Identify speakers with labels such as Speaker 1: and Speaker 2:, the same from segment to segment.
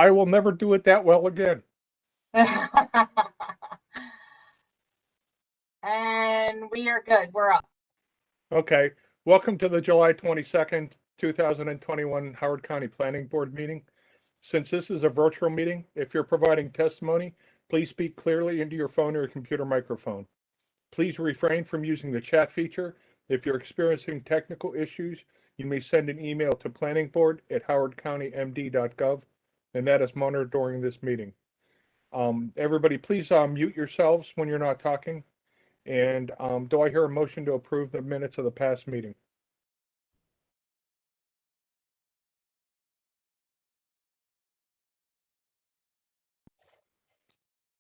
Speaker 1: I will never do it that well again.
Speaker 2: And we are good. We're up.
Speaker 1: Okay. Welcome to the July 22nd, 2021 Howard County Planning Board meeting. Since this is a virtual meeting, if you're providing testimony, please speak clearly into your phone or your computer microphone. Please refrain from using the chat feature. If you're experiencing technical issues, you may send an email to planningboard@howardcountymd.gov, and that is monitored during this meeting. Everybody, please mute yourselves when you're not talking. And do I hear a motion to approve the minutes of the past meeting?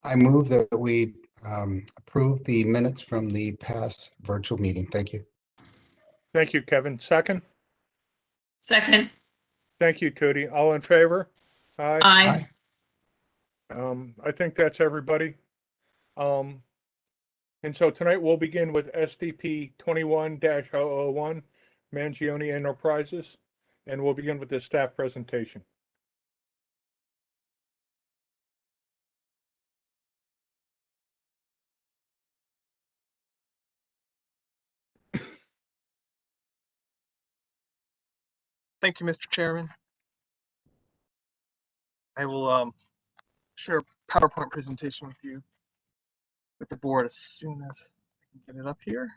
Speaker 3: I move that we approve the minutes from the past virtual meeting. Thank you.
Speaker 1: Thank you, Kevin. Second?
Speaker 4: Second.
Speaker 1: Thank you, Tootie. All in favor?
Speaker 4: Aye.
Speaker 1: I think that's everybody. And so tonight we'll begin with SDP 21-001, Mangione Enterprises, and we'll begin with the staff presentation.
Speaker 5: Thank you, Mr. Chairman. I will share a PowerPoint presentation with you, with the board, as soon as I can get it up here.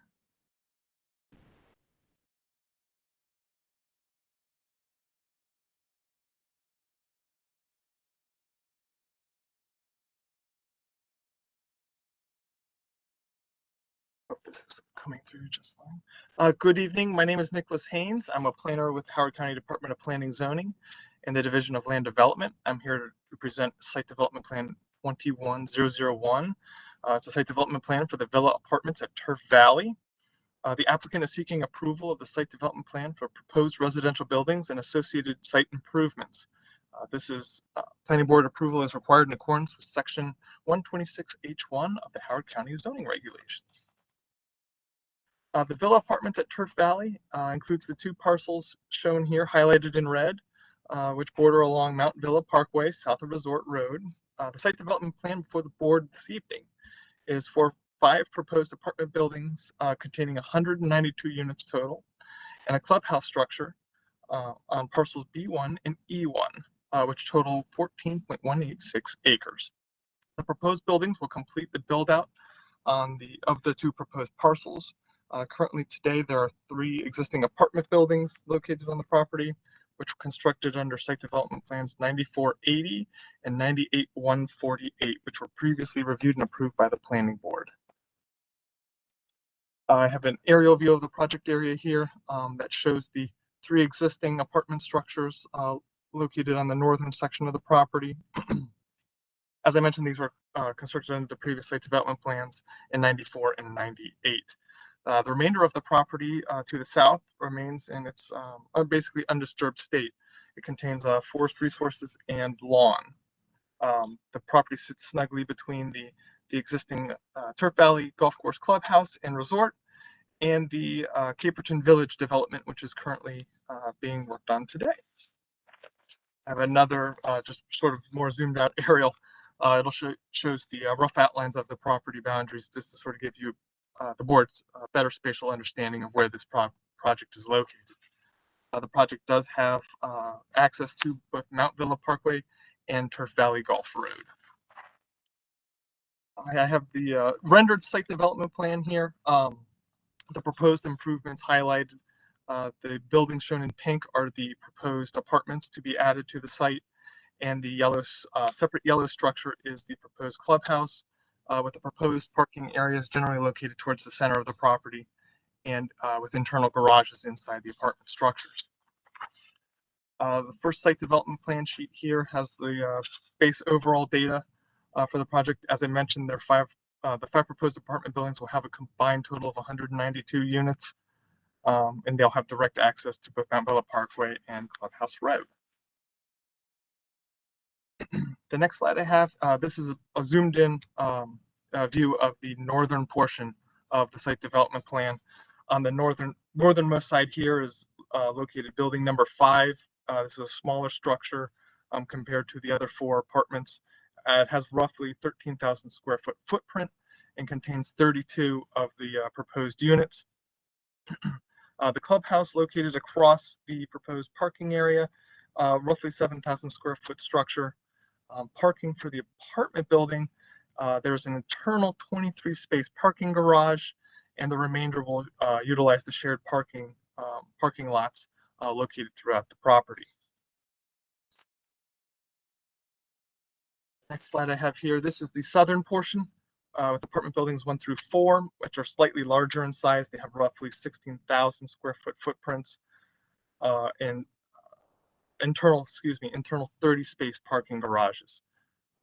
Speaker 5: Oh, this is coming through just fine. Good evening. My name is Nicholas Haynes. I'm a planner with Howard County Department of Planning Zoning in the Division of Land Development. I'm here to present Site Development Plan 21001. It's a site development plan for the Villa Apartments at Turf Valley. The applicant is seeking approval of the site development plan for proposed residential buildings and associated site improvements. Planning board approval is required in accordance with Section 126H1 of the Howard County zoning regulations. The Villa Apartments at Turf Valley includes the two parcels shown here highlighted in red, which border along Mount Villa Parkway south of Resort Road. The site development plan before the board this evening is for 5 proposed apartment buildings containing 192 units total, and a clubhouse structure on parcels B1 and E1, which total 14.186 acres. The proposed buildings will complete the build out of the 2 proposed parcels. Currently today, there are 3 existing apartment buildings located on the property, which were constructed under site development plans 9480 and 98148, which were previously reviewed and approved by the planning board. I have an aerial view of the project area here that shows the 3 existing apartment structures located on the northern section of the property. As I mentioned, these were constructed under the previous site development plans in 94 and 98. The remainder of the property to the south remains in its basically undisturbed state. It contains forest resources and lawn. The property sits snugly between the existing Turf Valley Golf Course Clubhouse and Resort and the Caperton Village development, which is currently being worked on today. I have another just sort of more zoomed out aerial. It'll shows the rough outlines of the property boundaries, just to sort of give you the board's better spatial understanding of where this project is located. The project does have access to both Mount Villa Parkway and Turf Valley Golf Road. I have the rendered site development plan here. The proposed improvements highlighted. The buildings shown in pink are the proposed apartments to be added to the site, and the yellow, separate yellow structure is the proposed clubhouse, with the proposed parking areas generally located towards the center of the property and with internal garages inside the apartment structures. The first site development plan sheet here has the base overall data for the project. As I mentioned, the 5 proposed apartment buildings will have a combined total of 192 units, and they'll have direct access to both Mount Villa Parkway and Clubhouse Road. The next slide I have, this is a zoomed in view of the northern portion of the site development plan. On the northernmost side here is located building number 5. This is a smaller structure compared to the other 4 apartments. It has roughly 13,000 square foot footprint and contains 32 of the proposed units. The clubhouse located across the proposed parking area, roughly 7,000 square foot structure. Parking for the apartment building, there's an internal 23 space parking garage, and the remainder will utilize the shared parking lots located throughout the property. Next slide I have here, this is the southern portion with apartment buildings 1 through 4, which are slightly larger in size. They have roughly 16,000 square foot footprints and internal 30 space parking garages.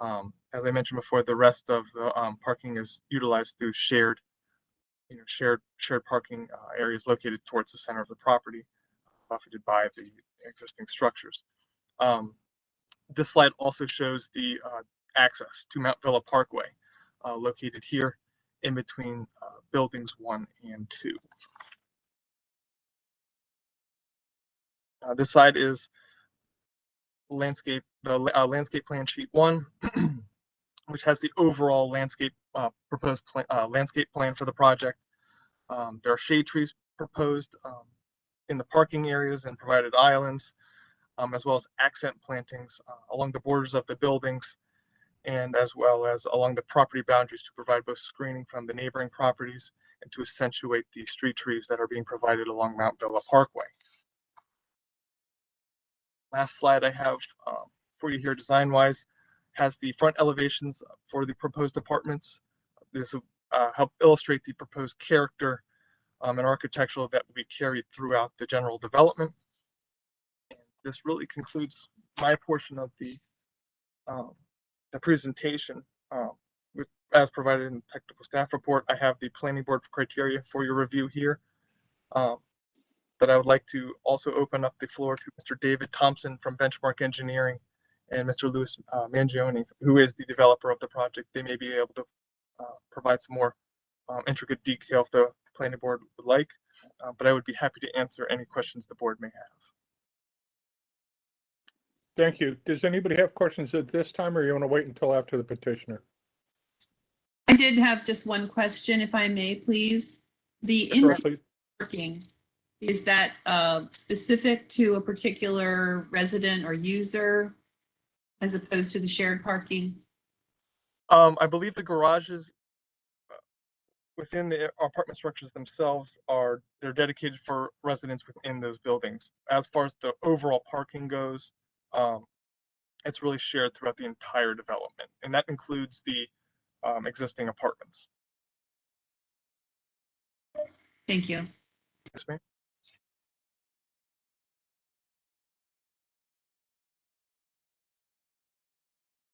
Speaker 5: As I mentioned before, the rest of the parking is utilized through shared parking areas located towards the center of the property, buffeted by the existing structures. This slide also shows the access to Mount Villa Parkway, located here in between buildings 1 and 2. This side is the landscape plan sheet 1, which has the overall landscape proposed landscape plan for the project. There are shade trees proposed in the parking areas and provided islands, as well as accent plantings along the borders of the buildings, and as well as along the property boundaries to provide both screening from the neighboring properties and to accentuate the street trees that are being provided along Mount Villa Parkway. Last slide I have for you here design-wise has the front elevations for the proposed apartments. This will help illustrate the proposed character and architectural that will be carried throughout the general development. And this really concludes my portion of the presentation. As provided in the technical staff report, I have the planning board criteria for your review here. But I would like to also open up the floor to Mr. David Thompson from Benchmark Engineering and Mr. Louis Mangione, who is the developer of the project. They may be able to provide some more intricate detail if the planning board would like, but I would be happy to answer any questions the board may have.
Speaker 1: Thank you. Does anybody have questions at this time, or you want to wait until after the petitioner?
Speaker 4: I did have just one question, if I may, please. The
Speaker 1: Sure,
Speaker 4: indoor
Speaker 1: please.
Speaker 4: parking, is that specific to a particular resident or user as opposed to the shared parking?
Speaker 5: I believe the garages within the apartment structures themselves they're dedicated for residents within those buildings. As far as the overall parking goes, it's really shared throughout the entire development, and that includes the existing apartments.
Speaker 4: Thank you.
Speaker 5: Yes, ma'am.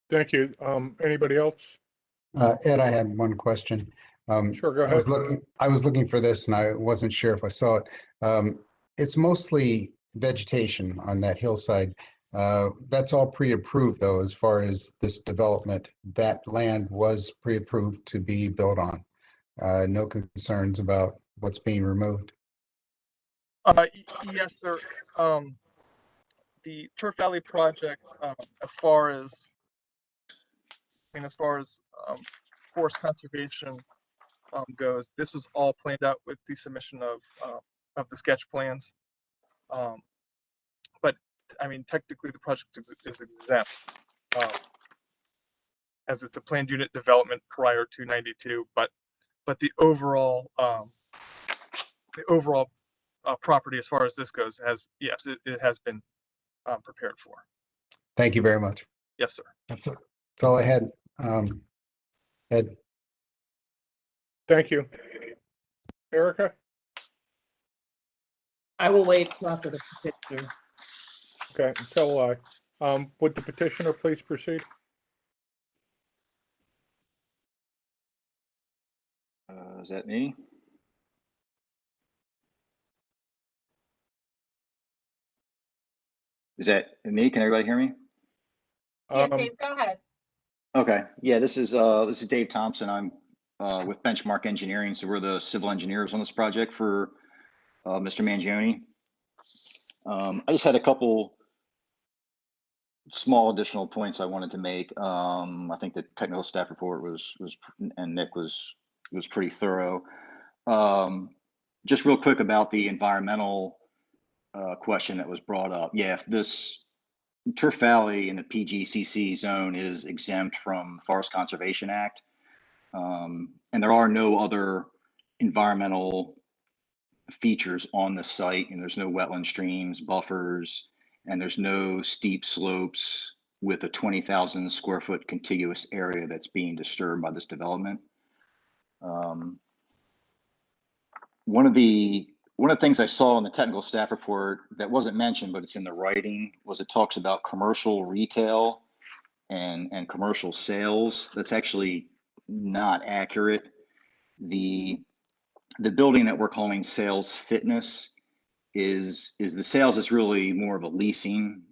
Speaker 1: Thank you. Anybody else?
Speaker 3: Ed, I had one question.
Speaker 1: Sure, go
Speaker 3: I was
Speaker 1: ahead.
Speaker 3: looking for this and I wasn't sure if I saw it. It's mostly vegetation on that hillside. That's all pre-approved though, as far as this development. That land was pre-approved to be built on. No concerns about what's being removed.
Speaker 5: Yes, sir. The Turf Valley project, as far as forest conservation goes, this was all planned out with the submission of the sketch plans. But I mean, technically, the project is exempt as it's a planned unit development prior to '92. But the overall property, as far as this goes, it has been prepared for.
Speaker 3: Thank you very much.
Speaker 5: Yes, sir.
Speaker 3: That's all I had. Ed.
Speaker 1: Thank you. Erica?
Speaker 6: I will wait till after the petitioner.
Speaker 1: Okay, and so will I. Would the petitioner please proceed?
Speaker 7: Is that me? Is that me? Can everybody hear me?
Speaker 2: Yeah, Dave, go ahead.
Speaker 7: Okay. Yeah, this is Dave Thompson. I'm with Benchmark Engineering, so we're the civil engineers on this project for Mr. Mangione. I just had a couple small additional points I wanted to make. I think the technical staff report was and Nick was pretty thorough. Just real quick about the environmental question that was brought up. Yeah, if this Turf Valley in the PGCC zone is exempt from Forest Conservation Act, and there are no other environmental features on the site, and there's no wetland streams, buffers, and there's no steep slopes with a 20,000 square foot contiguous area that's being disturbed by this development. One of the things I saw in the technical staff report that wasn't mentioned, but it's in the writing, was it talks about commercial retail and commercial sales. That's actually not accurate. The building that we're calling Sales Fitness is the sales is really more of a leasing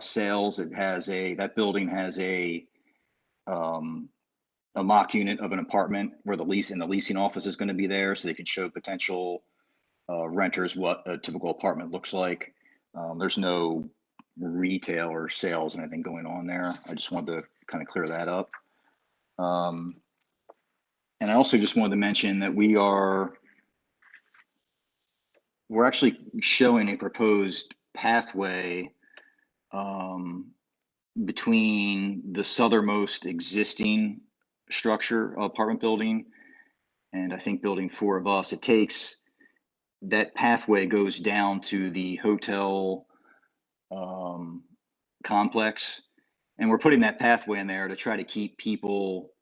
Speaker 7: sales. It has that building has a mock unit of an apartment where the leasing office is going to be there, so they can show potential renters what a typical apartment looks like. There's no retail or sales and anything going on there. I just wanted to kind of clear that up. And I also just wanted to mention that we're actually showing a proposed pathway between the southernmost existing structure apartment building and I think building 4 of us. It takes that pathway goes down to the hotel complex, and we're putting that pathway in there to try to keep people,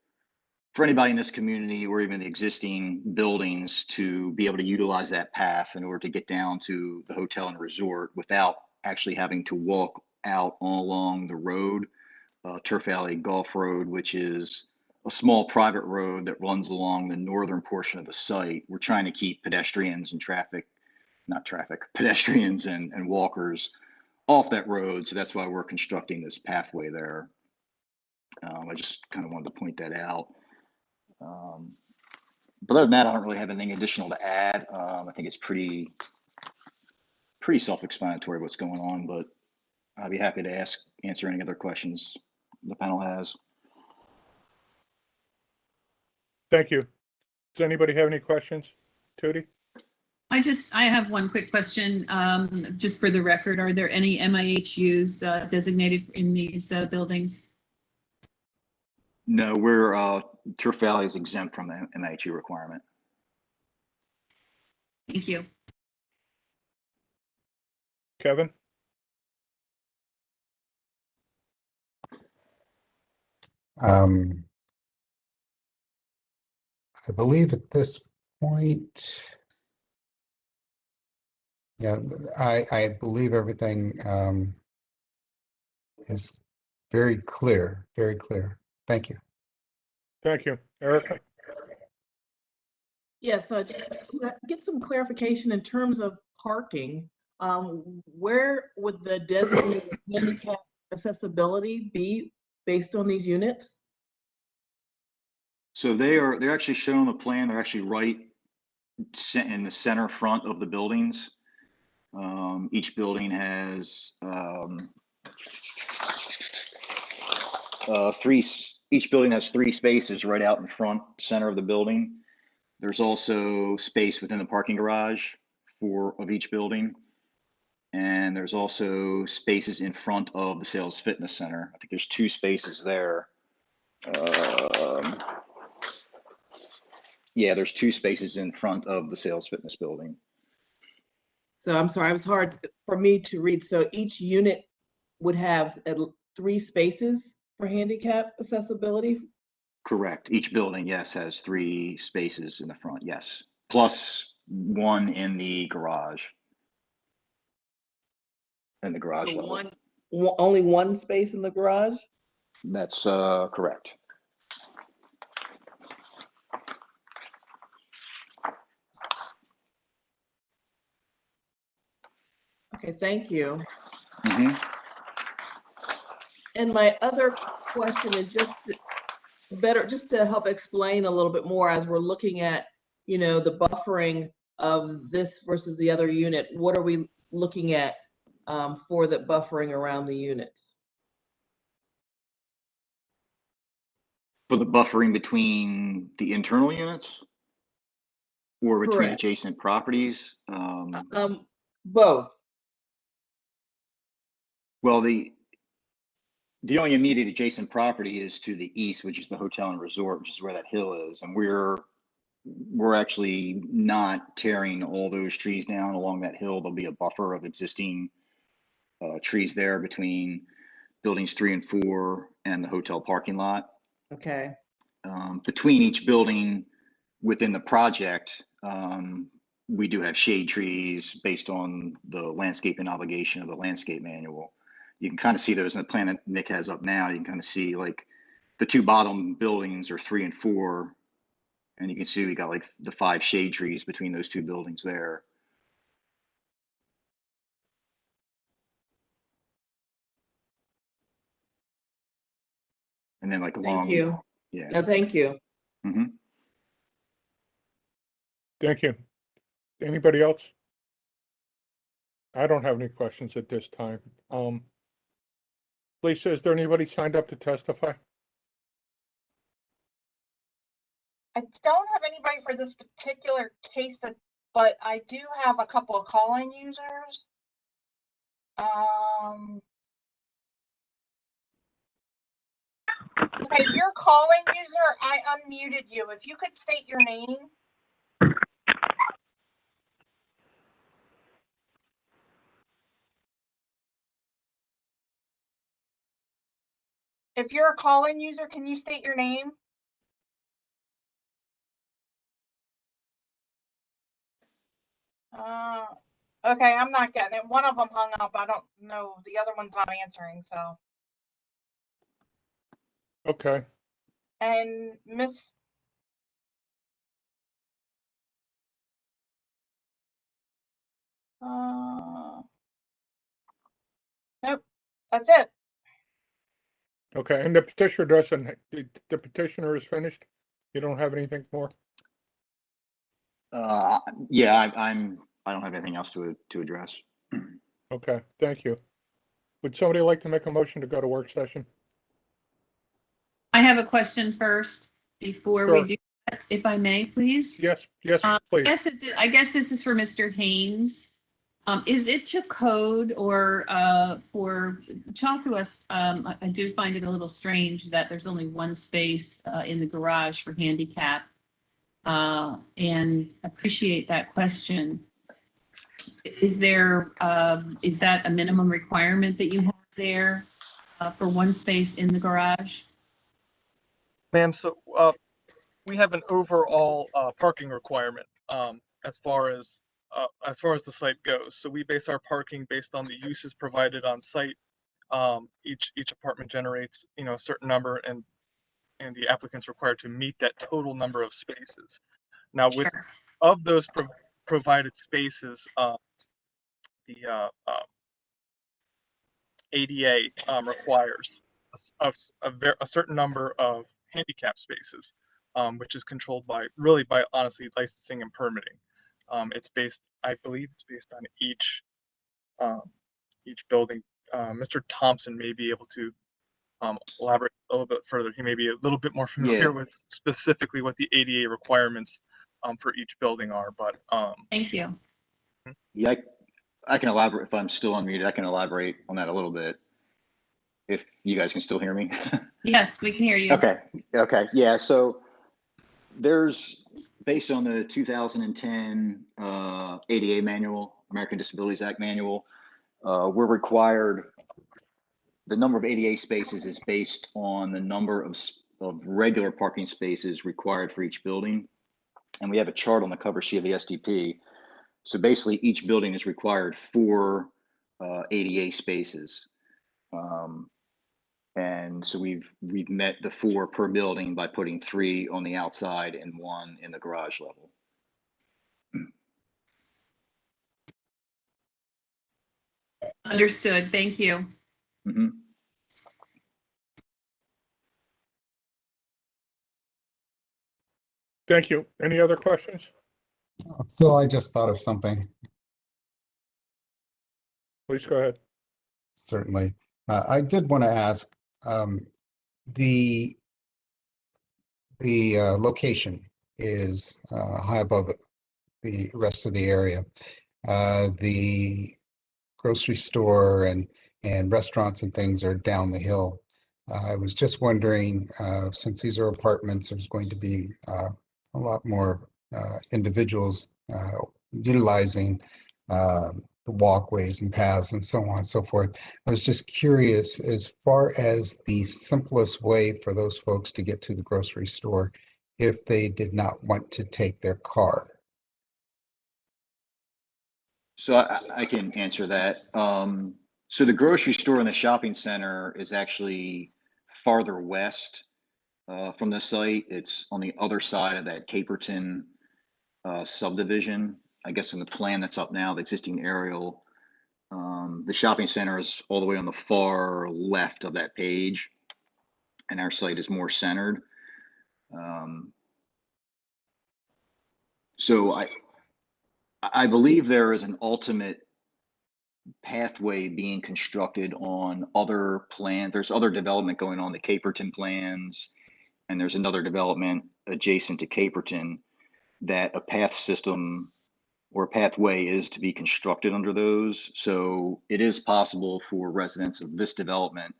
Speaker 7: for anybody in this community or even the existing buildings, to be able to utilize that path in order to get down to the hotel and resort without actually having to walk out along the road, Turf Valley Golf Road, which is a small private road that runs along the northern portion of the site. We're trying to keep pedestrians and pedestrians and walkers off that road. So that's why we're constructing this pathway there. I just kind of wanted to point that out. But other than that, I don't really have anything additional to add. I think it's pretty self-explanatory what's going on, but I'd be happy to answer any other questions the panel has.
Speaker 1: Thank you. Does anybody have any questions? Tootie?
Speaker 4: I have one quick question, just for the record. Are there any MIHUs designated in these buildings?
Speaker 7: No, we're Turf Valley is exempt from the MIHU requirement.
Speaker 4: Thank you.
Speaker 1: Kevin?
Speaker 3: I believe at this point, yeah, I believe everything is very clear, very clear. Thank you.
Speaker 1: Thank you. Erica?
Speaker 6: Yes, to get some clarification in terms of parking, where would the designated handicap accessibility be based on these units?
Speaker 7: So they're actually shown on the plan. They're actually right in the center front of the buildings. Each building has each building has 3 spaces right out in front center of the building. There's also space within the parking garage of each building. And there's also spaces in front of the Sales Fitness Center. I think there's 2 spaces there. Yeah, there's 2 spaces in front of the Sales Fitness building.
Speaker 6: So I'm sorry, it was hard for me to read. So each unit would have 3 spaces for handicap accessibility?
Speaker 7: Correct. Each building, yes, has 3 spaces in the front, yes. Plus 1 in the garage. In the garage
Speaker 6: So
Speaker 7: level.
Speaker 6: only 1 space in the garage?
Speaker 7: That's correct.
Speaker 6: Okay, thank you.
Speaker 7: Mm-hmm.
Speaker 6: And my other question is just to help explain a little bit more as we're looking at, the buffering of this versus the other unit. What are we looking at for the buffering around the units?
Speaker 7: For the buffering between the internal units or between
Speaker 6: Correct.
Speaker 7: adjacent properties?
Speaker 6: Both.
Speaker 7: Well, the only immediate adjacent property is to the east, which is the hotel and resort, which is where that hill is. And we're actually not tearing all those trees down along that hill. There'll be a buffer of existing trees there between buildings 3 and 4 and the hotel parking lot.
Speaker 6: Okay.
Speaker 7: Between each building within the project, we do have shade trees based on the landscaping obligation of the landscape manual. You can kind of see those in the plan that Nick has up now. You can kind of see like the 2 bottom buildings are 3 and 4. And you can see we got like the 5 shade trees between those 2 buildings there. And then like along.
Speaker 6: Thank you.
Speaker 7: Yeah.
Speaker 6: No, thank you.
Speaker 7: Mm-hmm.
Speaker 1: Thank you. Anybody else? I don't have any questions at this time. Lisa, is there anybody signed up to testify?
Speaker 2: I don't have anybody for this particular case, but I do have a couple of call-in users. Okay, if you're a call-in user, I unmuted you. If you could state your name. If you're a call-in user, can you state your name? Okay, I'm not getting it. One of them hung up. I don't know. The other one's not answering, so.
Speaker 1: Okay.
Speaker 2: And Miss. Nope, that's it.
Speaker 1: Okay, and the petitioner doesn't, the petitioner is finished? You don't have anything more?
Speaker 7: Yeah, I don't have anything else to address.
Speaker 1: Okay, thank you. Would somebody like to make a motion to go to work session?
Speaker 4: I have a question first before
Speaker 1: Sure.
Speaker 4: we do that, if I may, please.
Speaker 1: Yes, yes,
Speaker 4: I
Speaker 1: please.
Speaker 4: guess this is for Mr. Haynes. Is it to code or talk to us? I do find it a little strange that there's only one space in the garage for handicap. And appreciate that question. Is that a minimum requirement that you have there for one space in the garage?
Speaker 5: Ma'am, so we have an overall parking requirement as far as the site goes. So we base our parking based on the uses provided on site. Each apartment generates, a certain number, and the applicant's required to meet that total number of spaces. Now,
Speaker 4: Sure.
Speaker 5: of those provided spaces, the ADA requires a certain number of handicap spaces, which is controlled by honestly licensing and permitting. I believe it's based on each building. Mr. Thompson may be able to elaborate a little bit further. He may be a little bit more familiar with specifically what the ADA requirements for each building are, but
Speaker 4: Thank you.
Speaker 7: Yeah, I can elaborate if I'm still unmuted. I can elaborate on that a little bit if you guys can still hear me.
Speaker 4: Yes, we can hear you.
Speaker 7: Okay. Yeah. So there's, based on the 2010 ADA manual, American Disabilities Act manual, we're required, the number of ADA spaces is based on the number of regular parking spaces required for each building. And we have a chart on the cover sheet of the SDP. So basically each building is required 4 ADA spaces. And so we've met the 4 per building by putting 3 on the outside and 1 in the garage level.
Speaker 4: Understood. Thank you.
Speaker 7: Mm-hmm.
Speaker 1: Thank you. Any other questions?
Speaker 3: Phil, I just thought of something.
Speaker 1: Please go ahead.
Speaker 3: Certainly. I did want to ask, the the location is high above the rest of the area. The grocery store and restaurants and things are down the hill. I was just wondering, since these are apartments, there's going to be a lot more individuals utilizing the walkways and paths and so on and so forth. I was just curious, as far as the simplest way for those folks to get to the grocery store if they did not want to take their car.
Speaker 7: So I can answer that. So the grocery store and the shopping center is actually farther west from the site. It's on the other side of that Caperton subdivision. I guess in the plan that's up now, the existing aerial, the shopping center is all the way on the far left of that page, and our site is more centered. So I believe there is an ultimate pathway being constructed on other plans. There's other development going on, the Caperton plans, and there's another development adjacent to Caperton that a path system or a pathway is to be constructed under those. So it is possible for residents of this development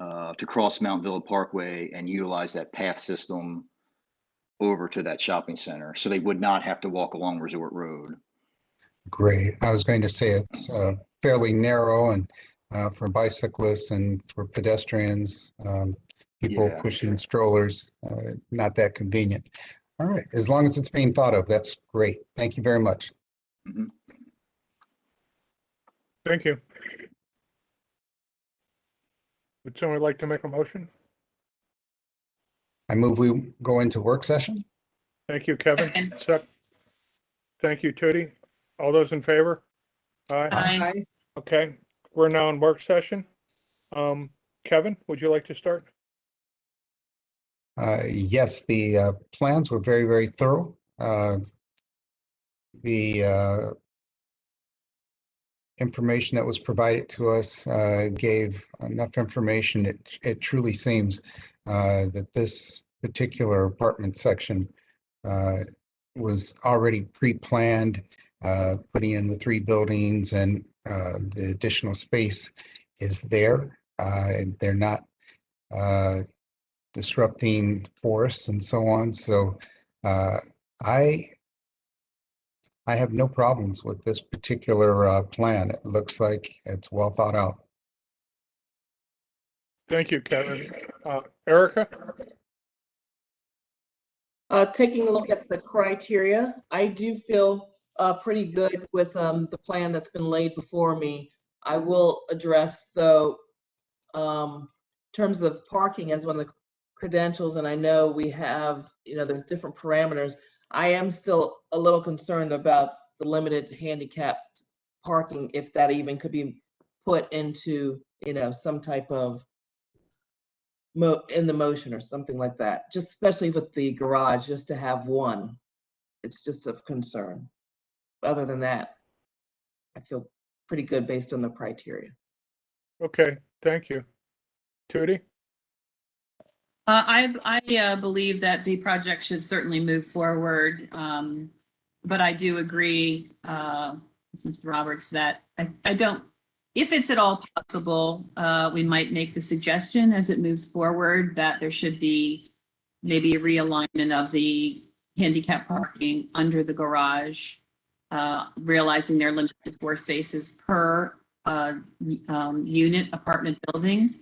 Speaker 7: to cross Mount Villa Parkway and utilize that path system over to that shopping center. So they would not have to walk along Resort Road.
Speaker 3: Great. I was going to say it's fairly narrow and for bicyclists and for pedestrians, people
Speaker 7: Yeah.
Speaker 3: pushing strollers, not that convenient. All right. As long as it's being thought of, that's great. Thank you very much.
Speaker 7: Mhm.
Speaker 1: Thank you. Would someone like to make a motion?
Speaker 3: I move we go into work session.
Speaker 1: Thank you, Kevin.
Speaker 4: Second.
Speaker 1: Thank you, Tootie. All those in favor? Aye.
Speaker 4: Aye.
Speaker 1: Okay, we're now in work session. Kevin, would you like to start?
Speaker 3: Yes, the plans were very, very thorough. The information that was provided to us gave enough information. It truly seems that this particular apartment section was already pre-planned, putting in the 3 buildings, and the additional space is there. They're not disrupting forests and so on. So I have no problems with this particular plan. It looks like it's well thought out.
Speaker 1: Thank you, Kevin. Erica?
Speaker 6: Taking a look at the criteria, I do feel pretty good with the plan that's been laid before me. I will address, though, terms of parking as one of the credentials, and I know we have, there's different parameters. I am still a little concerned about the limited handicapped parking, if that even could be put into, some type of in the motion or something like that, just especially with the garage, just to have one. It's just of concern. Other than that, I feel pretty good based on the criteria.
Speaker 1: Okay, thank you. Tootie?
Speaker 4: I believe that the project should certainly move forward. But I do agree, Mr. Roberts, that I don't, if it's at all possible, we might make the suggestion as it moves forward that there should be maybe a realignment of the handicap parking under the garage, realizing they're limited to 4 spaces per unit apartment building.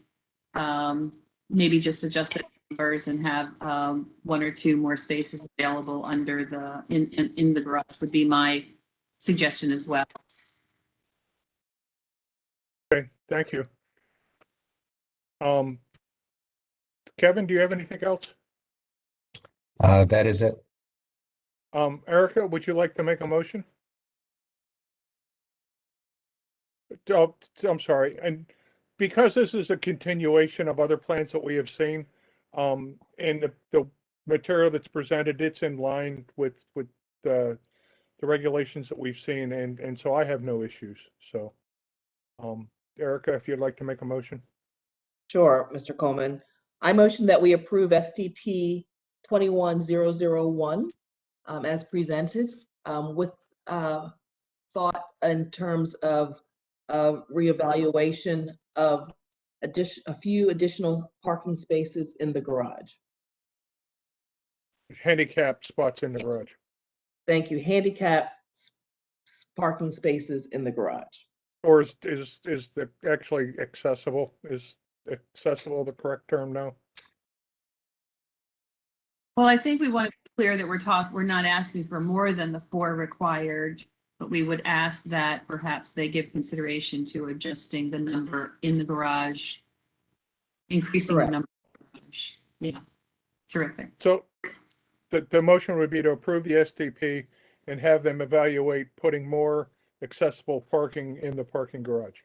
Speaker 4: Maybe just adjust the numbers and have 1 or 2 more spaces available under the in the garage would be my suggestion as well.
Speaker 1: Okay, thank you. Kevin, do you have anything else?
Speaker 3: That is it.
Speaker 1: Erica, would you like to make a motion? Oh, I'm sorry. And because this is a continuation of other plans that we have seen, and the material that's presented, it's in line with the regulations that we've seen, and so I have no issues. So, Erica, if you'd like to make a motion.
Speaker 6: Sure, Mr. Coleman. I motion that we approve STP 21001 as presented, with thought in terms of reevaluation of a few additional parking spaces in the garage.
Speaker 1: Handicap spots in the
Speaker 6: Yes.
Speaker 1: garage.
Speaker 6: Thank you. Handicap parking spaces in the garage.
Speaker 1: Or is the actually accessible? Is accessible the correct term now?
Speaker 4: Well, I think we want to be clear that we're not asking for more than the 4 required, but we would ask that perhaps they give consideration to adjusting the number in the garage, increasing the
Speaker 6: Correct.
Speaker 4: number. Yeah, terrific.
Speaker 1: So the motion would be to approve the SDP and have them evaluate putting more accessible parking in the parking garage.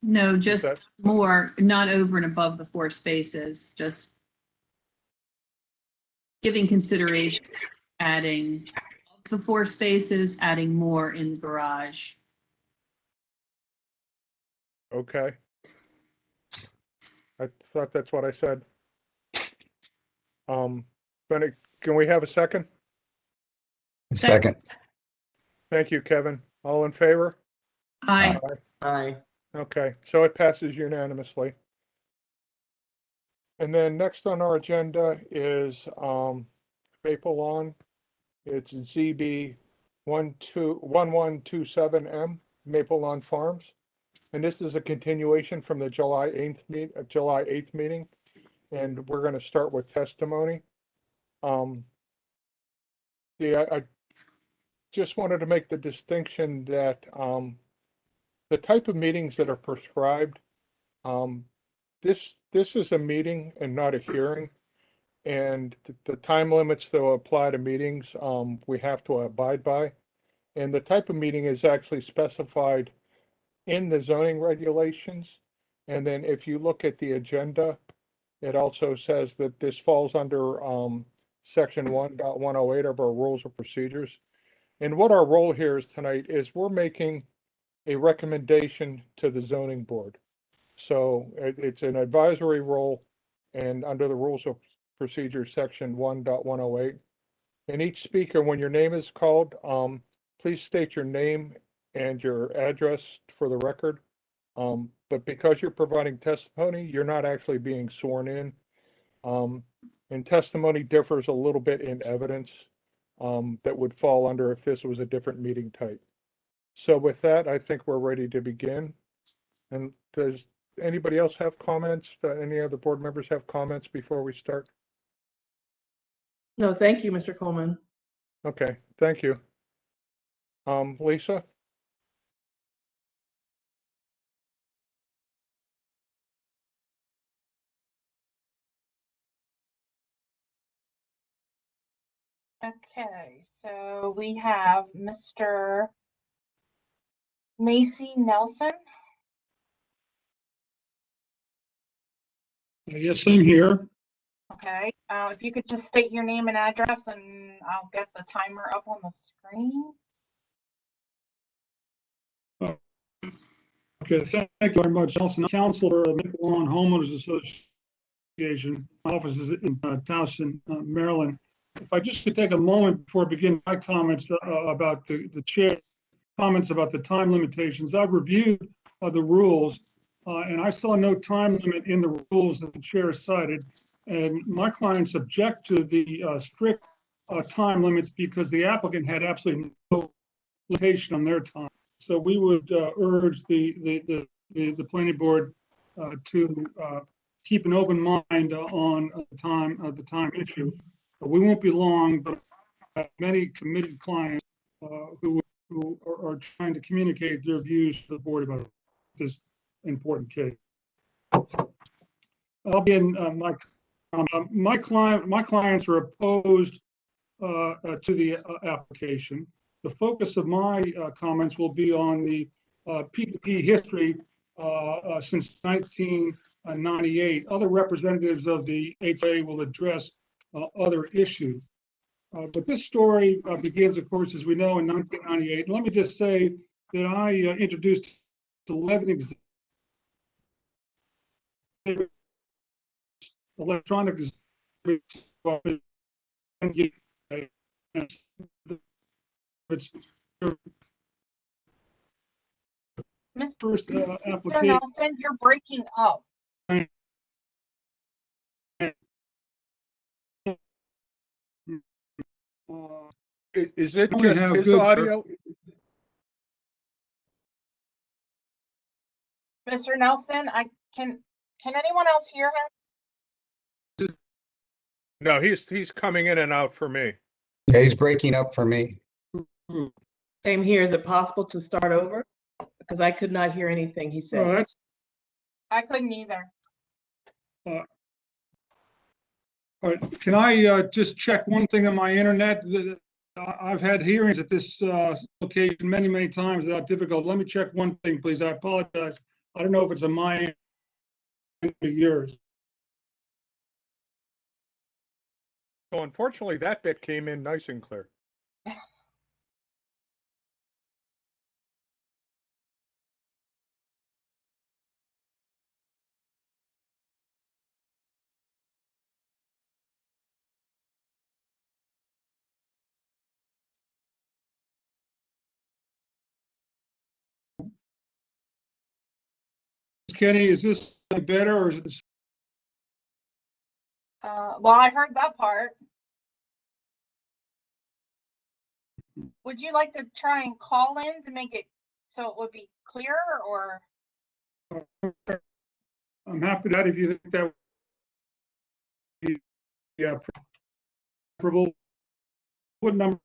Speaker 4: No, just
Speaker 1: that-
Speaker 4: more, not over and above the 4 spaces, just giving consideration, adding the 4 spaces, adding more in the garage.
Speaker 1: Okay. I thought that's what I said. Benny, can we have a second?
Speaker 3: Second.
Speaker 1: Thank you, Kevin. All in favor?
Speaker 4: Aye.
Speaker 6: Aye.
Speaker 1: Okay, so it passes unanimously. And then next on our agenda is Maple Lawn. It's ZB 1127M, Maple Lawn Farms. And this is a continuation from the July 8th meeting. And we're going to start with testimony. I just wanted to make the distinction that the type of meetings that are prescribed, this is a meeting and not a hearing. And the time limits that will apply to meetings, we have to abide by. And the type of meeting is actually specified in the zoning regulations. And then if you look at the agenda, it also says that this falls under section 1.108 of our rules of procedures. And what our role here is tonight is we're making a recommendation to the zoning board. So it's an advisory role, and under the rules of procedure, section 1.108. And each speaker, when your name is called, please state your name and your address for the record. But because you're providing testimony, you're not actually being sworn in. And testimony differs a little bit in evidence that would fall under if this was a different meeting type. So with that, I think we're ready to begin. And does anybody else have comments? Any other board members have comments before we start?
Speaker 6: No, thank you, Mr. Coleman.
Speaker 1: Okay, thank you. Lisa?
Speaker 2: Okay, so we have Mr. Macy Nelson.
Speaker 8: Yes, I'm here.
Speaker 2: Okay, if you could just state your name and address, and I'll get the timer up on the screen.
Speaker 8: Okay, thank you very much. Nelson, Counselor of Maple Lawn Homeowners Association. My office is in Towson, Maryland. If I just could take a moment before I begin my comments about the chair, comments about the time limitations. I've reviewed the rules, and I saw no time limit in the rules that the chair cited. And my clients object to the strict time limits because the applicant had absolutely no limitation on their time. So we would urge the planning board to keep an open mind on the time issue. We won't be long, but many committed clients who are trying to communicate their views to the board about this important case. I'll be in my clients are opposed to the application. The focus of my comments will be on the P2P history since 1998. Other representatives of the HOA will address other issues. But this story begins, of course, as we know, in 1998. And let me just say that I introduced 11 electronic It's
Speaker 2: Mr.
Speaker 8: first application.
Speaker 2: Nelson, you're breaking up.
Speaker 1: Is it
Speaker 8: Only
Speaker 1: just
Speaker 8: have
Speaker 1: his
Speaker 8: good-
Speaker 1: audio?
Speaker 2: Mr. Nelson, can anyone else hear him?
Speaker 1: No, he's coming in and out for me.
Speaker 3: Yeah, he's breaking up for me.
Speaker 6: Same here. Is it possible to start over? Because I could not hear anything he
Speaker 8: Oh,
Speaker 6: said.
Speaker 8: that's,
Speaker 2: I couldn't either.
Speaker 8: all right. Can I just check one thing on my internet? I've had hearings at this location many, many times without difficulty. Let me check one thing, please. I apologize. I don't know if it's on my end or yours.
Speaker 1: So unfortunately, that bit came in nice and clear.
Speaker 8: Kenny, is this better or is it the same?
Speaker 2: Well, I heard that part. Would you like to try and call in to make it so it would be clearer, or?
Speaker 8: I'm happy that if you think that would be, yeah, preferable. What number?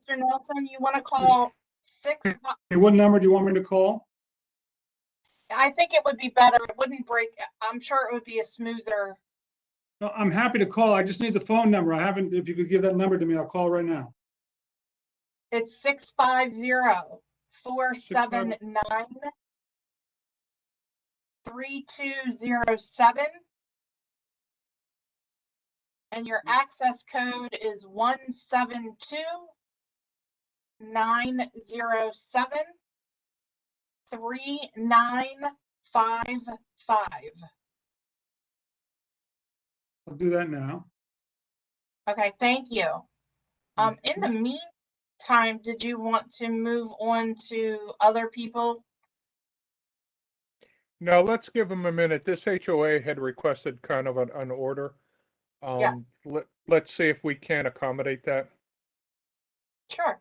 Speaker 2: Mr. Nelson, you want to call 6?
Speaker 8: Hey, what number do you want me to call?
Speaker 2: I think it would be better. It wouldn't break. I'm sure it would be a smoother.
Speaker 8: No, I'm happy to call. I just need the phone number. I haven't, if you could give that number to me, I'll call right now.
Speaker 2: It's 650-479-3207. And your access code is 172-907-3955.
Speaker 8: I'll do that now.
Speaker 2: Okay, thank you. In the meantime, did you want to move on to other people?
Speaker 1: No, let's give him a minute. This HOA had requested kind of an order.
Speaker 2: Yes.
Speaker 1: Let's see if we can accommodate that.
Speaker 2: Sure.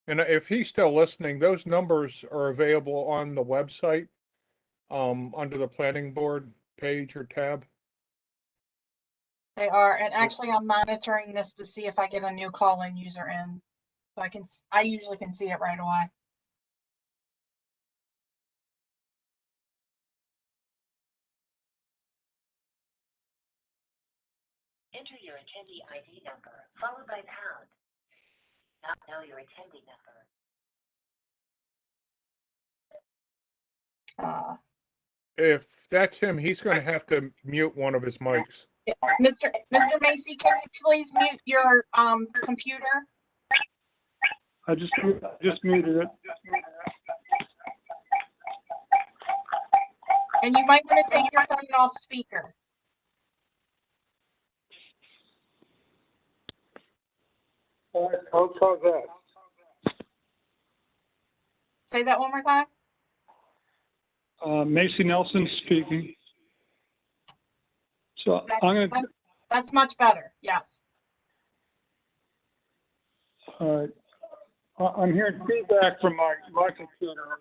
Speaker 1: And if he's still listening, those numbers are available on the website, under the planning board page or tab.
Speaker 2: They are, and actually I'm monitoring this to see if I get a new call-in user in. So I usually can see it right away.
Speaker 9: Enter your attendee ID number, followed by pound. Not know your attendee number.
Speaker 2: If
Speaker 1: that's him, he's going to have to mute one of his mics.
Speaker 2: Mr. Macy, can you please mute your computer?
Speaker 8: I just muted it.
Speaker 2: And you might want to take your phone off speaker.
Speaker 8: All right, folks, how's that?
Speaker 2: Say that one more time.
Speaker 8: Macy Nelson speaking. So
Speaker 2: That's much better. Yes.
Speaker 8: all right. I'm hearing feedback from my computer.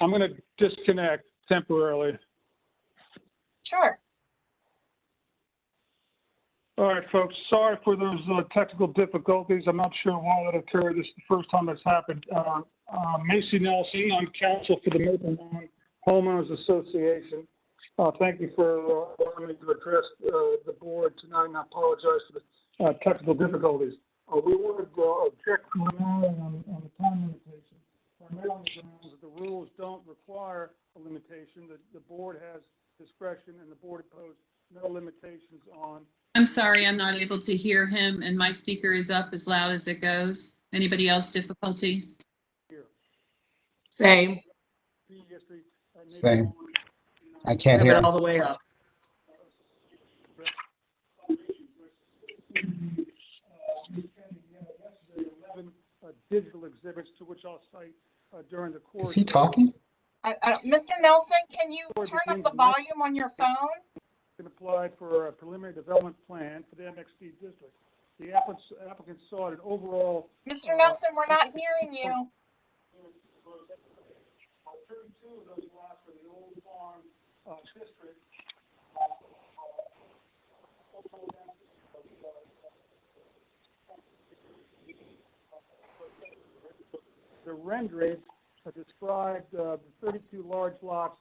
Speaker 8: I'm going to disconnect temporarily.
Speaker 2: Sure.
Speaker 8: All right, folks, sorry for those technical difficulties. I'm not sure why that occurred. This is the first time that's happened. Macy Nelson, I'm counsel for the Maple Lawn Homeowners Association. Thank you for allowing me to address the board tonight, and I apologize for the technical difficulties. We wanted to object to on the time limitation. primarily on the grounds that the rules don't require a limitation, that the board has discretion and the board imposed no limitations on.
Speaker 4: I'm sorry, I'm not able to hear him and my speaker is up as loud as it goes. Anybody else difficulty?
Speaker 6: Same.
Speaker 3: Same. I
Speaker 6: I
Speaker 3: can't
Speaker 6: have
Speaker 3: hear
Speaker 6: it
Speaker 3: him.
Speaker 6: all the way up.
Speaker 8: Digital exhibits to which I'll cite during the course.
Speaker 3: Is he talking?
Speaker 2: Mr. Nelson, can you turn up the volume on your phone?
Speaker 8: Can apply for a preliminary development plan for the MXD district. The applicant sought an overall.
Speaker 2: Mr. Nelson, we're not hearing you.
Speaker 8: 32 of those lots for the old farm district. The rendering described the 32 large lots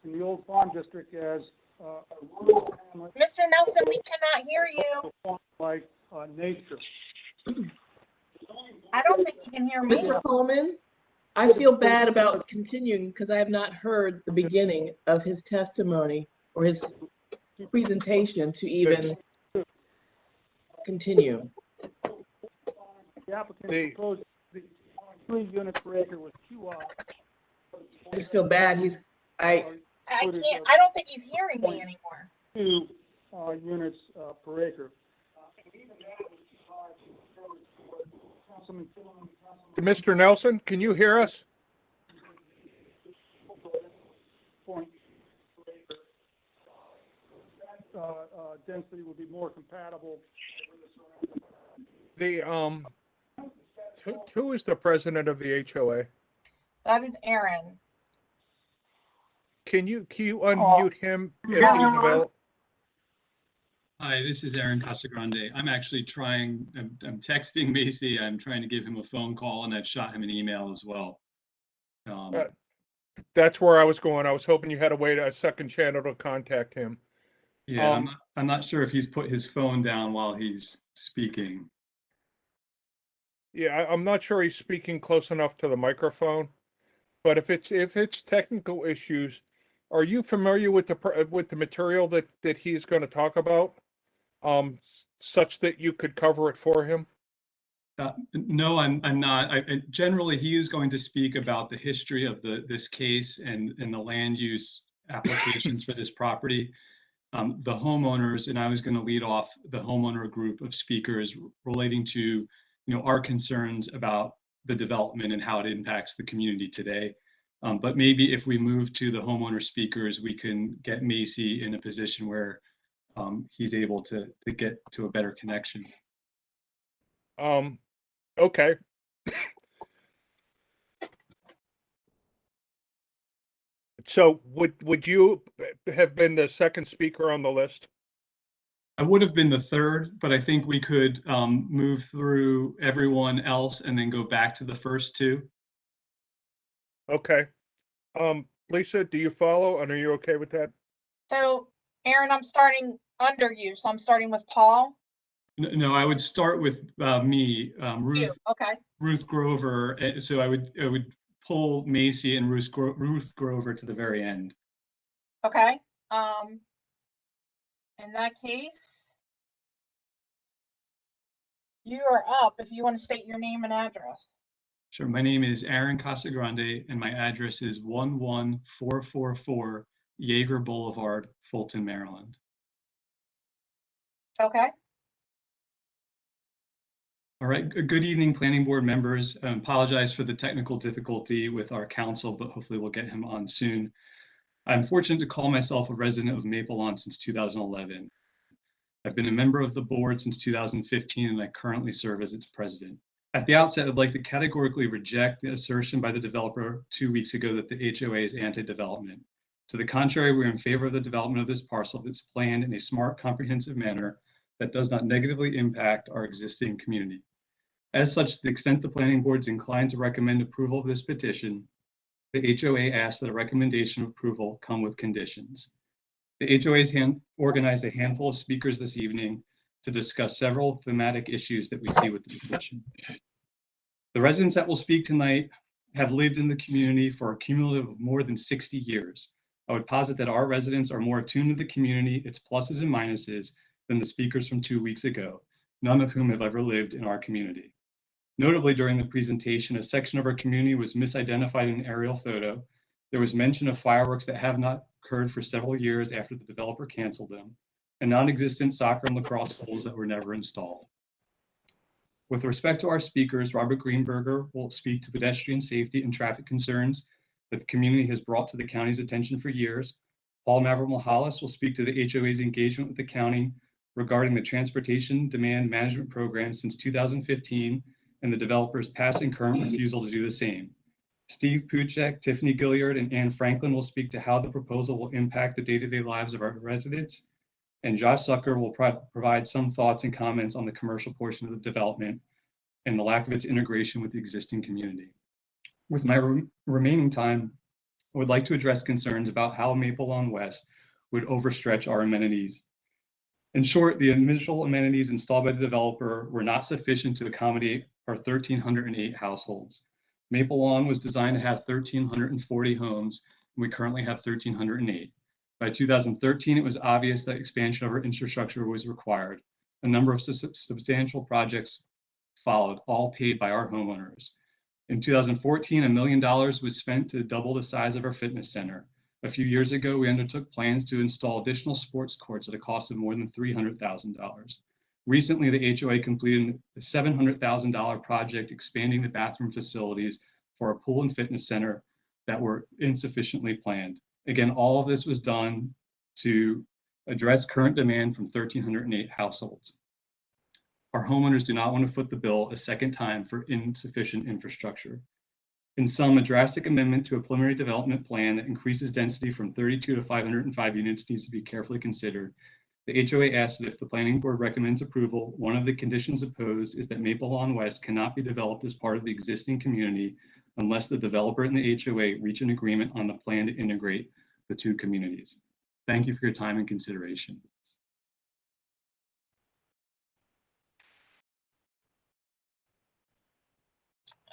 Speaker 8: in the old farm district as a rural hamlet.
Speaker 2: Mr. Nelson, we cannot hear you.
Speaker 8: Like nature.
Speaker 2: I don't think you can hear me.
Speaker 6: Mr. Coleman, I feel bad about continuing because I have not heard the beginning of his testimony or his presentation to even continue.
Speaker 8: The applicant proposed the 3 units per acre with QI.
Speaker 6: I just feel bad.
Speaker 2: I don't think he's hearing me anymore.
Speaker 8: 2 units per acre.
Speaker 1: Mr. Nelson, can you hear us?
Speaker 8: Density would be more compatible.
Speaker 1: The who is the president of the HOA?
Speaker 2: That is Aaron.
Speaker 1: Can you unmute him if he's available?
Speaker 10: Hi, this is Aaron Casagrande. I'm actually I'm texting Macy. I'm trying to give him a phone call and I've shot him an email as well.
Speaker 1: That's where I was going. I was hoping you had a second channel to contact him.
Speaker 10: Yeah, I'm not sure if he's put his phone down while he's speaking.
Speaker 1: Yeah, I'm not sure he's speaking close enough to the microphone. But if it's technical issues, are you familiar with the material that he's going to talk about, such that you could cover it for him?
Speaker 10: No, I'm not. Generally, he is going to speak about the history of this case and the land use applications for this property. The homeowners, and I was going to lead off the homeowner group of speakers relating to, our concerns about the development and how it impacts the community today. But maybe if we move to the homeowner speakers, we can get Macy in a position where he's able to get to a better connection.
Speaker 1: Okay. So would you have been the second speaker on the list?
Speaker 10: I would have been the third, but I think we could move through everyone else and then go back to the first 2.
Speaker 1: Okay. Lisa, do you follow and are you okay with that?
Speaker 2: So, Aaron, I'm starting under you. So I'm starting with Paul.
Speaker 10: No, I would start with me, Ruth.
Speaker 2: Okay.
Speaker 10: Ruth Grover. So I would pull Macy and Ruth Grover to the very end.
Speaker 2: Okay. In that case, you are up if you want to state your name and address.
Speaker 10: Sure. My name is Aaron Casagrande and my address is 11444 Yeager Boulevard, Fulton, Maryland.
Speaker 2: Okay.
Speaker 10: All right. Good evening, planning board members. I apologize for the technical difficulty with our council, but hopefully we'll get him on soon. I'm fortunate to call myself a resident of Maple Lawn since 2011. I've been a member of the board since 2015, and I currently serve as its president. At the outset, I'd like to categorically reject the assertion by the developer 2 weeks ago that the HOA is anti-development. To the contrary, we're in favor of the development of this parcel if it's planned in a smart, comprehensive manner that does not negatively impact our existing community. As such, to the extent the planning board is inclined to recommend approval of this petition, the HOA asks that a recommendation of approval come with conditions. The HOA has organized a handful of speakers this evening to discuss several thematic issues that we see with the petition. The residents that will speak tonight have lived in the community for a cumulative of more than 60 years. I would posit that our residents are more attuned to the community, its pluses and minuses, than the speakers from 2 weeks ago, none of whom have ever lived in our community. Notably, during the presentation, a section of our community was misidentified in an aerial photo. There was mention of fireworks that have not occurred for several years after the developer canceled them, and non-existent soccer and lacrosse holes that were never installed. With respect to our speakers, Robert Greenberger will speak to pedestrian safety and traffic concerns that the community has brought to the county's attention for years. Paul Mavromahalis will speak to the HOA's engagement with the county regarding the transportation demand management program since 2015 and the developer's past and current refusal to do the same. Steve Puchek, Tiffany Gilliard, and Ann Franklin will speak to how the proposal will impact the day-to-day lives of our residents. And Josh Zucker will provide some thoughts and comments on the commercial portion of the development and the lack of its integration with the existing community. With my remaining time, I would like to address concerns about how Maple Lawn West would overstretch our amenities. In short, the initial amenities installed by the developer were not sufficient to accommodate our 1,308 households. Maple Lawn was designed to have 1,340 homes, and we currently have 1,308. By 2013, it was obvious that expansion of our infrastructure was required. A number of substantial projects followed, all paid by our homeowners. In 2014, $1 million was spent to double the size of our fitness center. A few years ago, we undertook plans to install additional sports courts at a cost of more than $300,000. Recently, the HOA completed a $700,000 project expanding the bathroom facilities for a pool and fitness center that were insufficiently planned. Again, all of this was done to address current demand from 1,308 households. Our homeowners do not want to foot the bill a second time for insufficient infrastructure. In sum, a drastic amendment to a preliminary development plan that increases density from 32 to 505 units needs to be carefully considered. The HOA asks that if the planning board recommends approval, one of the conditions opposed is that Maple Lawn West cannot be developed as part of the existing community unless the developer and the HOA reach an agreement on the plan to integrate the two communities. Thank you for your time and consideration.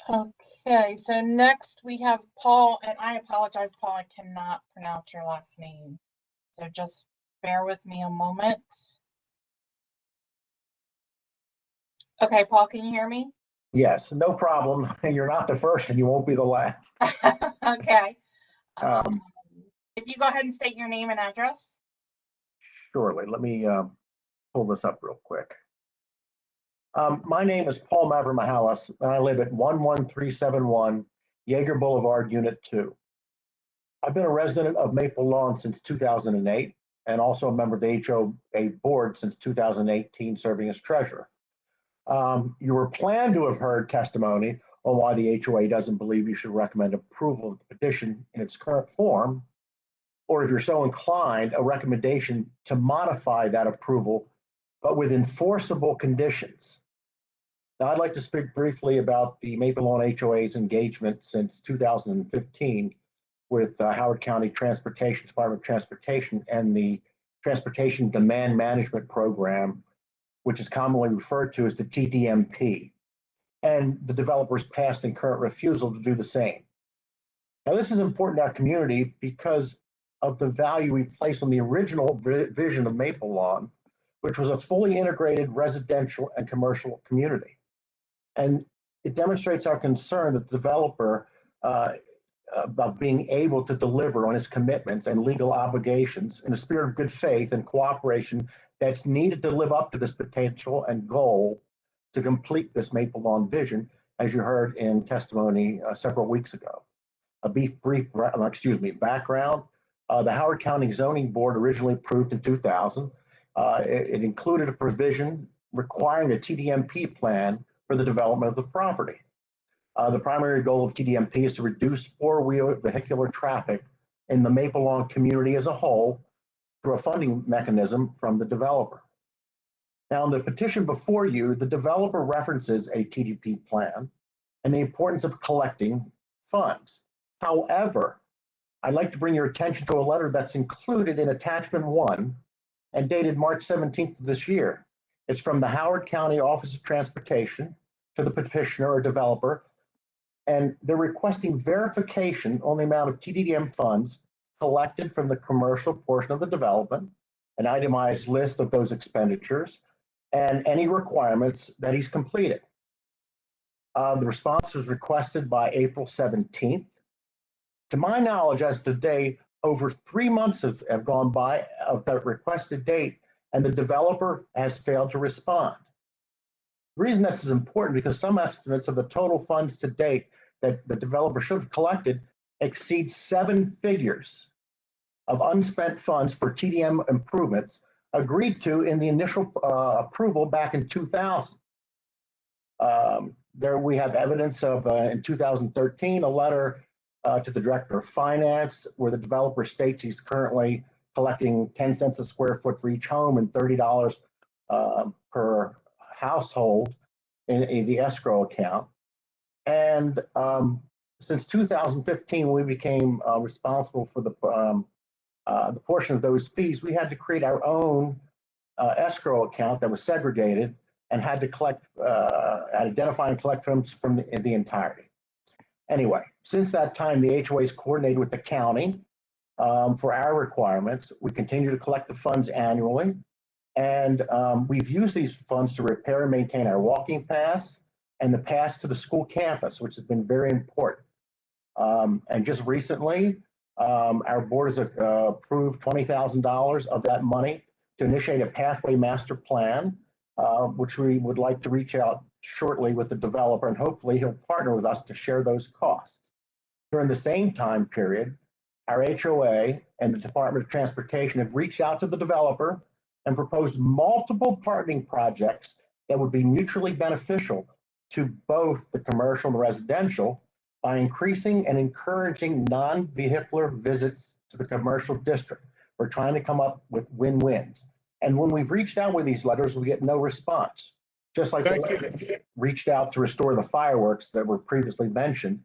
Speaker 2: Okay, so next we have Paul, and I apologize, Paul, I cannot pronounce your last name. So just bear with me a moment. Okay, Paul, can you hear me?
Speaker 11: Yes, no problem. You're not the first and you won't be the last.
Speaker 2: Okay. If you go ahead and state your name and address.
Speaker 11: Surely. Let me pull this up real quick. My name is Paul Mavromahalis, and I live at 11371 Jaeger Boulevard, Unit 2. I've been a resident of Maple Lawn since 2008 and also a member of the HOA board since 2018, serving as treasurer. You were planned to have heard testimony on why the HOA doesn't believe you should recommend approval of the petition in its current form, or if you're so inclined, a recommendation to modify that approval, but with enforceable conditions. Now, I'd like to speak briefly about the Maple Lawn HOA's engagement since 2015 with Howard County Transportation, Department of Transportation, and the Transportation Demand Management Program, which is commonly referred to as the TDMP, and the developer's past and current refusal to do the same. Now, this is important to our community because of the value we place on the original vision of Maple Lawn, which was a fully integrated residential and commercial community. And it demonstrates our concern that the developer about being able to deliver on his commitments and legal obligations in a spirit of good faith and cooperation that's needed to live up to this potential and goal to complete this Maple Lawn vision, as you heard in testimony several weeks ago. A brief background. The Howard County Zoning Board originally approved in 2000. It included a provision requiring a TDMP plan for the development of the property. The primary goal of TDMP is to reduce four-wheel vehicular traffic in the Maple Lawn community as a whole through a funding mechanism from the developer. Now, in the petition before you, the developer references a TDP plan and the importance of collecting funds. However, I'd like to bring your attention to a letter that's included in attachment 1 and dated March 17th of this year. It's from the Howard County Office of Transportation to the petitioner or developer, And they're requesting verification on the amount of TDM funds collected from the commercial portion of the development, an itemized list of those expenditures, and any requirements that he's completed. The response was requested by April 17th. To my knowledge, as of today, over 3 months have gone by of the requested date, and the developer has failed to respond. The reason this is important because some estimates of the total funds to date that the developer should have collected exceed 7 figures of unspent funds for TDM improvements agreed to in the initial approval back in 2000. There we have evidence of, in 2013, a letter to the Director of Finance where the developer states he's currently collecting 10 cents a square foot for each home and $30 per household in the escrow account. And since 2015, we became responsible for the portion of those fees. We had to create our own escrow account that was segregated and had to collect, identify and collect funds from the entirety. Anyway, since that time, the HOA's coordinated with the county for our requirements. We continue to collect the funds annually, and we've used these funds to repair and maintain our walking paths and the paths to the school campus, which has been very important. And just recently, our board has approved $20,000 of that money to initiate a pathway master plan, which we would like to reach out shortly with the developer, and hopefully he'll partner with us to share those costs. During the same time period, our HOA and the Department of Transportation have reached out to the developer and proposed multiple partnering projects that would be mutually beneficial to both the commercial and residential by increasing and encouraging non-vehicular visits to the commercial district. We're trying to come up with win-wins. And when we've reached out with these letters, we get no response. Just like we reached out to restore the fireworks that were previously mentioned,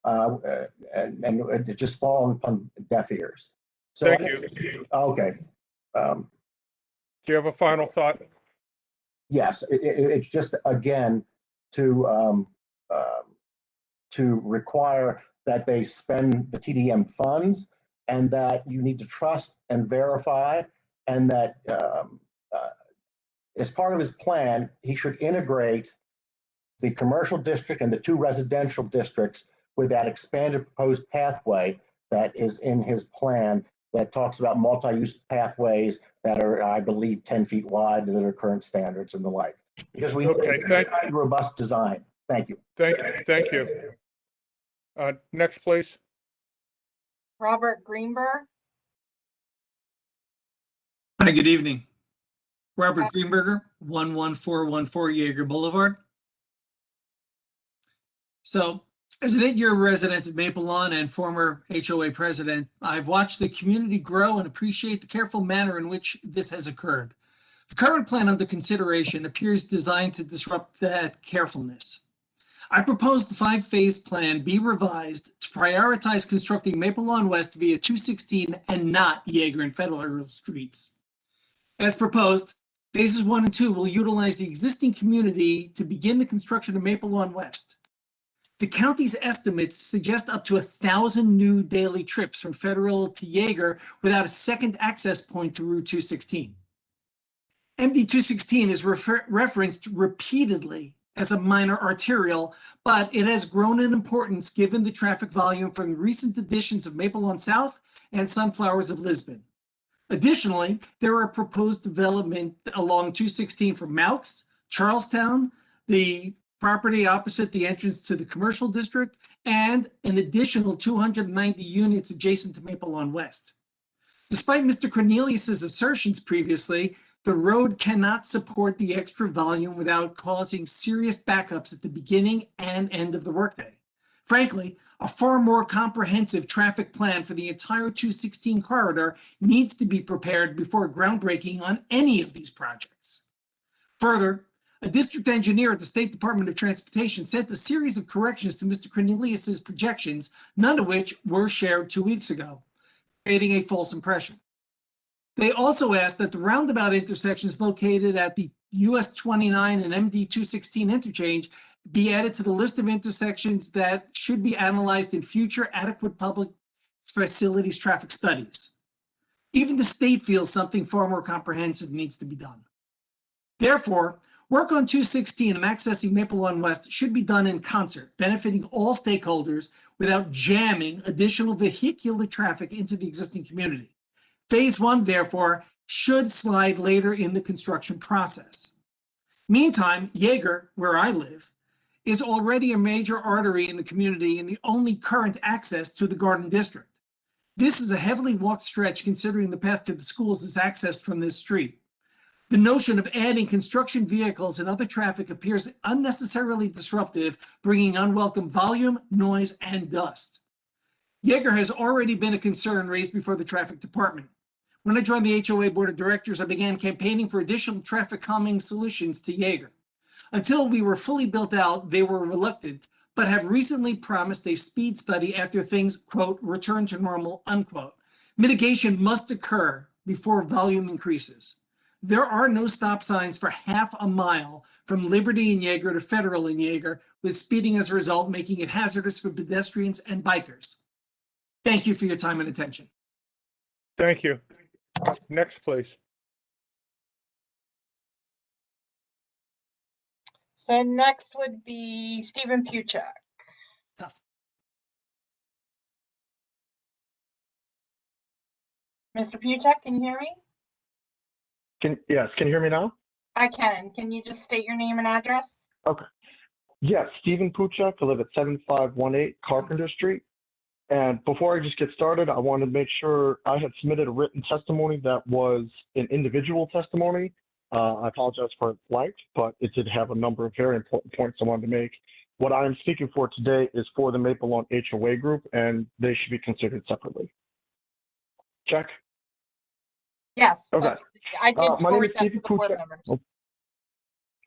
Speaker 11: and it just fallen upon deaf ears. So,
Speaker 1: Thank you.
Speaker 11: Okay.
Speaker 1: Do you have a final thought?
Speaker 11: Yes, it's just, again, to require that they spend the TDM funds and that you need to trust and verify, and that as part of his plan, he should integrate the commercial district and the 2 residential districts with that expanded proposed pathway that is in his plan that talks about multi-use pathways that are, I believe, 10 feet wide that are current standards and the like. Because we need robust design. Thank you.
Speaker 1: Thank you. Next, please.
Speaker 2: Robert Greenberg.
Speaker 12: Hi, good evening. Robert Greenberger, 11414 Jaeger Boulevard. So, as an 8-year resident of Maple Lawn and former HOA president, I've watched the community grow and appreciate the careful manner in which this has occurred. The current plan under consideration appears designed to disrupt that carefulness. I propose the 5-phase plan be revised to prioritize constructing Maple Lawn West via 216 and not Jaeger and Federal Streets. As proposed, phases 1 and 2 will utilize the existing community to begin the construction of Maple Lawn West. The county's estimates suggest up to 1,000 new daily trips from Federal to Jaeger without a second access point to Route 216. MD 216 is referenced repeatedly as a minor arterial, but it has grown in importance given the traffic volume from recent additions of Maple Lawn South and Sunflowers of Lisbon. Additionally, there are proposed development along 216 for Maux, Charlestown, the property opposite the entrance to the commercial district, and an additional 290 units adjacent to Maple Lawn West. Despite Mr. Cornelius's assertions previously, the road cannot support the extra volume without causing serious backups at the beginning and end of the workday. Frankly, a far more comprehensive traffic plan for the entire 216 corridor needs to be prepared before groundbreaking on any of these projects. Further, a district engineer at the State Department of Transportation sent a series of corrections to Mr. Cornelius's projections, none of which were shared 2 weeks ago, creating a false impression. They also asked that the roundabout intersections located at the US 29 and MD 216 interchange be added to the list of intersections that should be analyzed in future adequate public facilities traffic studies. Even the state feels something far more comprehensive needs to be done. Therefore, work on 216 and accessing Maple Lawn West should be done in concert, benefiting all stakeholders without jamming additional vehicular traffic into the existing community. Phase 1, therefore, should slide later in the construction process. Meantime, Jaeger, where I live, is already a major artery in the community and the only current access to the Garden District. This is a heavily walked stretch considering the path to the schools is accessed from this street. The notion of adding construction vehicles and other traffic appears unnecessarily disruptive, bringing unwelcome volume, noise, and dust. Jaeger has already been a concern raised before the traffic department. When I joined the HOA board of directors, I began campaigning for additional traffic calming solutions to Jaeger. Until we were fully built out, they were reluctant, but have recently promised a speed study after things, quote, return to normal, unquote. Mitigation must occur before volume increases. There are no stop signs for half a mile from Liberty and Jaeger to Federal and Jaeger, with speeding as a result, making it hazardous for pedestrians and bikers. Thank you for your time and attention.
Speaker 1: Thank you. Next, please.
Speaker 2: So next would be Stephen Puchek.
Speaker 12: Tough.
Speaker 2: Mr. Puchek, can you hear me?
Speaker 13: Yes, can you hear me now?
Speaker 2: I can. Can you just state your name and address?
Speaker 13: Okay. Yes, Stephen Puchek. I live at 7518 Carpenter Street. And before I just get started, I wanted to make sure I had submitted a written testimony that was an individual testimony. I apologize for its length, but it did have a number of very important points I wanted to make. What I am speaking for today is for the Maple Lawn HOA group, and they should be considered separately. Check.
Speaker 2: Yes.
Speaker 13: Okay.
Speaker 2: I did
Speaker 13: My name
Speaker 2: forward
Speaker 13: is
Speaker 2: that to
Speaker 13: Stephen
Speaker 2: the board
Speaker 13: Puchek.
Speaker 2: members.
Speaker 13: Oh,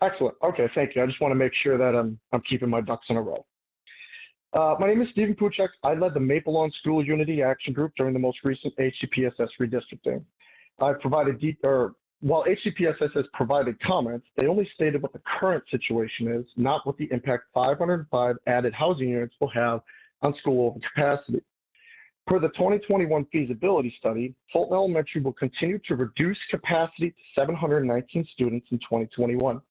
Speaker 13: excellent. Okay, thank you. I just want to make sure that I'm keeping my ducks in a row. My name is Stephen Puchek. I led the Maple Lawn School Unity Action Group during the most recent HCPSS redistricting. I've provided while HCPSS has provided comments, they only stated what the current situation is, not what the impact 505 added housing units will have on school overcapacity. Per the 2021 feasibility study, Fulton Elementary will continue to reduce capacity to 719 students in 2021.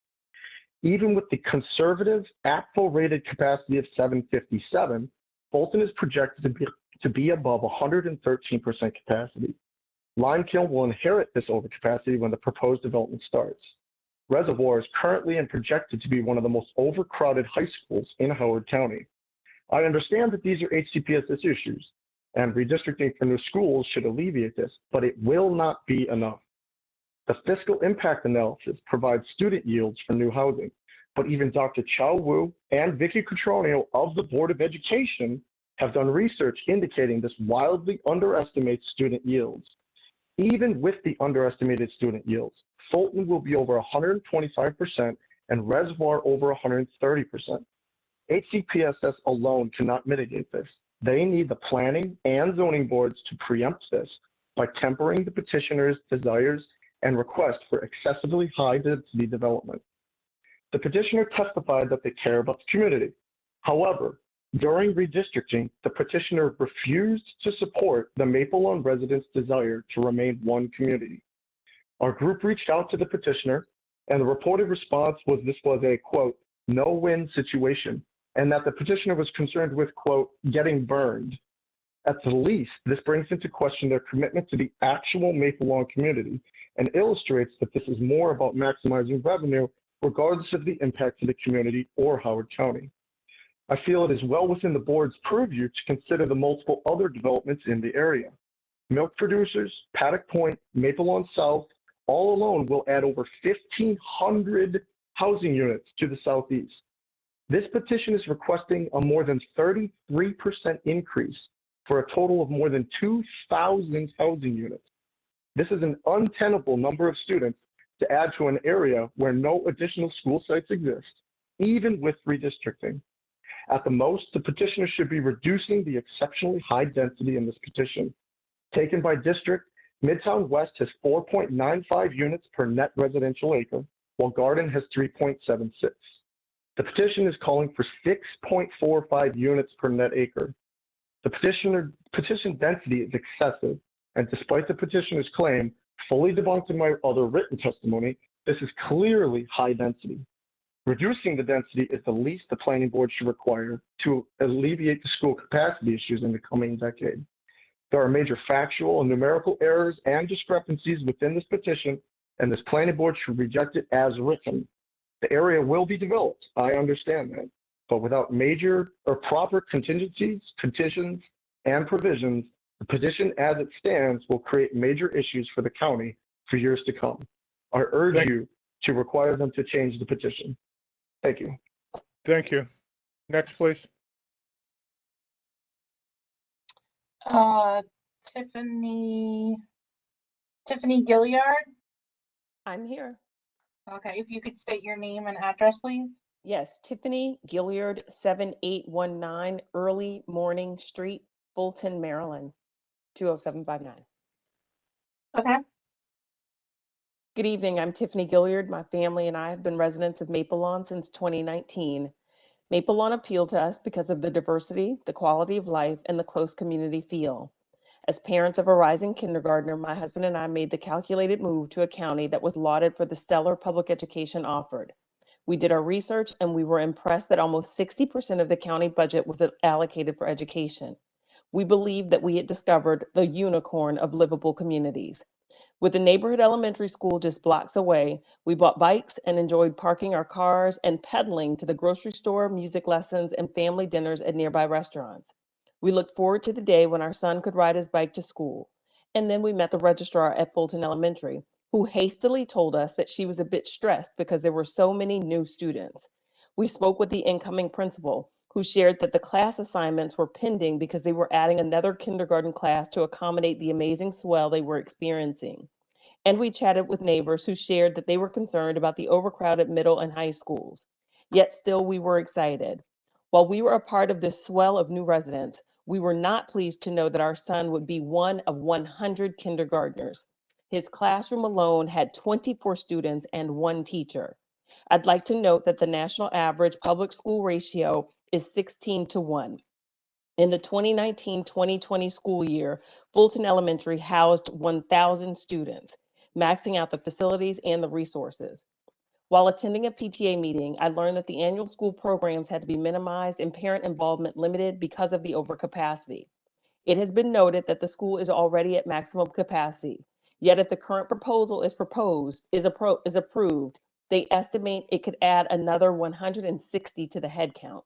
Speaker 13: Even with the conservative ACFO rated capacity of 757, Fulton is projected to be above 113% capacity. Limekiln will inherit this overcapacity when the proposed development starts. Reservoir is currently and projected to be one of the most overcrowded high schools in Howard County. I understand that these are HCPSS issues, and redistricting for new schools should alleviate this, but it will not be enough. The fiscal impact analysis provides student yields for new housing, but even Dr. Chow Wu and Vicky Cotronio of the Board of Education have done research indicating this wildly underestimates student yields. Even with the underestimated student yields, Fulton will be over 125% and Reservoir over 130%. HCPSS alone cannot mitigate this. They need the planning and zoning boards to preempt this by tempering the petitioner's desires and request for excessively high density development. The petitioner testified that they care about the community. However, during redistricting, the petitioner refused to support the Maple Lawn residents' desire to remain one community. Our group reached out to the petitioner, and the reported response was this was a, quote, no-win situation, and that the petitioner was concerned with, quote, getting burned. At the least, this brings into question their commitment to the actual Maple Lawn community and illustrates that this is more about maximizing revenue regardless of the impact to the community or Howard County. I feel it is well within the board's purview to consider the multiple other developments in the area. Milk producers, Paddock Point, Maple Lawn South, all alone will add over 1,500 housing units to the southeast. This petition is requesting a more than 33% increase for a total of more than 2,000 housing units. This is an untenable number of students to add to an area where no additional school sites exist, even with redistricting. At the most, the petitioner should be reducing the exceptionally high density in this petition. Taken by district, Midtown West has 4.95 units per net residential acre, while Garden has 3.76. The petition is calling for 6.45 units per net acre. The petition density is excessive, and despite the petitioner's claim, fully debunked in my other written testimony, this is clearly high density. Reducing the density is the least the planning board should require to alleviate the school capacity issues in the coming decade. There are major factual and numerical errors and discrepancies within this petition, and this planning board should reject it as written. The area will be developed, I understand that, but without major or proper contingencies, conditions, and provisions, the petition as it stands will create major issues for the county for years to come. I urge you to require them to change the petition. Thank you.
Speaker 1: Thank you. Next, please.
Speaker 2: Tiffany Gilliard.
Speaker 14: I'm here.
Speaker 2: Okay, if you could state your name and address, please.
Speaker 14: Yes, Tiffany Gilliard, 7819 Early Morning Street, Fulton, Maryland, 20759.
Speaker 2: Okay.
Speaker 14: Good evening. I'm Tiffany Gilliard. My family and I have been residents of Maple Lawn since 2019. Maple Lawn appealed to us because of the diversity, the quality of life, and the close community feel. As parents of a rising kindergartner, my husband and I made the calculated move to a county that was lauded for the stellar public education offered. We did our research and we were impressed that almost 60% of the county budget was allocated for education. We believed that we had discovered the unicorn of livable communities. With the neighborhood elementary school just blocks away, we bought bikes and enjoyed parking our cars and pedaling to the grocery store, music lessons, and family dinners at nearby restaurants. We looked forward to the day when our son could ride his bike to school. And then we met the registrar at Fulton Elementary, who hastily told us that she was a bit stressed because there were so many new students. We spoke with the incoming principal, who shared that the class assignments were pending because they were adding another kindergarten class to accommodate the amazing swell they were experiencing. And we chatted with neighbors who shared that they were concerned about the overcrowded middle and high schools. Yet still we were excited. While we were a part of this swell of new residents, we were not pleased to know that our son would be one of 100 kindergartners. His classroom alone had 24 students and 1 teacher. I'd like to note that the national average public school ratio is 16-1. In the 2019-2020 school year, Fulton Elementary housed 1,000 students, maxing out the facilities and the resources. While attending a PTA meeting, I learned that the annual school programs had to be minimized and parent involvement limited because of the overcapacity. It has been noted that the school is already at maximum capacity. Yet if the current proposal is approved, they estimate it could add another 160 to the head count.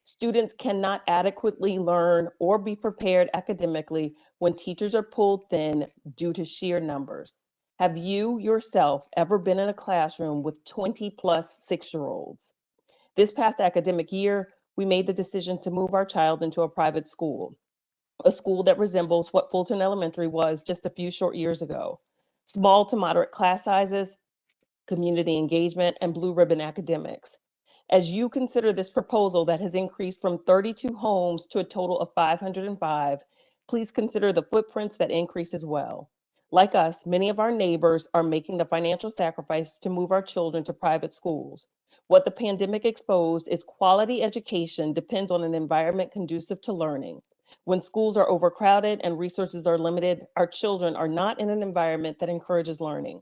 Speaker 14: Students cannot adequately learn or be prepared academically when teachers are pulled thin due to sheer numbers. Have you yourself ever been in a classroom with 20+ 6-year-olds? This past academic year, we made the decision to move our child into a private school, a school that resembles what Fulton Elementary was just a few short years ago. Small to moderate class sizes, community engagement, and blue ribbon academics. As you consider this proposal that has increased from 32 homes to a total of 505, please consider the footprints that increase as well. Like us, many of our neighbors are making the financial sacrifice to move our children to private schools. What the pandemic exposed is quality education depends on an environment conducive to learning. When schools are overcrowded and resources are limited, our children are not in an environment that encourages learning.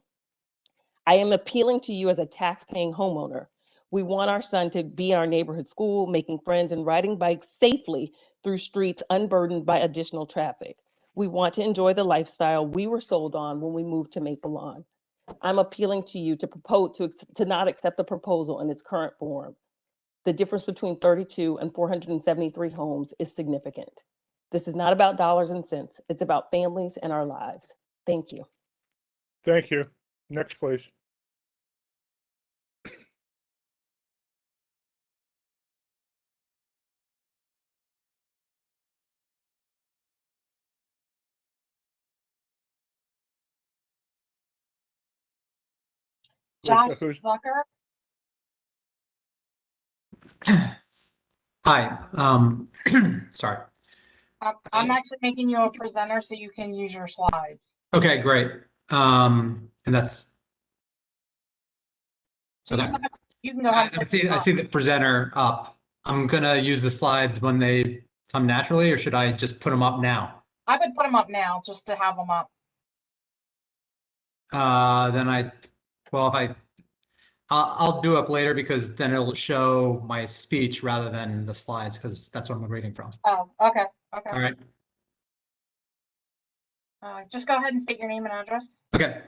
Speaker 14: I am appealing to you as a tax-paying homeowner. We want our son to be in our neighborhood school, making friends and riding bikes safely through streets unburdened by additional traffic. We want to enjoy the lifestyle we were sold on when we moved to Maple Lawn. I'm appealing to you to not accept the proposal in its current form. The difference between 32 and 473 homes is significant. This is not about dollars and cents. It's about families and our lives. Thank you.
Speaker 1: Thank you. Next, please.
Speaker 2: Josh Zucker.
Speaker 15: Hi. Sorry.
Speaker 2: I'm actually making you a presenter so you can use your slides.
Speaker 15: Okay, great. And that's
Speaker 2: so
Speaker 15: okay.
Speaker 2: You can go ahead.
Speaker 15: I see the presenter up. I'm gonna use the slides when they come naturally, or should I just put them up now?
Speaker 2: I would put them up now just to have them up.
Speaker 15: I'll do up later because then it'll show my speech rather than the slides because that's what I'm reading from.
Speaker 2: Oh, okay. Okay.
Speaker 15: All right.
Speaker 2: Just go ahead and state your name and address.
Speaker 15: Okay.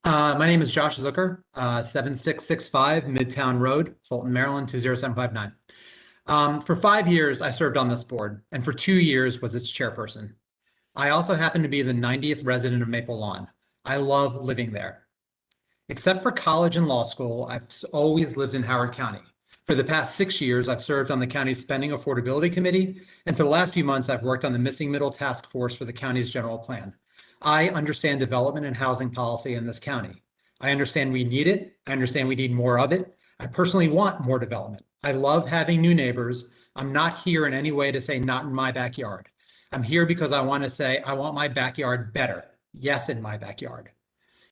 Speaker 15: My name is Josh Zucker, 7665 Midtown Road, Fulton, Maryland, 20759. For 5 years, I served on this board, and for 2 years was its chairperson. I also happen to be the 90th resident of Maple Lawn. I love living there. Except for college and law school, I've always lived in Howard County. For the past 6 years, I've served on the county's Spending Affordability Committee, and for the last few months, I've worked on the Missing Middle Task Force for the county's general plan. I understand development and housing policy in this county. I understand we need it. I understand we need more of it. I personally want more development. I love having new neighbors. I'm not here in any way to say not in my backyard. I'm here because I want to say I want my backyard better. Yes, in my backyard.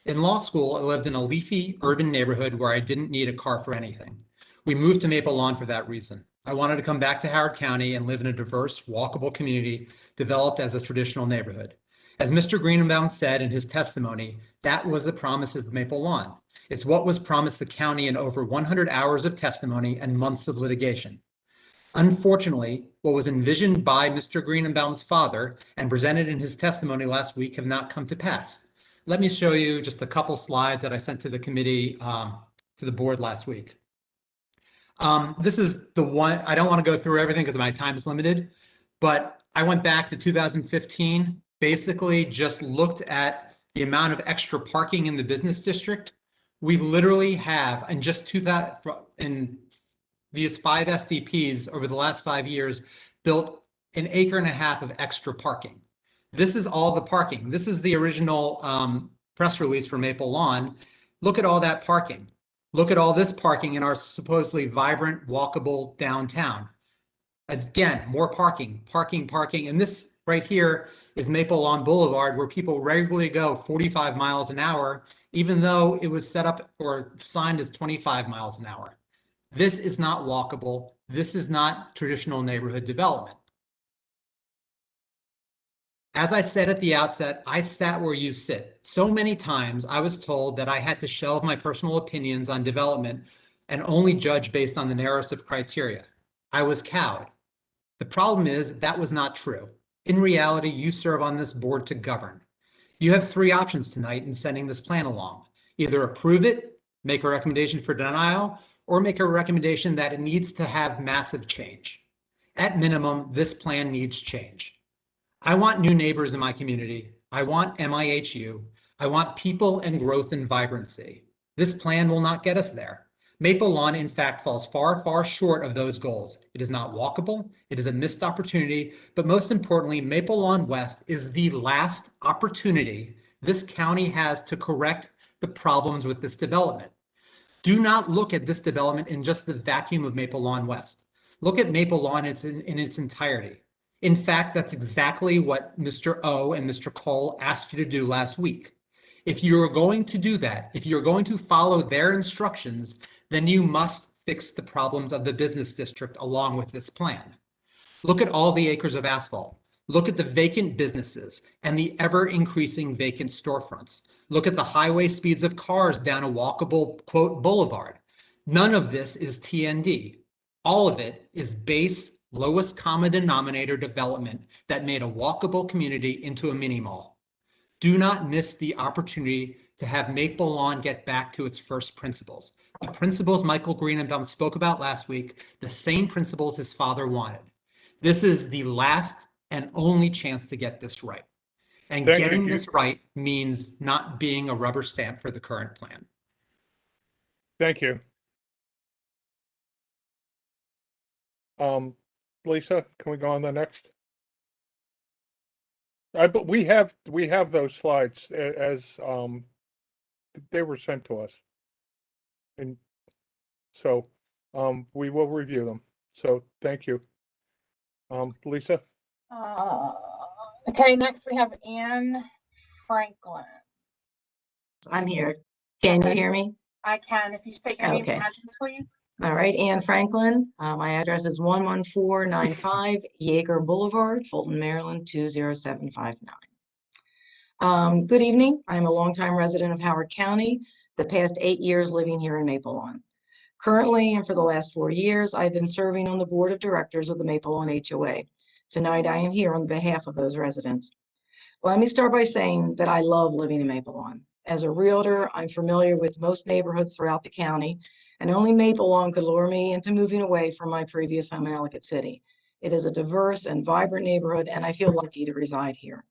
Speaker 15: In law school, I lived in a leafy urban neighborhood where I didn't need a car for anything. We moved to Maple Lawn for that reason. I wanted to come back to Howard County and live in a diverse, walkable community developed as a traditional neighborhood. As Mr. Greenbaum said in his testimony, that was the promise of Maple Lawn. It's what was promised the county in over 100 hours of testimony and months of litigation. Unfortunately, what was envisioned by Mr. Greenbaum's father and presented in his testimony last week have not come to pass. Let me show you just a couple slides that I sent to the committee, to the board last week. This is the one, I don't want to go through everything because my time is limited, but I went back to 2015, basically just looked at the amount of extra parking in the business district. We literally have, in just in these 5 SDPs over the last 5 years, built 1.5 acres of extra parking. This is all the parking. This is the original press release for Maple Lawn. Look at all that parking. Look at all this parking in our supposedly vibrant, walkable downtown. Again, more parking, parking, parking. And this right here is Maple Lawn Boulevard, where people regularly go 45 miles an hour, even though it was set up or signed as 25 miles an hour. This is not walkable. This is not traditional neighborhood development. As I said at the outset, I sat where you sit. So many times I was told that I had to shelve my personal opinions on development and only judge based on the narrowest of criteria. I was cowed. The problem is that was not true. In reality, you serve on this board to govern. You have 3 options tonight in sending this plan along. Either approve it, make a recommendation for denial, or make a recommendation that it needs to have massive change. At minimum, this plan needs change. I want new neighbors in my community. I want MIHU. I want people and growth and vibrancy. This plan will not get us there. Maple Lawn, in fact, falls far, far short of those goals. It is not walkable. It is a missed opportunity. But most importantly, Maple Lawn West is the last opportunity this county has to correct the problems with this development. Do not look at this development in just the vacuum of Maple Lawn West. Look at Maple Lawn in its entirety. In fact, that's exactly what Mr. O and Mr. Cole asked you to do last week. If you're going to do that, if you're going to follow their instructions, then you must fix the problems of the business district along with this plan. Look at all the acres of asphalt. Look at the vacant businesses and the ever increasing vacant storefronts. Look at the highway speeds of cars down a walkable, quote, boulevard. None of this is TND. All of it is base, lowest common denominator development that made a walkable community into a mini mall. Do not miss the opportunity to have Maple Lawn get back to its first principles. The principles Michael Greenbaum spoke about last week, the same principles his father wanted. This is the last and only chance to get this right. And getting this right means not being a rubber stamp for the current plan.
Speaker 1: Thank you. Lisa, can we go on the next? But we have those slides as they were sent to us, and so we will review them. So thank you, Lisa.
Speaker 2: Okay, next we have Anne Franklin.
Speaker 16: I'm here. Can you hear me?
Speaker 2: I can. If you state your name
Speaker 16: Okay.
Speaker 2: and address, please.
Speaker 16: All right, Anne Franklin. My address is 11495 Yeager Boulevard, Fulton, Maryland, 20759. Good evening. I'm a longtime resident of Howard County, the past 8 years living here in Maple Lawn. Currently, and for the last 4 years, I've been serving on the board of directors of the Maple Lawn HOA. Tonight, I am here on behalf of those residents. Let me start by saying that I love living in Maple Lawn. As a realtor, I'm familiar with most neighborhoods throughout the county, and only Maple Lawn could lure me into moving away from my previous home in Ellicott City. It is a diverse and vibrant neighborhood, and I feel lucky to reside here.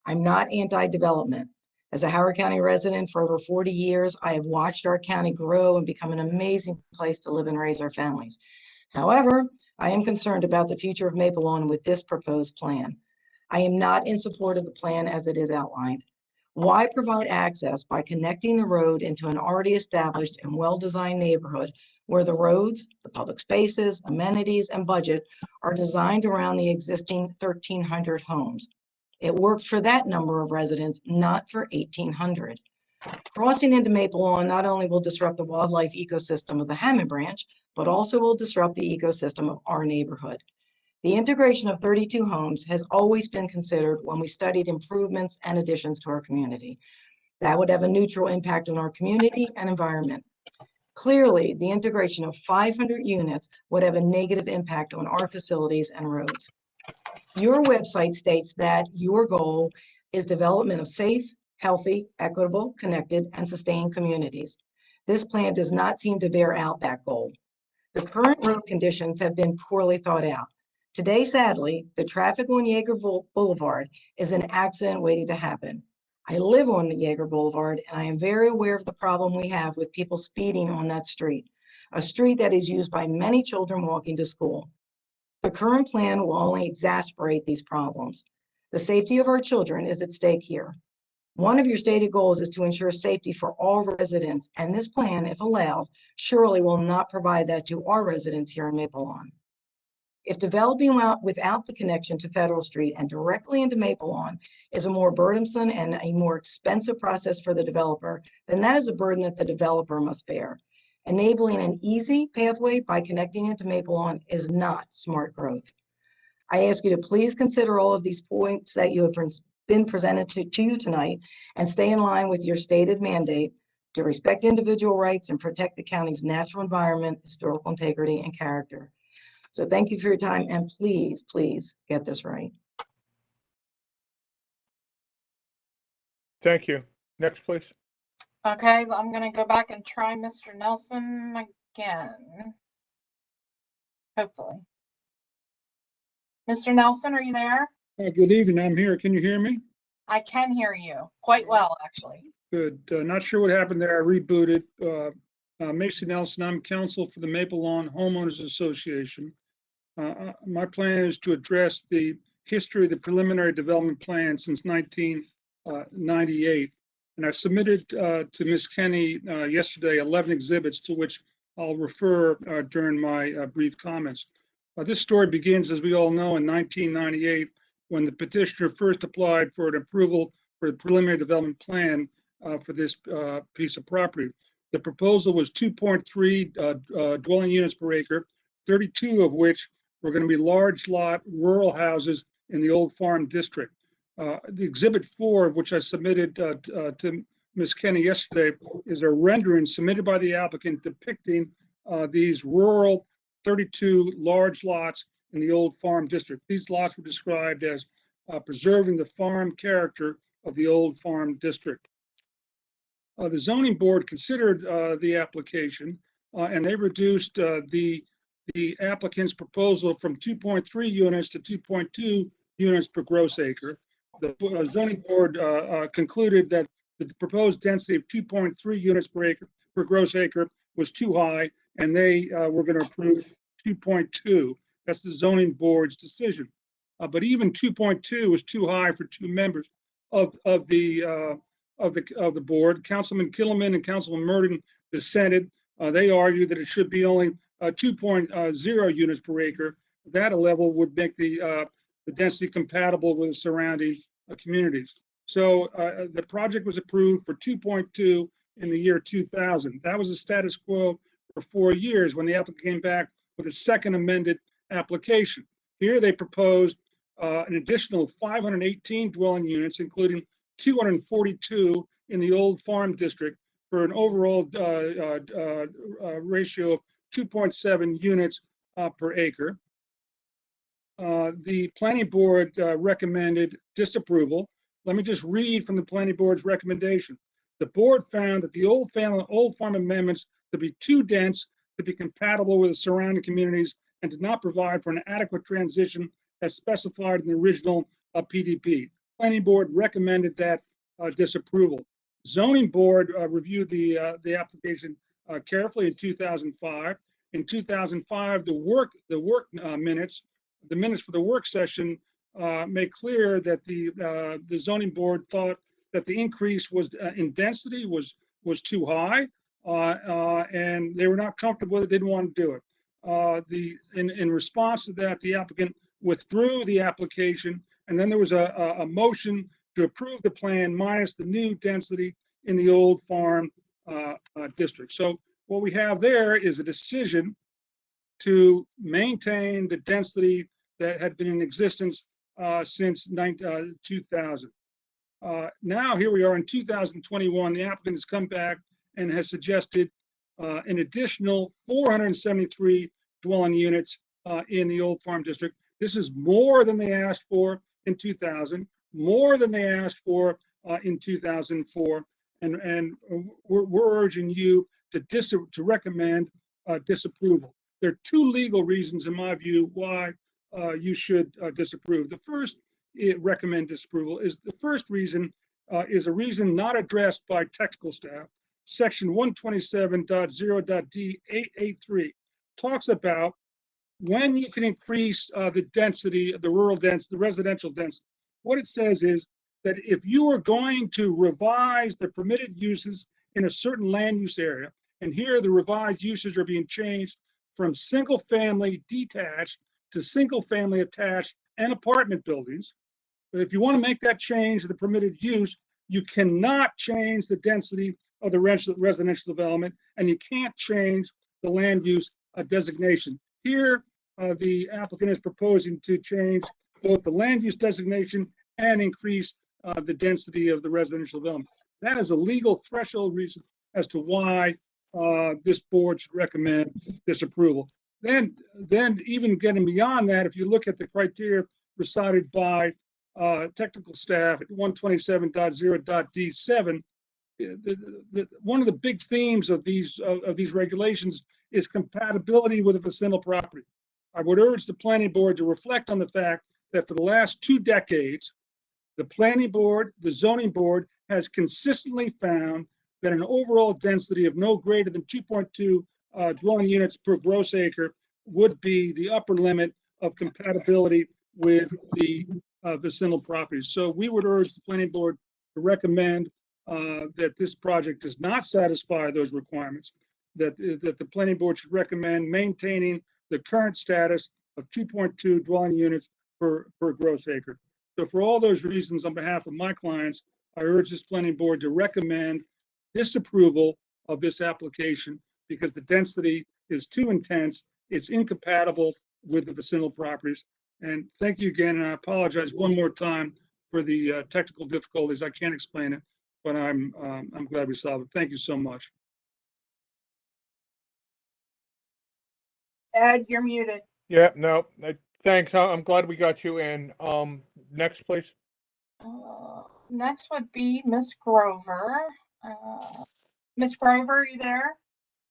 Speaker 16: I'm not anti-development. As a Howard County resident for over 40 years, I have watched our county grow and become an amazing place to live and raise our families. However, I am concerned about the future of Maple Lawn with this proposed plan. I am not in support of the plan as it is outlined. Why provide access by connecting the road into an already established and well-designed neighborhood where the roads, the public spaces, amenities, and budget are designed around the existing 1,300 homes? It worked for that number of residents, not for 1,800. Crossing into Maple Lawn not only will disrupt the wildlife ecosystem of the Hammond Branch, but also will disrupt the ecosystem of our neighborhood. The integration of 32 homes has always been considered when we studied improvements and additions to our community. That would have a neutral impact on our community and environment. Clearly, the integration of 500 units would have a negative impact on our facilities and roads. Your website states that your goal is development of safe, healthy, equitable, connected, and sustained communities. This plan does not seem to bear out that goal. The current road conditions have been poorly thought out. Today, sadly, the traffic on Yeager Boulevard is an accident waiting to happen. I live on Yeager Boulevard, and I am very aware of the problem we have with people speeding on that street, a street that is used by many children walking to school. The current plan will only exacerbate these problems. The safety of our children is at stake here. One of your stated goals is to ensure safety for all residents, and this plan, if allowed, surely will not provide that to our residents here in Maple Lawn. If developing without the connection to Federal Street and directly into Maple Lawn is a more burdensome and a more expensive process for the developer, then that is a burden that the developer must bear. Enabling an easy pathway by connecting into Maple Lawn is not smart growth. I ask you to please consider all of these points that you have been presented to you tonight and stay in line with your stated mandate to respect individual rights and protect the county's natural environment, historical integrity, and character. So thank you for your time, and please, please get this right.
Speaker 1: Thank you. Next, please.
Speaker 2: Okay, I'm gonna go back and try Mr. Nelson again. Hopefully. Mr. Nelson, are you there?
Speaker 8: Good evening. I'm here. Can you hear me?
Speaker 2: I can hear you quite well, actually.
Speaker 8: Good. Not sure what happened there. I rebooted. Macy Nelson, I'm counsel for the Maple Lawn Homeowners Association. My plan is to address the history of the preliminary development plan since 1998. And I submitted to Ms. Kenny yesterday 11 exhibits to which I'll refer during my brief comments. This story begins, as we all know, in 1998, when the petitioner first applied for an approval for the preliminary development plan for this piece of property. The proposal was 2.3 dwelling units per acre, 32 of which were going to be large lot rural houses in the old farm district. The exhibit 4, which I submitted to Ms. Kenny yesterday, is a rendering submitted by the applicant depicting these rural 32 large lots in the old farm district. These lots were described as preserving the farm character of the old farm district. The zoning board considered the application and they reduced the applicant's proposal from 2.3 units to 2.2 units per gross acre. The zoning board concluded that the proposed density of 2.3 units per acre per gross acre was too high, and they were going to approve 2.2. That's the zoning board's decision. But even 2.2 was too high for two members of the board. Councilman Killiman and Councilman Murden dissented. They argued that it should be only 2.0 units per acre. That level would make the density compatible with the surrounding communities. So the project was approved for 2.2 in the year 2000. That was the status quo for 4 years when the applicant came back with a second amended application. Here they proposed an additional 518 dwelling units, including 242 in the old farm district, for an overall ratio of 2.7 units per acre. The planning board recommended disapproval. Let me just read from the planning board's recommendation. The board found that the old farm amendments to be too dense to be compatible with the surrounding communities and did not provide for an adequate transition as specified in the original PDP. Planning board recommended that disapproval. Zoning board reviewed the application carefully in 2005. In 2005, the minutes for the work session made clear that the zoning board thought that the increase was in density was too high, and they were not comfortable with it, didn't want to do it. In response to that, the applicant withdrew the application, and then there was a motion to approve the plan minus the new density in the old farm district. So what we have there is a decision to maintain the density that had been in existence since 2000. Now here we are in 2021, the applicant has come back and has suggested an additional 473 dwelling units in the old farm district. This is more than they asked for in 2000, more than they asked for in 2004, and we're urging you to recommend disapproval. There are two legal reasons, in my view, why you should disapprove. The first recommend disapproval is the first reason is a reason not addressed by technical staff. Section 127.0.d883 talks about when you can increase the density, the rural density, the residential density. What it says is that if you are going to revise the permitted uses in a certain land use area, and here the revised uses are being changed from single family detached to single family attached and apartment buildings. But if you want to make that change to the permitted use, you cannot change the density of the residential development, and you can't change the land use designation. Here, the applicant is proposing to change both the land use designation and increase the density of the residential development. That is a legal threshold reason as to why this board should recommend disapproval. Then even getting beyond that, if you look at the criteria recited by technical staff at 127.0.d7, one of the big themes of these regulations is compatibility with a vicinal property. I would urge the planning board to reflect on the fact that for the last 2 decades, the planning board, the zoning board has consistently found that an overall density of no greater than 2.2 dwelling units per gross acre would be the upper limit of compatibility with the vicinal properties. So we would urge the planning board to recommend that this project does not satisfy those requirements, that the planning board should recommend maintaining the current status of 2.2 dwelling units per gross acre. So for all those reasons, on behalf of my clients, I urge this planning board to recommend disapproval of this application because the density is too intense. It's incompatible with the vicinal properties. And thank you again. And I apologize one more time for the technical difficulties. I can't explain it, but I'm glad we solved it. Thank you so much.
Speaker 2: Ed, you're muted.
Speaker 1: Yeah, no, thanks. I'm glad we got you in. Next, please.
Speaker 2: Next would be Miss Grover. Miss Grover, are you there?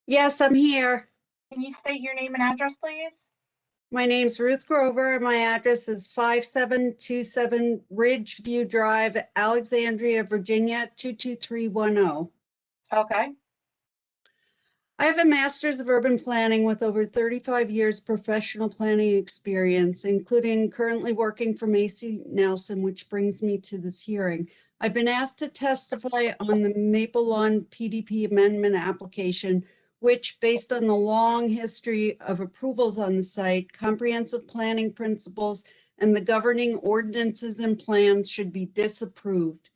Speaker 17: Yes, I'm here.
Speaker 2: Can you state your name and address, please?
Speaker 17: My name's Ruth Grover. My address is 5727 Ridgeview Drive, Alexandria, Virginia, 22310.
Speaker 2: Okay.
Speaker 17: I have a master's of urban planning with over 35 years professional planning experience, including currently working for Macy Nelson, which brings me to this hearing. I've been asked to testify on the Maple Lawn PDP amendment application, which, based on the long history of approvals on the site, comprehensive planning principles, and the governing ordinances and plans, should be disapproved.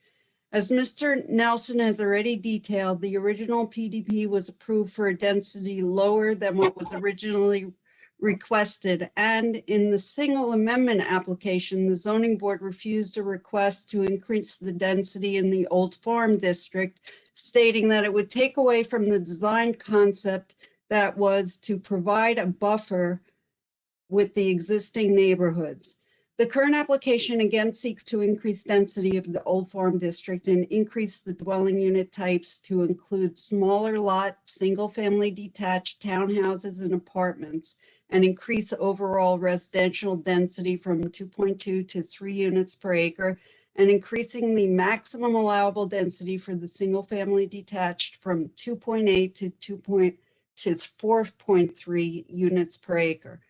Speaker 17: As Mr. Nelson has already detailed, the original PDP was approved for a density lower than what was originally requested. And in the single amendment application, the zoning board refused a request to increase the density in the Old Farm District, stating that it would take away from the design concept that was to provide a buffer with the existing neighborhoods. The current application again seeks to increase density of the Old Farm District and increase the dwelling unit types to include smaller lot, single-family detached townhouses and apartments, and increase overall residential density from 2.2 to 3 units per acre, and increasing the maximum allowable density for the single-family detached from 2.8 to 4.3 units per acre.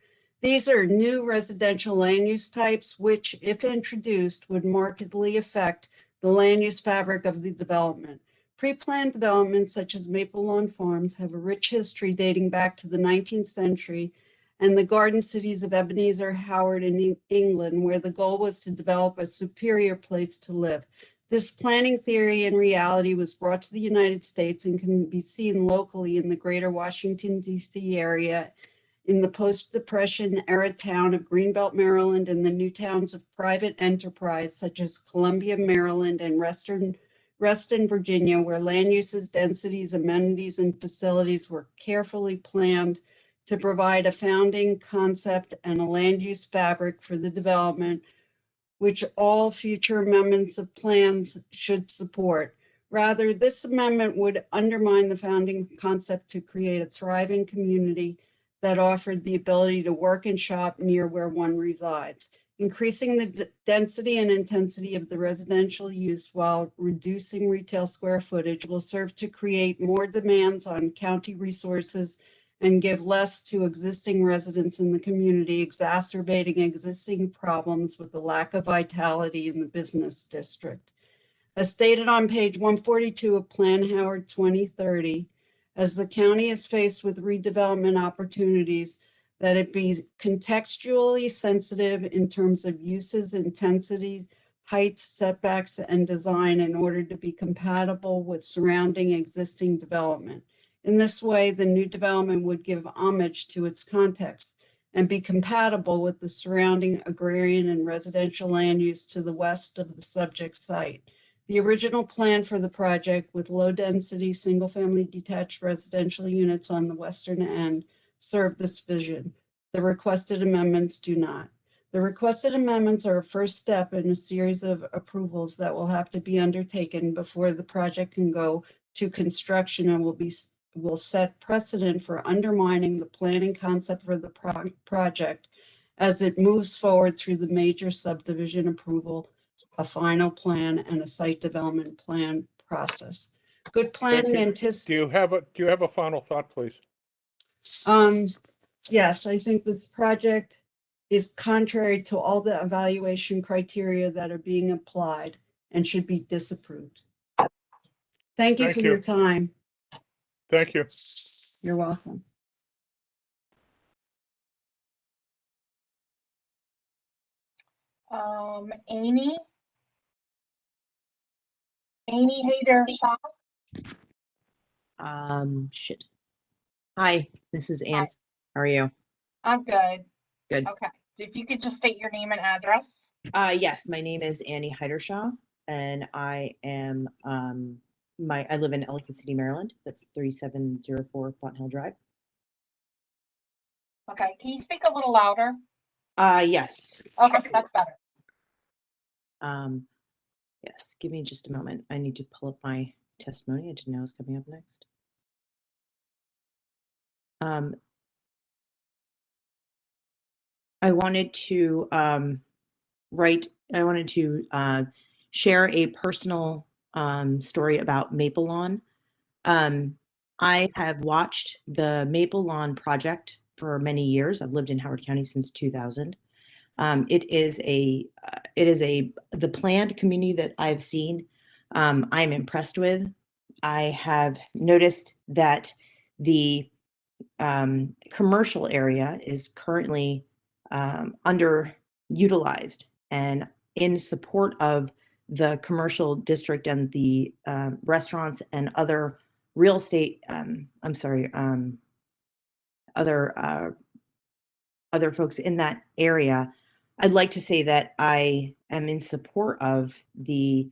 Speaker 17: These are new residential land use types, which, if introduced, would markedly affect the land use fabric of the development. Pre-planned developments such as Maple Lawn Farms have a rich history dating back to the 19th century and the garden cities of Ebenezer, Howard, and England, where the goal was to develop a superior place to live. This planning theory and reality was brought to the United States and can be seen locally in the greater Washington, D.C. area, in the post-Depression era town of Greenbelt, Maryland, and the new towns of private enterprise such as Columbia, Maryland, and Reston, Virginia, where land uses, densities, amenities, and facilities were carefully planned to provide a founding concept and a land use fabric for the development, which all future amendments of plans should support. Rather, this amendment would undermine the founding concept to create a thriving community that offered the ability to work and shop near where one resides. Increasing the density and intensity of the residential use while reducing retail square footage will serve to create more demands on county resources and give less to existing residents in the community, exacerbating existing problems with the lack of vitality in the business district. As stated on page 142 of Plan Howard 2030, as the county is faced with redevelopment opportunities, that it be contextually sensitive in terms of uses, intensity, heights, setbacks, and design in order to be compatible with surrounding existing development. In this way, the new development would give homage to its context and be compatible with the surrounding agrarian and residential land use to the west of the subject site. The original plan for the project with low-density, single-family detached residential units on the western end served this vision. The requested amendments do not. The requested amendments are a first step in a series of approvals that will have to be undertaken before the project can go to construction and will set precedent for undermining the planning concept for the project as it moves forward through the major subdivision approval, a final plan, and a site development plan process. Good planning
Speaker 1: Do you have a final thought, please?
Speaker 17: Yes, I think this project is contrary to all the evaluation criteria that are being applied and should be disapproved. Thank you for your time.
Speaker 1: Thank you.
Speaker 17: You're welcome.
Speaker 2: Amy Hayter-Shaw.
Speaker 18: Shit. Hi, this is Anne. How are you?
Speaker 2: I'm good.
Speaker 18: Good.
Speaker 2: Okay. If you could just state your name and address.
Speaker 18: Yes, my name is Annie Heidershaw, and I am I live in Ellicott City, Maryland. That's 3704 Font Hill Drive.
Speaker 2: Okay. Can you speak a little louder?
Speaker 18: Yes.
Speaker 2: Okay, that's better.
Speaker 18: Yes, give me just a moment. I need to pull up my testimony. I didn't know it was coming up next. I wanted to share a personal story about Maple Lawn. I have watched the Maple Lawn project for many years. I've lived in Howard County since 2000. It is the planned community that I've seen. I'm impressed with. I have noticed that the commercial area is currently underutilized, and in support of the commercial district and the restaurants and other real estate, other folks in that area, I'd like to say that I am in support of the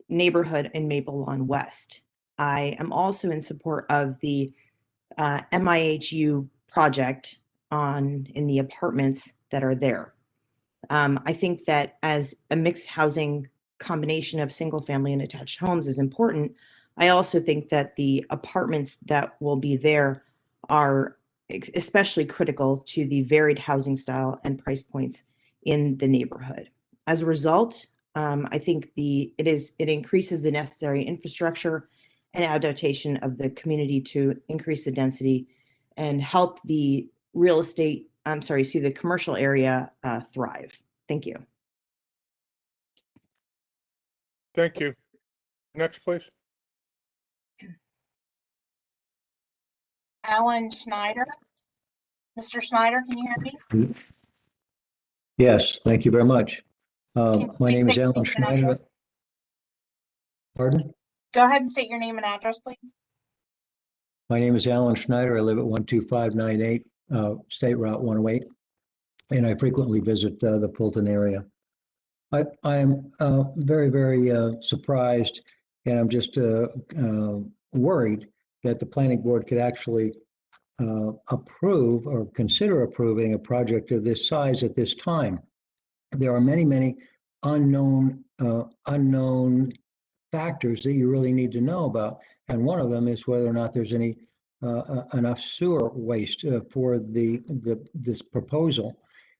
Speaker 18: neighborhood in Maple Lawn West. I am also in support of the MIHU project in the apartments that are there. I think that as a mixed housing combination of single family and attached homes is important, I also think that the apartments that will be there are especially critical to the varied housing style and price points in the neighborhood. As a result, I think it increases the necessary infrastructure and adaptation of the community to increase the density and help the the commercial area thrive. Thank you.
Speaker 1: Thank you. Next, please.
Speaker 2: Alan Schneider. Mr. Schneider, can you hear me?
Speaker 19: Yes, thank you very much. My
Speaker 2: please
Speaker 19: name is
Speaker 2: state your
Speaker 19: Alan
Speaker 2: name and
Speaker 19: Schneider.
Speaker 2: address?
Speaker 19: Pardon?
Speaker 2: Go ahead and state your name and address, please.
Speaker 19: My name is Alan Schneider. I live at 12598 State Route 108, and I frequently visit the Fulton area. I am very, very surprised, and I'm just worried that the planning board could actually approve or consider approving a project of this size at this time. There are many, many unknown factors that you really need to know about, and one of them is whether or not there's any enough sewer waste for this proposal.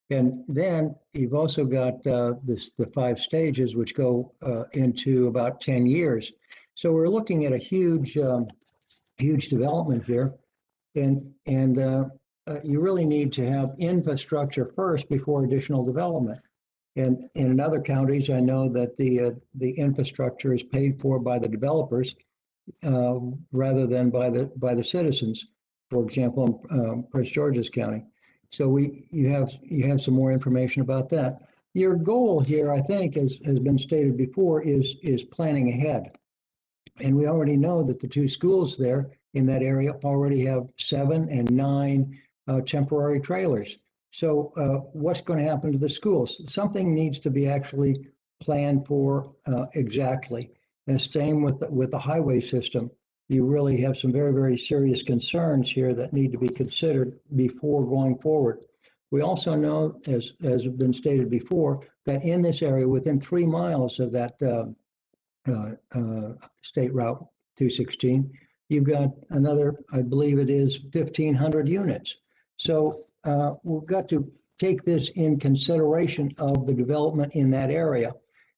Speaker 19: And then you've also got the 5 stages, which go into about 10 years. So we're looking at a huge development here, and you really need to have infrastructure first before additional development. And in other counties, I know that the infrastructure is paid for by the developers rather than by the citizens. For example, in Prince George's County. So you have some more information about that. Your goal here, I think, has been stated before, is planning ahead. And we already know that the 2 schools there in that area already have 7 and 9 temporary trailers. So what's going to happen to the schools? Something needs to be actually planned for exactly. And same with the highway system. You really have some very, very serious concerns here that need to be considered before going forward. We also know, as has been stated before, that in this area, within 3 miles of that State Route 216, you've got another, I believe it is 1,500 units. So we've got to take this in consideration of the development in that area.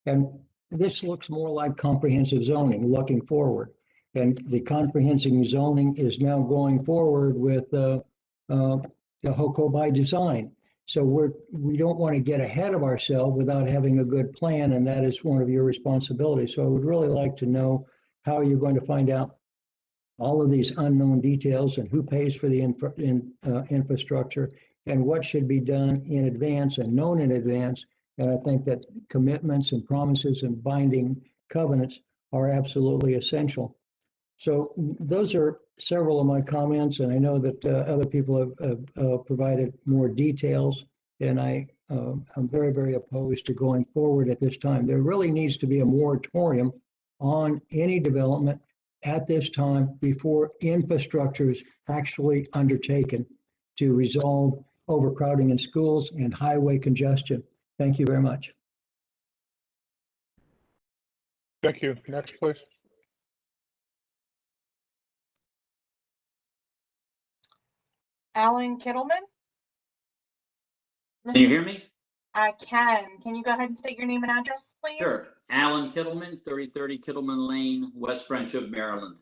Speaker 19: And this looks more like comprehensive zoning looking forward. And the comprehensive zoning is now going forward with the HOCO by design. So we don't want to get ahead of ourselves without having a good plan, and that is one of your responsibilities. So I would really like to know how you're going to find out all of these unknown details and who pays for the infrastructure and what should be done in advance and known in advance. And I think that commitments and promises and binding covenants are absolutely essential. So those are several of my comments, and I know that other people have provided more details, and I'm very, very opposed to going forward at this time. There really needs to be a moratorium on any development at this time before infrastructure is actually undertaken to resolve overcrowding in schools and highway congestion. Thank you very much.
Speaker 1: Thank you. Next, please.
Speaker 2: Alan Kittleman?
Speaker 20: Can you hear me?
Speaker 2: I can. Can you go ahead and state your name and address, please?
Speaker 20: Sure. Alan Kittleman, 3030 Kittleman Lane, West Friendship, Maryland.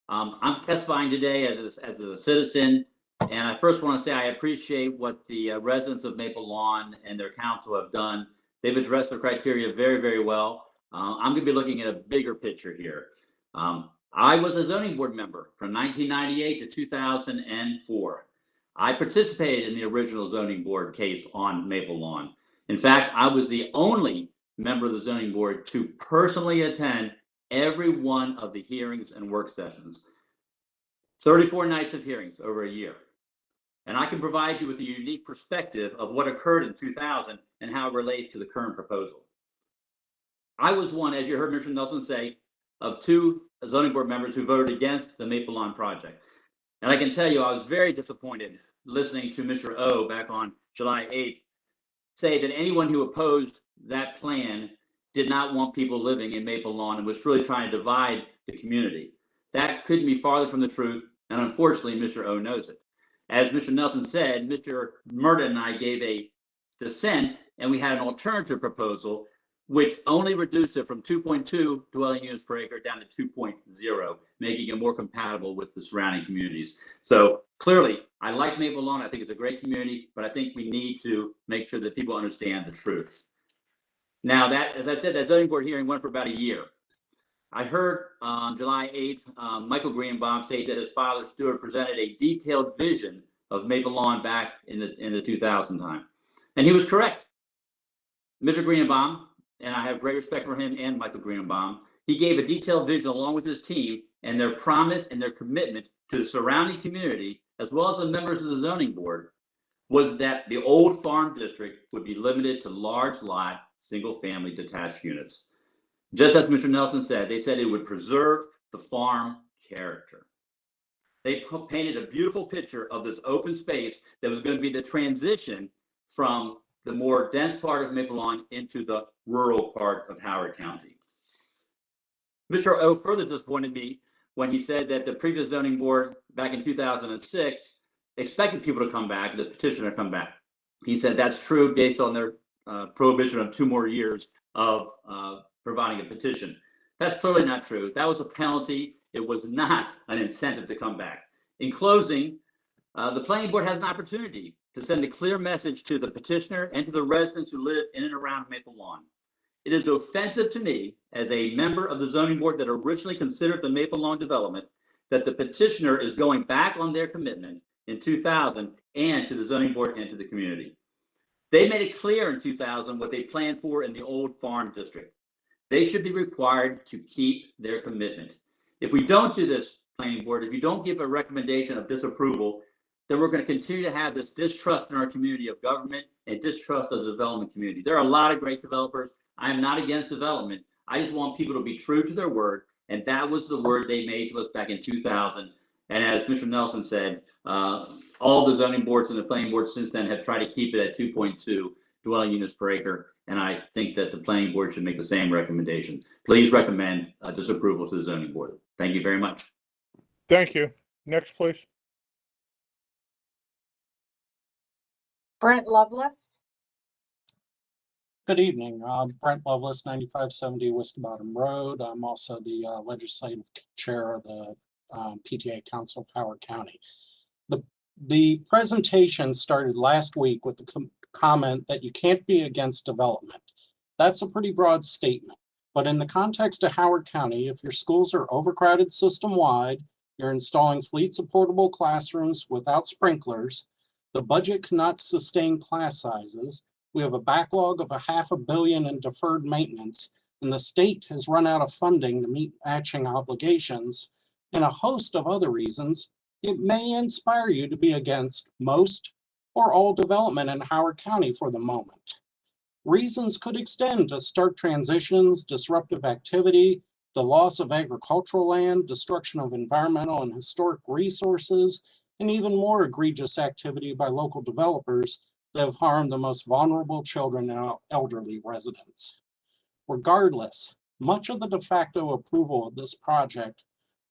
Speaker 20: I'm testifying today as a citizen, and I first want to say I appreciate what the residents of Maple Lawn and their council have done. They've addressed the criteria very, very well. I'm going to be looking at a bigger picture here. I was a zoning board member from 1998 to 2004. I participated in the original zoning board case on Maple Lawn. In fact, I was the only member of the zoning board to personally attend every one of the hearings and work sessions. 34 nights of hearings over a year. And I can provide you with a unique perspective of what occurred in 2000 and how it relates to the current proposal. I was one, as you heard Mr. Nelson say, of 2 zoning board members who voted against the Maple Lawn project. And I can tell you, I was very disappointed listening to Mr. O back on July 8th say that anyone who opposed that plan did not want people living in Maple Lawn and was really trying to divide the community. That couldn't be farther from the truth, and unfortunately, Mr. O knows it. As Mr. Nelson said, Mr. Murda and I gave a dissent, and we had an alternative proposal, which only reduced it from 2.2 dwelling units per acre down to 2.0, making it more compatible with the surrounding communities. So clearly, I like Maple Lawn. I think it's a great community, but I think we need to make sure that people understand the truth. Now, that, as I said, that zoning board hearing went for about a year. I heard on July 8th, Michael Greenbaum state that his father, Stuart, presented a detailed vision of Maple Lawn back in the 2000 time. And he was correct. Mr. Greenbaum, and I have great respect for him and Michael Greenbaum, he gave a detailed vision along with his team, and their promise and their commitment to the surrounding community, as well as the members of the zoning board, was that the old farm district would be limited to large lot, single family detached units. Just as Mr. Nelson said, they said it would preserve the farm character. They painted a beautiful picture of this open space that was going to be the transition from the more dense part of Maple Lawn into the rural part of Howard County. Mr. O further disappointed me when he said that the previous zoning board back in 2006 expected people to come back, the petitioner to come back. He said that's true based on their prohibition of 2 more years of providing a petition. That's clearly not true. That was a penalty. It was not an incentive to come back. In closing, the planning board has an opportunity to send a clear message to the petitioner and to the residents who live in and around Maple Lawn. It is offensive to me as a member of the zoning board that originally considered the Maple Lawn development that the petitioner is going back on their commitment in 2000 and to the zoning board and to the community. They made it clear in 2000 what they planned for in the old farm district. They should be required to keep their commitment. If we don't do this, planning board, if you don't give a recommendation of disapproval, then we're going to continue to have this distrust in our community of government and distrust of the development community. There are a lot of great developers. I am not against development. I just want people to be true to their word. And that was the word they made to us back in 2000. And as Mr. Nelson said, all the zoning boards and the planning board since then have tried to keep it at 2.2 dwelling units per acre. And I think that the planning board should make the same recommendation. Please recommend disapproval to the zoning board. Thank you very much.
Speaker 1: Thank you. Next, please.
Speaker 2: Brent Lovelace.
Speaker 21: Good evening. Brent Lovelace, 9570 West Bottom Road. I'm also the legislative chair of the PTA Council of Howard County. The presentation started last week with the comment that you can't be against development. That's a pretty broad statement. But in the context of Howard County, if your schools are overcrowded system-wide, you're installing fleets of portable classrooms without sprinklers, the budget cannot sustain class sizes, we have a backlog of $500 million in deferred maintenance, and the state has run out of funding to meet matching obligations, and a host of other reasons, it may inspire you to be against most or all development in Howard County for the moment. Reasons could extend to stark transitions, disruptive activity, the loss of agricultural land, destruction of environmental and historic resources, and even more egregious activity by local developers that have harmed the most vulnerable children and elderly residents. Regardless, much of the de facto approval of this project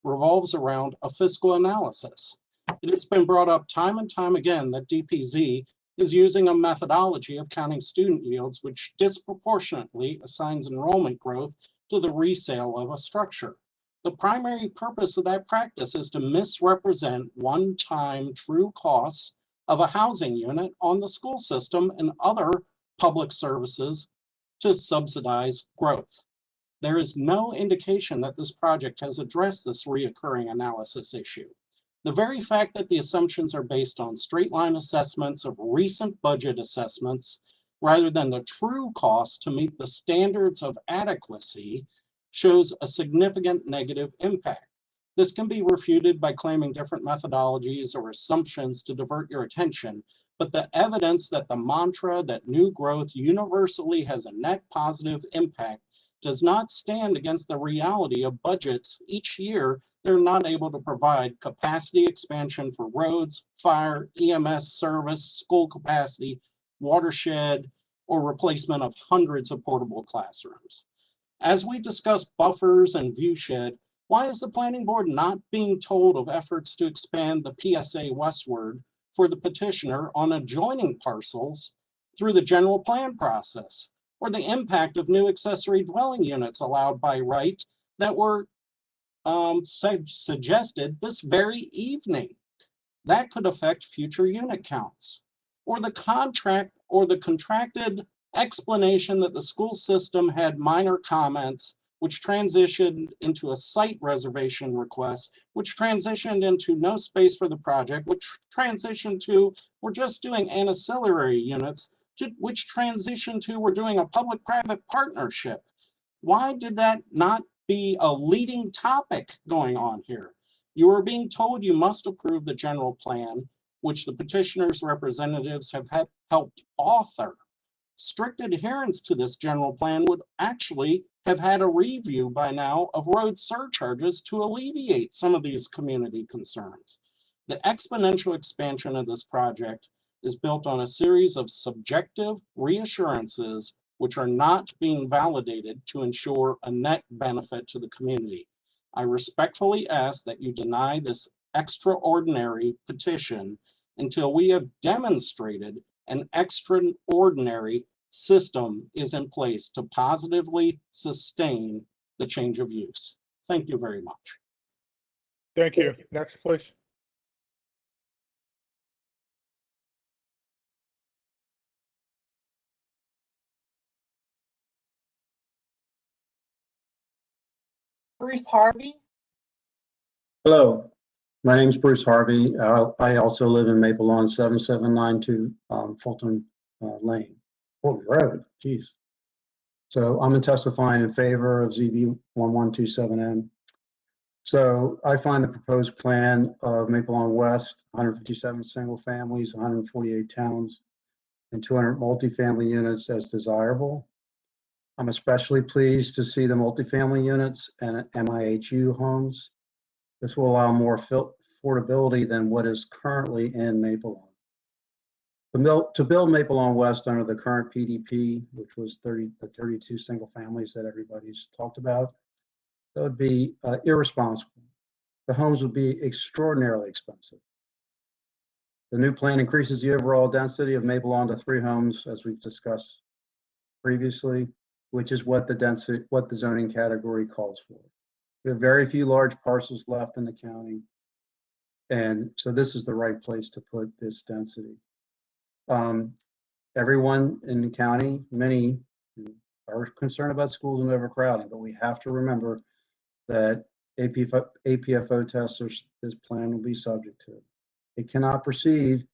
Speaker 21: revolves around a fiscal analysis. It has been brought up time and time again that DPZ is using a methodology of counting student yields which disproportionately assigns enrollment growth to the resale of a structure. The primary purpose of that practice is to misrepresent one-time true costs of a housing unit on the school system and other public services to subsidize growth. There is no indication that this project has addressed this reoccurring analysis issue. The very fact that the assumptions are based on straight line assessments of recent budget assessments rather than the true cost to meet the standards of adequacy shows a significant negative impact. This can be refuted by claiming different methodologies or assumptions to divert your attention, but the evidence that the mantra that new growth universally has a net positive impact does not stand against the reality of budgets each year. They're not able to provide capacity expansion for roads, fire, EMS service, school capacity, watershed, or replacement of hundreds of portable classrooms. As we discuss buffers and viewshed, why is the planning board not being told of efforts to expand the PSA westward for the petitioner on adjoining parcels through the general plan process, or the impact of new accessory dwelling units allowed by right that were suggested this very evening? That could affect future unit counts, or the contracted explanation that the school system had minor comments, which transitioned into a site reservation request, which transitioned into no space for the project, which transitioned to we're just doing ancillary units, which transitioned to we're doing a public-private partnership. Why did that not be a leading topic going on here? You are being told you must approve the general plan, which the petitioner's representatives have helped author. Strict adherence to this general plan would actually have had a review by now of road surcharges to alleviate some of these community concerns. The exponential expansion of this project is built on a series of subjective reassurances which are not being validated to ensure a net benefit to the community. I respectfully ask that you deny this extraordinary petition until we have demonstrated an extraordinary system is in place to positively sustain the change of use. Thank you very much.
Speaker 1: Thank you. Next, please.
Speaker 2: Bruce Harvey.
Speaker 5: Hello, my name is Bruce Harvey. I also live in Maple Lawn, 7792 Fulton Lane, Fulton Road, geez. So I'm testifying in favor of ZB 1127M. So I find the proposed plan of Maple Lawn West, 157 single families, 148 towns, and 200 multifamily units as desirable. I'm especially pleased to see the multifamily units and MIHU homes. This will allow more affordability than what is currently in Maple Lawn. To build Maple Lawn West under the current PDP, which was the 32 single families that everybody's talked about, that would be irresponsible. The homes would be extraordinarily expensive. The new plan increases the overall density of Maple Lawn to 3 homes, as we've discussed previously, which is what the zoning category calls for. We have very few large parcels left in the county, and so this is the right place to put this density. Everyone in the county, many are concerned about schools and overcrowding, but we have to remember that APFO tests this plan will be subject to. It cannot proceed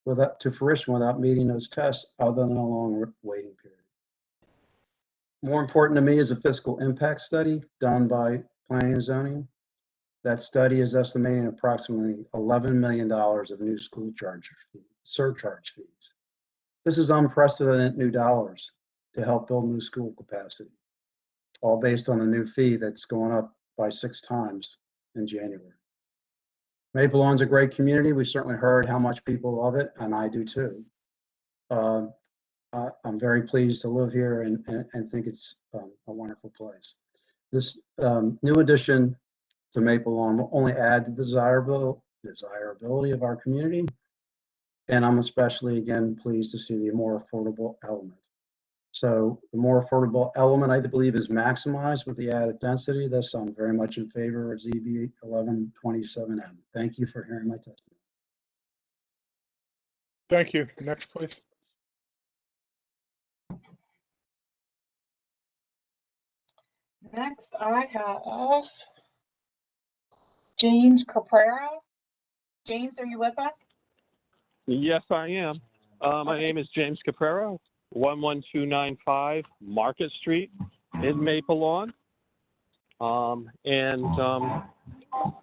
Speaker 5: to fruition without meeting those tests other than a long waiting period. More important to me is a fiscal impact study done by Planning and Zoning. That study is estimating approximately $11 million of new school surcharge fees. This is unprecedented new dollars to help build new school capacity, all based on a new fee that's going up by 6 times in January. Maple Lawn's a great community. We certainly heard how much people love it, and I do too. I'm very pleased to live here and think it's a wonderful place. This new addition to Maple Lawn will only add to the desirability of our community, and I'm especially, again, pleased to see the more affordable element. So the more affordable element, I believe, is maximized with the added density. Thus, I'm very much in favor of ZB 1127M. Thank you for hearing my testimony.
Speaker 1: Thank you. Next, please.
Speaker 2: Next, I have James Caprera. James, are you with us?
Speaker 22: Yes, I am. My name is James Caprera,
Speaker 7: 11295 Market Street in Maple Lawn. I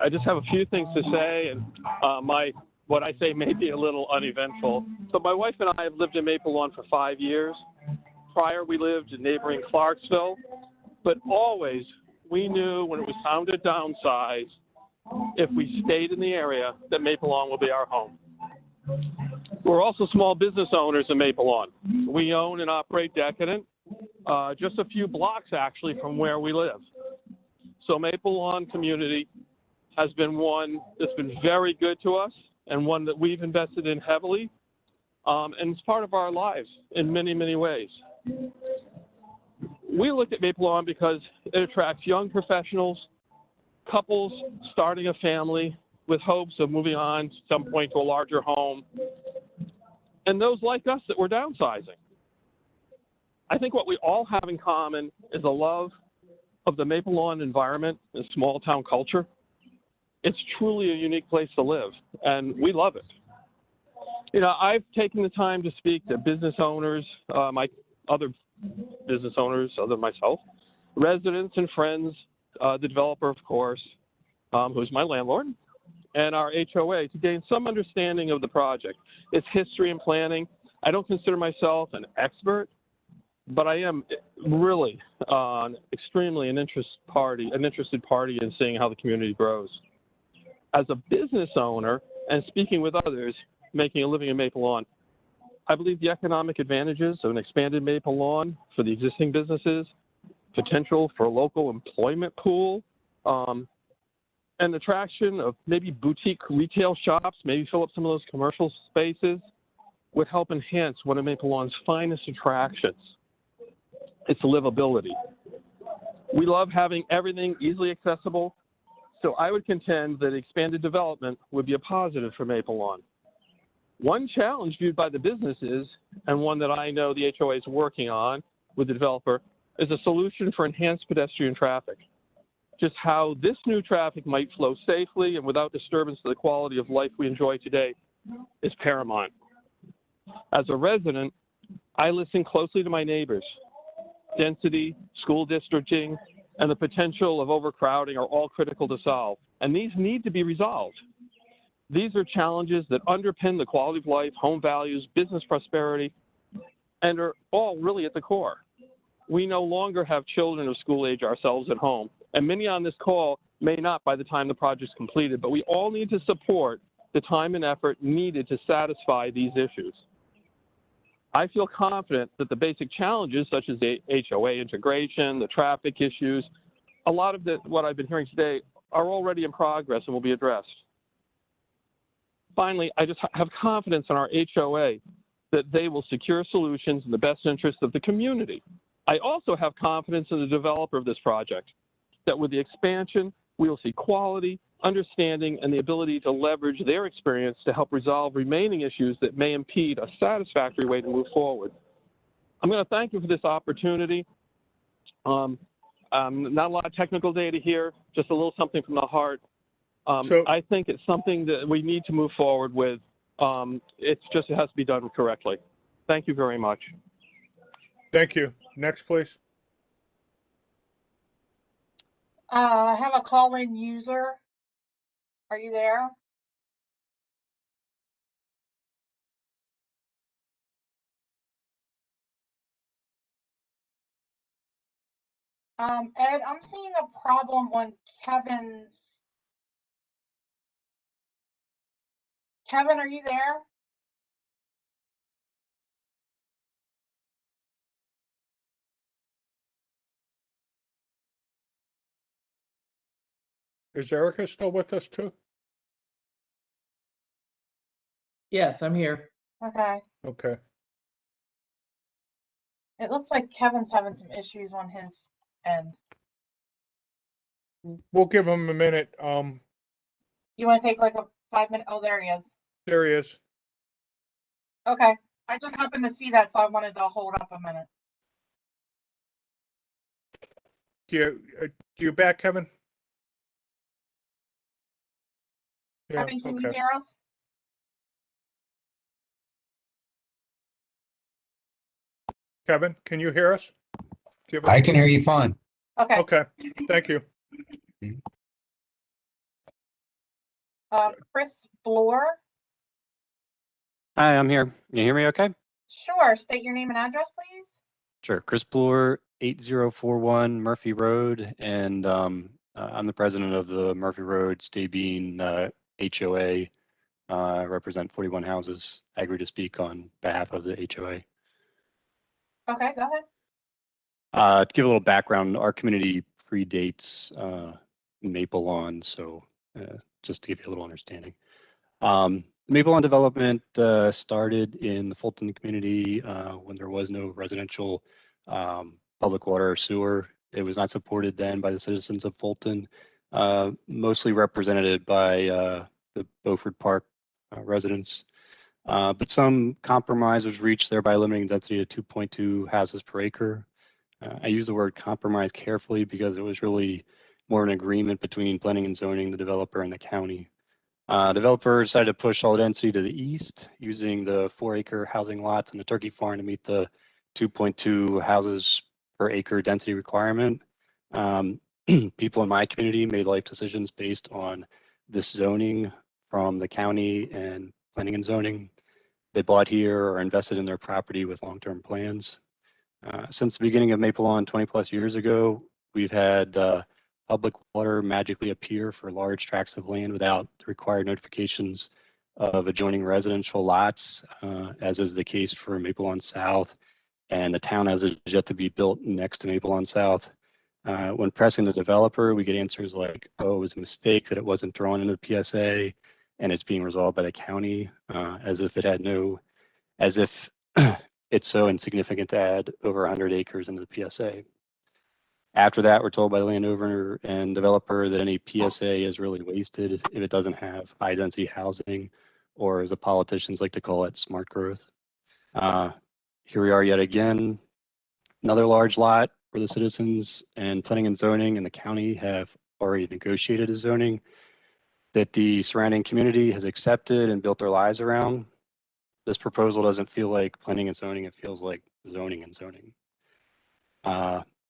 Speaker 7: just have a few things to say, and what I say may be a little uneventful. So my wife and I have lived in Maple Lawn for 5 years. Prior, we lived in neighboring Clarksville, but always we knew when it was time to downsize, if we stayed in the area, that Maple Lawn will be our home. We're also small business owners in Maple Lawn. We own and operate Decadent, just a few blocks actually from where we live. So Maple Lawn community has been one that's been very good to us and one that we've invested in heavily, and it's part of our lives in many, many ways. We looked at Maple Lawn because it attracts young professionals, couples starting a family with hopes of moving on at some point to a larger home, and those like us that were downsizing. I think what we all have in common is a love of the Maple Lawn environment and small town culture. It's truly a unique place to live, and we love it. You know, I've taken the time to speak to business owners, my other business owners other than myself, residents and friends, the developer, of course, who's my landlord, and our HOA to gain some understanding of the project, its history and planning. I don't consider myself an expert, but I am really extremely an interested party in seeing how the community grows. As a business owner and speaking with others making a living in Maple Lawn, I believe the economic advantages of an expanded Maple Lawn for the existing businesses, potential for a local employment pool, and attraction of maybe boutique retail shops, maybe fill up some of those commercial spaces, would help enhance one of Maple Lawn's finest attractions, its livability. We love having everything easily accessible, so I would contend that expanded development would be a positive for Maple Lawn. One challenge viewed by the businesses, and one that I know the HOA is working on with the developer, is a solution for enhanced pedestrian traffic. Just how this new traffic might flow safely and without disturbance to the quality of life we enjoy today is paramount. As a resident, I listen closely to my neighbors. Density, school districting, and the potential of overcrowding are all critical to solve, and these need to be resolved. These are challenges that underpin the quality of life, home values, business prosperity, and are all really at the core. We no longer have children of school age ourselves at home, and many on this call may not by the time the project's completed, but we all need to support the time and effort needed to satisfy these issues. I feel confident that the basic challenges such as the HOA integration, the traffic issues, a lot of what I've been hearing today are already in progress and will be addressed. Finally, I just have confidence in our HOA that they will secure solutions in the best interest of the community. I also have confidence in the developer of this project, that with the expansion, we will see quality, understanding, and the ability to leverage their experience to help resolve remaining issues that may impede a satisfactory way to move forward. I'm going to thank you for this opportunity. Not a lot of technical data here, just a little something from the heart. I think it's something that we need to move forward with. It has to be done correctly. Thank you very much.
Speaker 1: Thank you. Next, please.
Speaker 2: I have a call-in user. Are you there? Ed, I'm seeing a problem on Kevin's. Kevin, are you there?
Speaker 1: Is Erica still with us too?
Speaker 6: Yes, I'm here.
Speaker 2: Okay.
Speaker 1: Okay.
Speaker 2: It looks like Kevin's having some issues on his end.
Speaker 1: We'll give him a minute.
Speaker 2: You want to take like a 5-minute? Oh, there he is.
Speaker 1: There he is.
Speaker 2: Okay. I just happened to see that, so I wanted to hold up a minute.
Speaker 1: You back, Kevin? Yeah,
Speaker 2: Kevin, can
Speaker 1: okay.
Speaker 2: you hear us?
Speaker 1: Kevin, can you hear us?
Speaker 3: I can hear you fine.
Speaker 2: Okay.
Speaker 1: Okay, thank you.
Speaker 2: Chris Bloor,
Speaker 9: Hi, I'm here. Can you hear me okay?
Speaker 2: sure, state your name and address, please.
Speaker 9: Sure. Chris Bloor, 8041 Murphy Road, and I'm the president of the Murphy Road Stabine HOA. I represent 41 houses. I agree to speak on behalf of the HOA.
Speaker 2: Okay, go ahead.
Speaker 9: To give a little background, our community predates Maple Lawn, so just to give you a little understanding. Maple Lawn development started in the Fulton community when there was no residential public water or sewer. It was not supported then by the citizens of Fulton, mostly represented by the Beaufort Park residents. But some compromise was reached there by limiting density to 2.2 houses per acre. I use the word compromise carefully because it was really more an agreement between planning and zoning, the developer, and the county. Developer decided to push all density to the east using the 4-acre housing lots and the turkey farm to meet the 2.2 houses per acre density requirement. People in my community made life decisions based on this zoning from the county and planning and zoning. They bought here or invested in their property with long-term plans. Since the beginning of Maple Lawn 20 plus years ago, we've had public water magically appear for large tracts of land without the required notifications of adjoining residential lots, as is the case for Maple Lawn South, and the townhouses yet to be built next to Maple Lawn South. When pressing the developer, we get answers like, oh, it was a mistake that it wasn't drawn into the PSA, and it's being resolved by the county, as if it's so insignificant to add over 100 acres into the PSA. After that, we're told by the landowner and developer that any PSA is really wasted if it doesn't have high density housing, or as the politicians like to call it, smart growth. Here we are yet again, another large lot where the citizens and planning and zoning and the county have already negotiated a zoning that the surrounding community has accepted and built their lives around. This proposal doesn't feel like planning and zoning, it feels like zoning and zoning.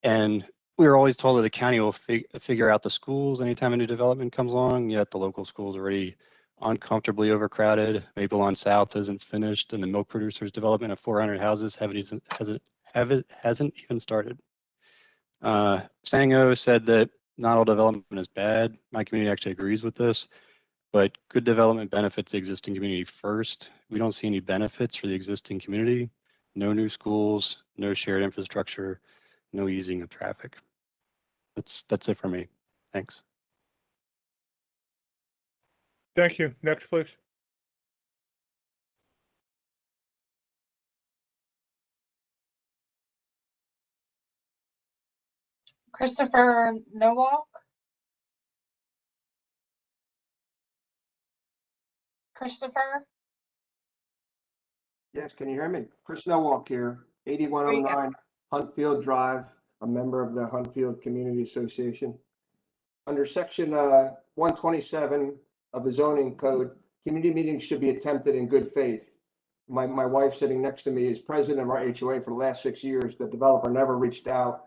Speaker 9: And we were always told that the county will figure out the schools anytime a new development comes along, yet the local schools are already uncomfortably overcrowded. Maple Lawn South isn't finished, and the milk producers development of 400 houses hasn't even started. Sango said that not all development is bad. My community actually agrees with this, but good development benefits the existing community first. We don't see any benefits for the existing community. No new schools, no shared infrastructure, no easing of traffic. That's it for me. Thanks.
Speaker 1: Thank you. Next, please.
Speaker 2: Christopher Nowalk. Christopher?
Speaker 22: Yes, can you hear me? Chris Nowalk here, 8109 Huntfield Drive, a member of the Huntfield Community Association. Under section 127 of the zoning code, community meetings should be attempted in good faith. My wife sitting next to me is president of our HOA for the last 6 years. The developer never reached out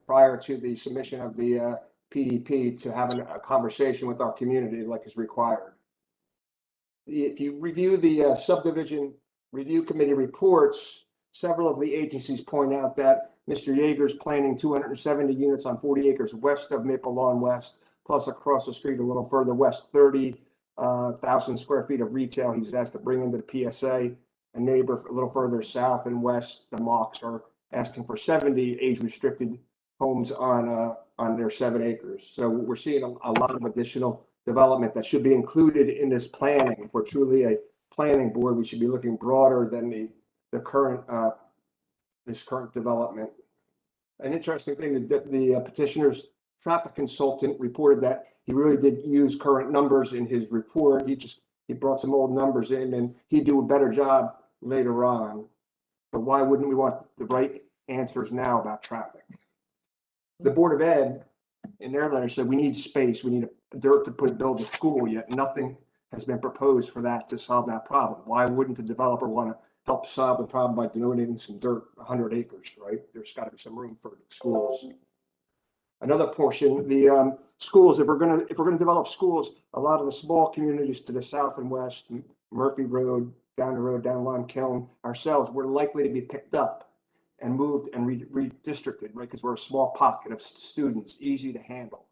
Speaker 22: prior to the submission of the PDP to have a conversation with our community like is required. If you review the subdivision review committee reports, several of the agencies point out that Mr. Yeager's planning 270 units on 40 acres west of Maple Lawn West, plus across the street a little further west, 30,000 square feet of retail he's asked to bring into the PSA. A neighbor a little further south and west, the Mocks, are asking for 70 age-restricted homes on their 7 acres. So we're seeing a lot of additional development that should be included in this planning. If we're truly a planning board, we should be looking broader than the current this current development. An interesting thing that the petitioner's traffic consultant reported that he really did use current numbers in his report. He brought some old numbers in, and he'd do a better job later on. But why wouldn't we want the right answers now about traffic? The Board of Ed in their letter said we need space, we need dirt to build a school, yet nothing has been proposed for that to solve that problem. Why wouldn't the developer want to help solve the problem by donating some dirt, 100 acres, right? There's got to be some room for schools. Another portion, the schools, if we're gonna develop schools, a lot of the small communities to the south and west, Murphy Road, down the road, down Lime Kiln, ourselves, we're likely to be picked up and moved and redistricted, right? Because we're a small pocket of students, easy to handle.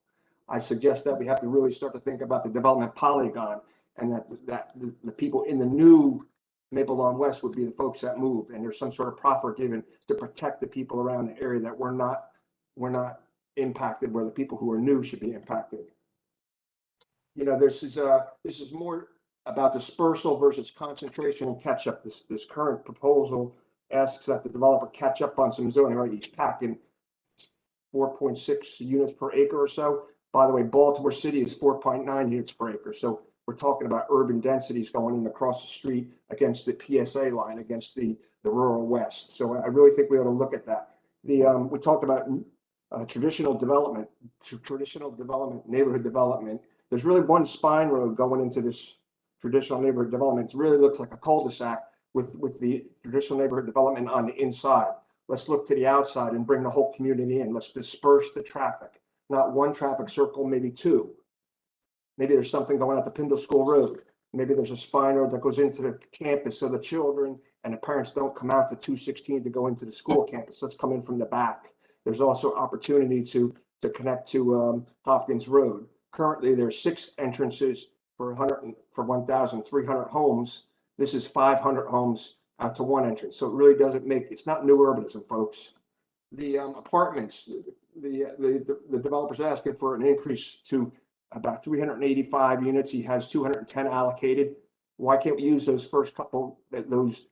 Speaker 22: I suggest that we have to really start to think about the development polygon, and that the people in the new Maple Lawn West would be the folks that move, and there's some sort of proffer given to protect the people around the area that we're not impacted, where the people who are new should be impacted. You know, this is more about dispersal versus concentration and catch up. This current proposal asks that the developer catch up on some zoning, right? He's packing 4.6 units per acre or so. By the way, Baltimore City is 4.9 units per acre. So we're talking about urban densities going in across the street against the PSA line, against the rural west. So I really think we ought to look at that. We talked about traditional development, neighborhood development. There's really one spine road going into this traditional neighborhood development. It really looks like a cul-de-sac with the traditional neighborhood development on the inside. Let's look to the outside and bring the whole community in. Let's disperse the traffic, not one traffic circle, maybe two. Maybe there's something going up the Pindle School Road. Maybe there's a spine road that goes into the campus so the children and the parents don't come out to 216 to go into the school campus. Let's come in from the back. There's also opportunity to connect to Hopkins Road. Currently, there's 6 entrances for 1,300 homes. This is 500 homes out to 1 entrance. So it really doesn't make, it's not new urbanism, folks. The apartments, the developer's asking for an increase to about 385 units. He has 210 allocated. Why can't we use those first couple, those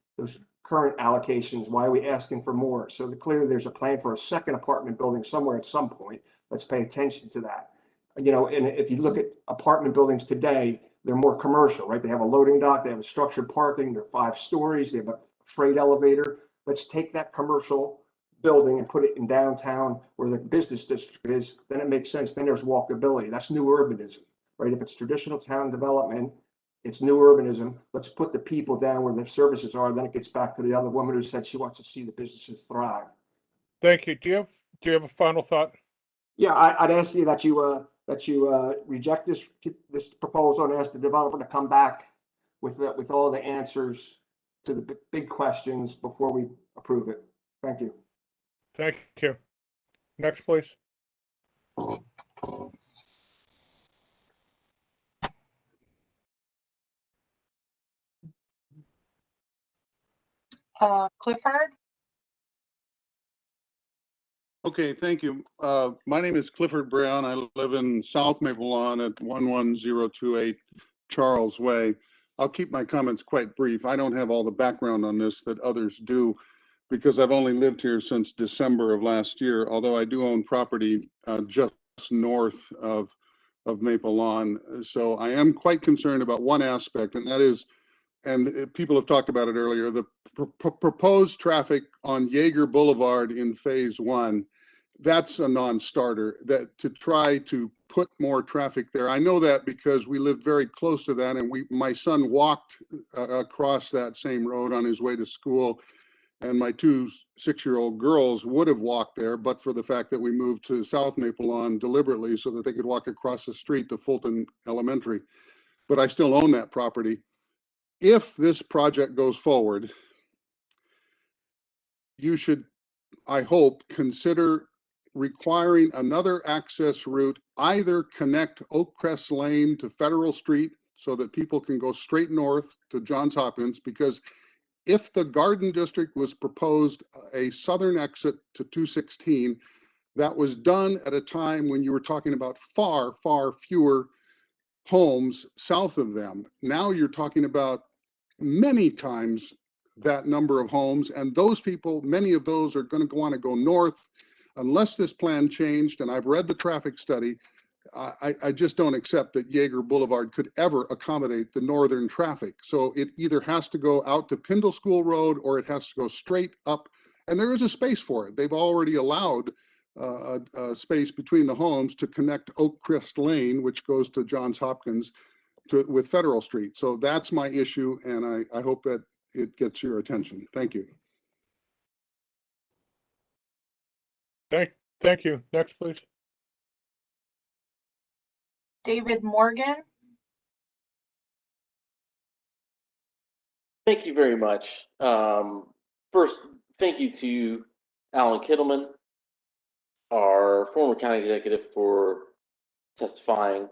Speaker 22: current allocations? Why are we asking for more? So clearly there's a plan for a second apartment building somewhere at some point. Let's pay attention to that. You know, and if you look at apartment buildings today, they're more commercial, right? They have a loading dock, they have a structured parking, they're 5 stories, they have a freight elevator. Let's take that commercial building and put it in downtown where the business district is. Then it makes sense. Then there's walkability. That's new urbanism, right? If it's traditional town development, it's new urbanism. Let's put the people down where the services are. Then it gets back to the other woman who said she wants to see the businesses thrive.
Speaker 1: Thank you. Do you have a final thought?
Speaker 22: Yeah, I'd ask you that you reject this proposal and ask the developer to come back with all the answers to the big questions before we approve it. Thank you.
Speaker 1: Thank you. Next, please.
Speaker 2: Clifford?
Speaker 4: Okay, thank you. My name is Clifford Brown. I live in South Maple Lawn at 11028 Charles Way. I'll keep my comments quite brief. I don't have all the background on this that others do because I've only lived here since December of last year, although I do own property just north of Maple Lawn. So I am quite concerned about one aspect, and that is, and people have talked about it earlier, the proposed traffic on Jaeger Boulevard in phase 1. That's a non-starter. That to try to put more traffic there. I know that because we lived very close to that, and my son walked across that same road on his way to school, and my 2 6-year-old girls would have walked there, but for the fact that we moved to South Maple Lawn deliberately so that they could walk across the street to Fulton Elementary. But I still own that property. If this project goes forward, you should, I hope, consider requiring another access route, either connect Oakcrest Lane to Federal Street so that people can go straight north to Johns Hopkins, because if the Garden District was proposed a southern exit to 216, that was done at a time when you were talking about far, far fewer homes south of them. Now you're talking about many times that number of homes, and those people, many of those are going to want to go north unless this plan changed. And I've read the traffic study. I just don't accept that Jaeger Boulevard could ever accommodate the northern traffic. So it either has to go out to Pindle School Road or it has to go straight up. And there is a space for it. They've already allowed a space between the homes to connect Oakcrest Lane, which goes to Johns Hopkins, with Federal Street. So that's my issue, and I hope that it gets your attention. Thank you.
Speaker 1: Thank you. Next, please.
Speaker 2: David Morgan.
Speaker 10: Thank you very much. First, thank you to Alan Kittleman, our former county executive, for testifying.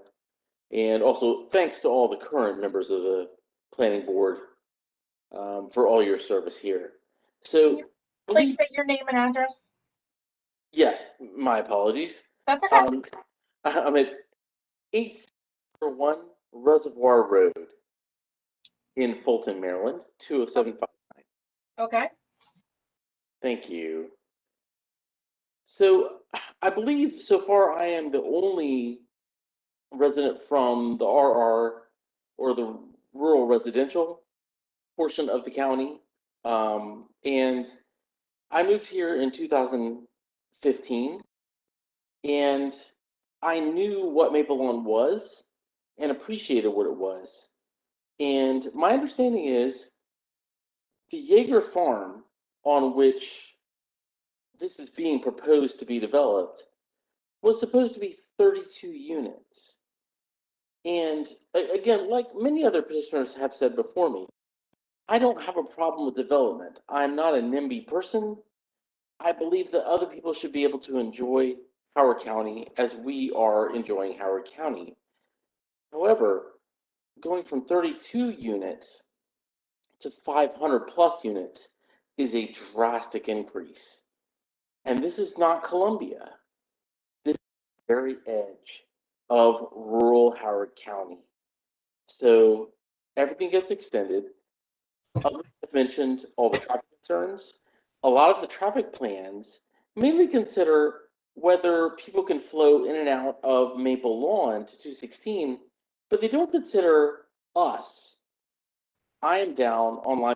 Speaker 10: And also thanks to all the current members of the planning board for all your service here. So
Speaker 2: Please state your name and address.
Speaker 10: yes, my apologies.
Speaker 2: That's okay.
Speaker 10: I'm at 801 Reservoir Road in Fulton, Maryland, 20759.
Speaker 2: Okay.
Speaker 10: Thank you. So I believe so far I am the only resident from the RR, or the rural residential portion of the county. And I moved here in 2015, and I knew what Maple Lawn was and appreciated what it was. And my understanding is the Jaeger farm on which this is being proposed to be developed was supposed to be 32 units. And again, like many other petitioners have said before me, I don't have a problem with development. I'm not a NIMBY person. I believe that other people should be able to enjoy Howard County as we are enjoying Howard County. However, going from 32 units to 500 plus units is a drastic increase. And this is not Columbia. This is the very edge of rural Howard County. So everything gets extended. Others have mentioned all the traffic concerns. A lot of the traffic plans mainly consider whether people can flow in and out of Maple Lawn to 216, but they don't consider us. I am down on line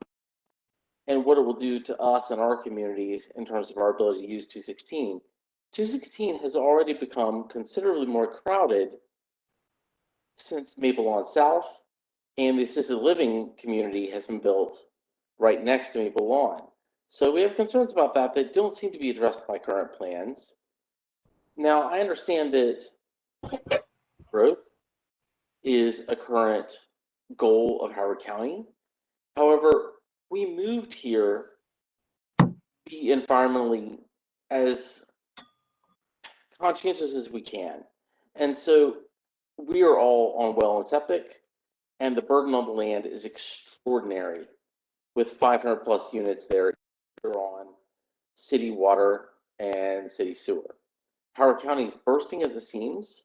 Speaker 10: and what it will do to us and our communities in terms of our ability to use 216. 216 has already become considerably more crowded since Maple Lawn South, and the assisted living community has been built right next to Maple Lawn. So we have concerns about that that don't seem to be addressed by current plans. Now, I understand that growth is a current goal of Howard County. However, we moved here to be environmentally as conscientious as we can. And so we are all on well and septic, and the burden on the land is extraordinary with 500 plus units there on city water and city sewer. Howard County is bursting at the seams.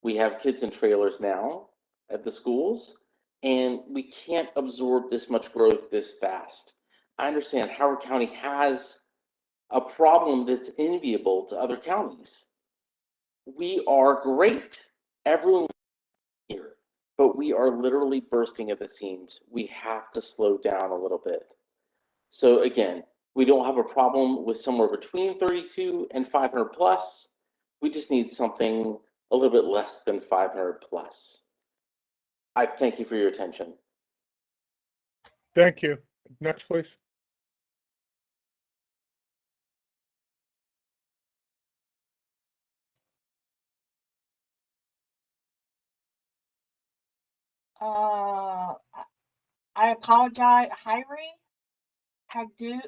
Speaker 10: We have kids in trailers now at the schools, and we can't absorb this much growth this fast. I understand Howard County has a problem that's enviable to other counties. We are great. Everyone here, but we are literally bursting at the seams. We have to slow down a little bit. So again, we don't have a problem with somewhere between 32 and 500 plus. We just need something a little bit less than 500 plus. I thank you for your attention.
Speaker 1: Thank you. Next, please.
Speaker 2: I apologize. Hyrie Hadgu.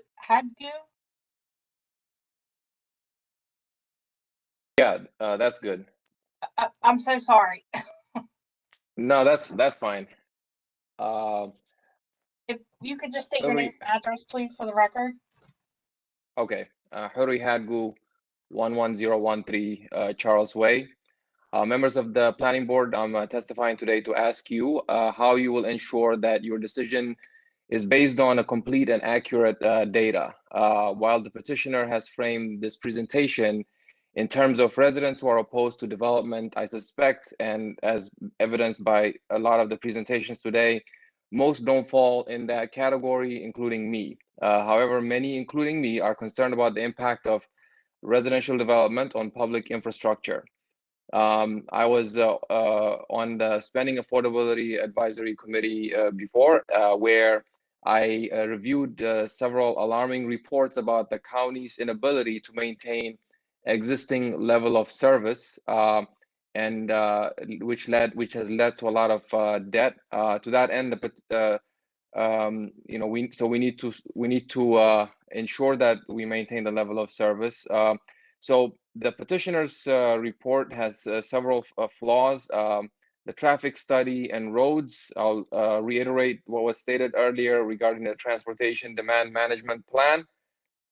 Speaker 11: Yeah, that's good.
Speaker 2: I'm so sorry.
Speaker 11: No, that's fine.
Speaker 2: If you could just state your name
Speaker 11: Hurry,
Speaker 2: and address, please, for the record.
Speaker 11: okay. Hurry Hadgu, 11013 Charles Way. Members of the planning board, I'm testifying today to ask you how you will ensure that your decision is based on a complete and accurate data. While the petitioner has framed this presentation in terms of residents who are opposed to development, I suspect, and as evidenced by a lot of the presentations today, most don't fall in that category, including me. However, many, including me, are concerned about the impact of residential development on public infrastructure. I was on the Spending Affordability Advisory Committee before, where I reviewed several alarming reports about the county's inability to maintain existing level of service, and which has led to a lot of debt. To that end, we need to ensure that we maintain the level of service. So the petitioner's report has several flaws. The traffic study and roads, I'll reiterate what was stated earlier regarding the transportation demand management plan,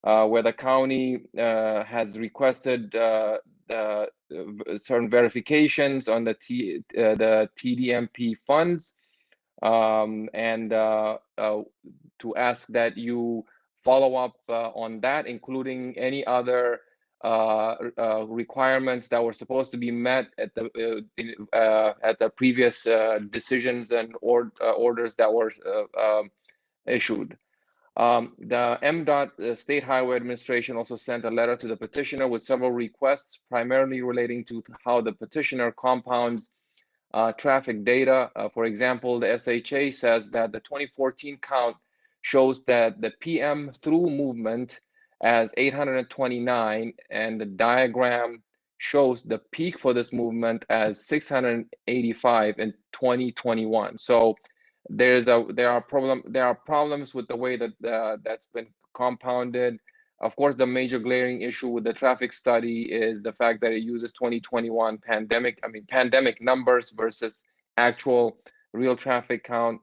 Speaker 11: where the county has requested certain verifications on the TDMP funds, and to ask that you follow up on that, including any other requirements that were supposed to be met at the previous decisions and orders that were issued. The MDOT State Highway Administration also sent a letter to the petitioner with several requests, primarily relating to how the petitioner compounds traffic data. For example, the SHA says that the 2014 count shows that the PM through movement as 829, and the diagram shows the peak for this movement as 685 in 2021. So there are problems with the way that that's been compounded. Of course, the major glaring issue with the traffic study is the fact that it uses 2021 pandemic numbers versus actual real traffic count.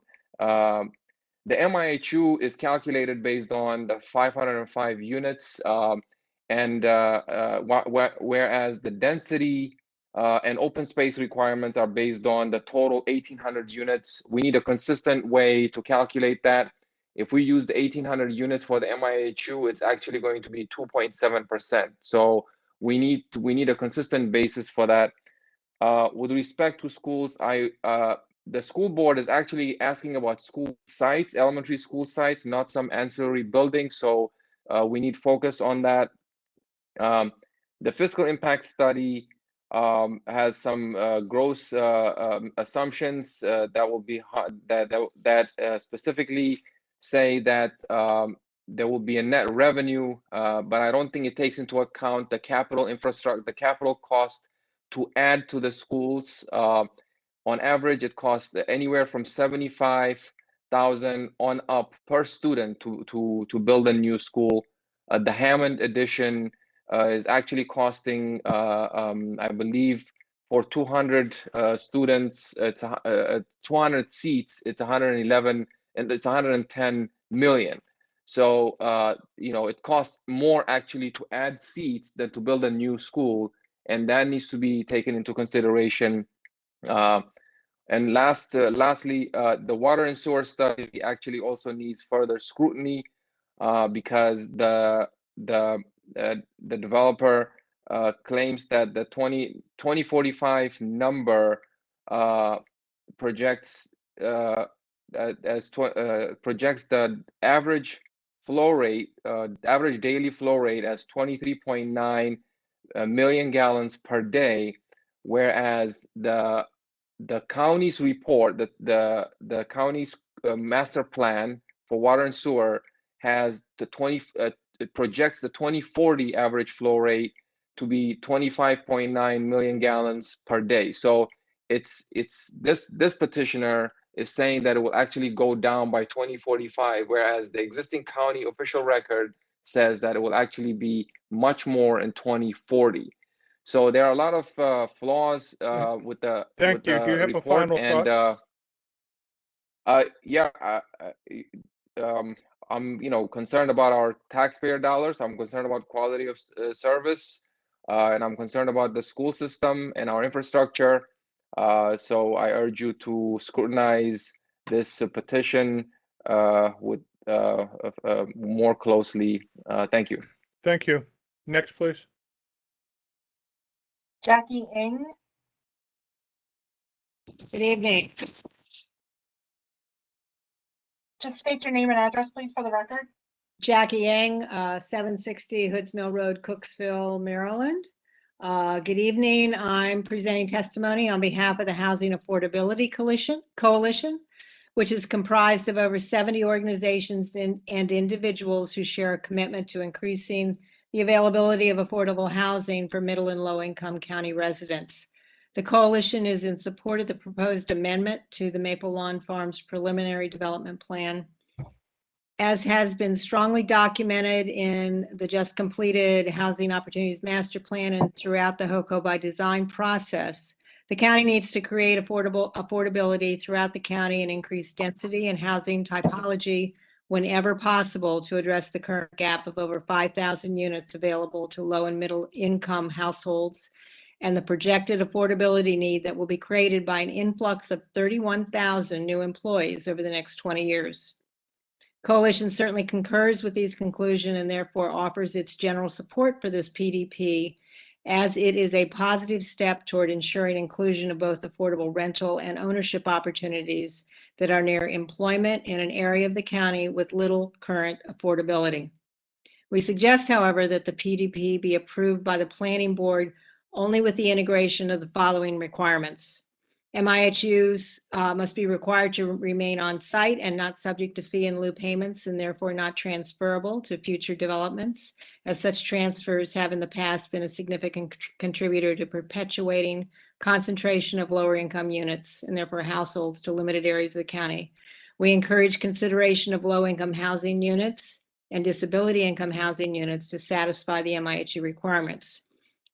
Speaker 11: The MIHU is calculated based on the 505 units, whereas the density and open space requirements are based on the total 1,800 units. We need a consistent way to calculate that. If we use the 1,800 units for the MIHU, it's actually going to be 2.7%. So we need a consistent basis for that. With respect to schools, the school board is actually asking about school sites, elementary school sites, not some ancillary buildings. So we need focus on that. The fiscal impact study has some gross assumptions that will be that specifically say that there will be a net revenue, but I don't think it takes into account the capital infrastructure, the capital cost to add to the schools. On average, it costs anywhere from $75,000 on up per student to build a new school. The Hammond edition is actually costing, I believe, for 200 students, it's 200 seats, it's 111, and it's 110 million. So it costs more actually to add seats than to build a new school, and that needs to be taken into consideration. And lastly, the water and sewer study actually also needs further scrutiny because the developer claims that the 2045 number projects projects the average flow rate, average daily flow rate as 23.9 million gallons per day, whereas the county's report, the county's master plan for water and sewer has it projects the 2040 average flow rate to be 25.9 million gallons per day. So this petitioner is saying that it will actually go down by 2045, whereas the existing county official record says that it will actually be much more in 2040. So there are a lot of flaws with the
Speaker 1: Thank you. Do you have a
Speaker 11: report,
Speaker 1: final
Speaker 11: and I'm concerned about our taxpayer dollars. I'm concerned about quality of service, and I'm concerned about the school system and our infrastructure. So I urge you to scrutinize this petition with more closely. Thank you.
Speaker 1: Thank you. Next, please.
Speaker 2: Jackie Ng.
Speaker 12: Good evening.
Speaker 2: Just state your name and address, please, for the record.
Speaker 12: Jackie Yang, 760 Hoods Mill Road, Cooksville, Maryland. Good evening. I'm presenting testimony on behalf of the Housing Affordability Coalition. which is comprised of over 70 organizations and individuals who share a commitment to increasing the availability of affordable housing for middle and low-income county residents. The coalition is in support of the proposed amendment to the Maple Lawn Farms Preliminary Development Plan. As has been strongly documented in the just completed Housing Opportunities Master Plan and throughout the HOCO by Design process, the county needs to create affordability throughout the county and increase density and housing typology whenever possible to address the current gap of over 5,000 units available to low and middle income households and the projected affordability need that will be created by an influx of 31,000 new employees over the next 20 years. Coalition certainly concurs with these conclusions and therefore offers its general support for this PDP, as it is a positive step toward ensuring inclusion of both affordable rental and ownership opportunities that are near employment in an area of the county with little current affordability. We suggest, however, that the PDP be approved by the Planning Board only with the integration of the following requirements. MIHUs must be required to remain on site and not subject to fee in lieu payments and therefore not transferable to future developments, as such transfers have in the past been a significant contributor to perpetuating concentration of lower income units and therefore households to limited areas of the county. We encourage consideration of low income housing units and disability income housing units to satisfy the MIHU requirements.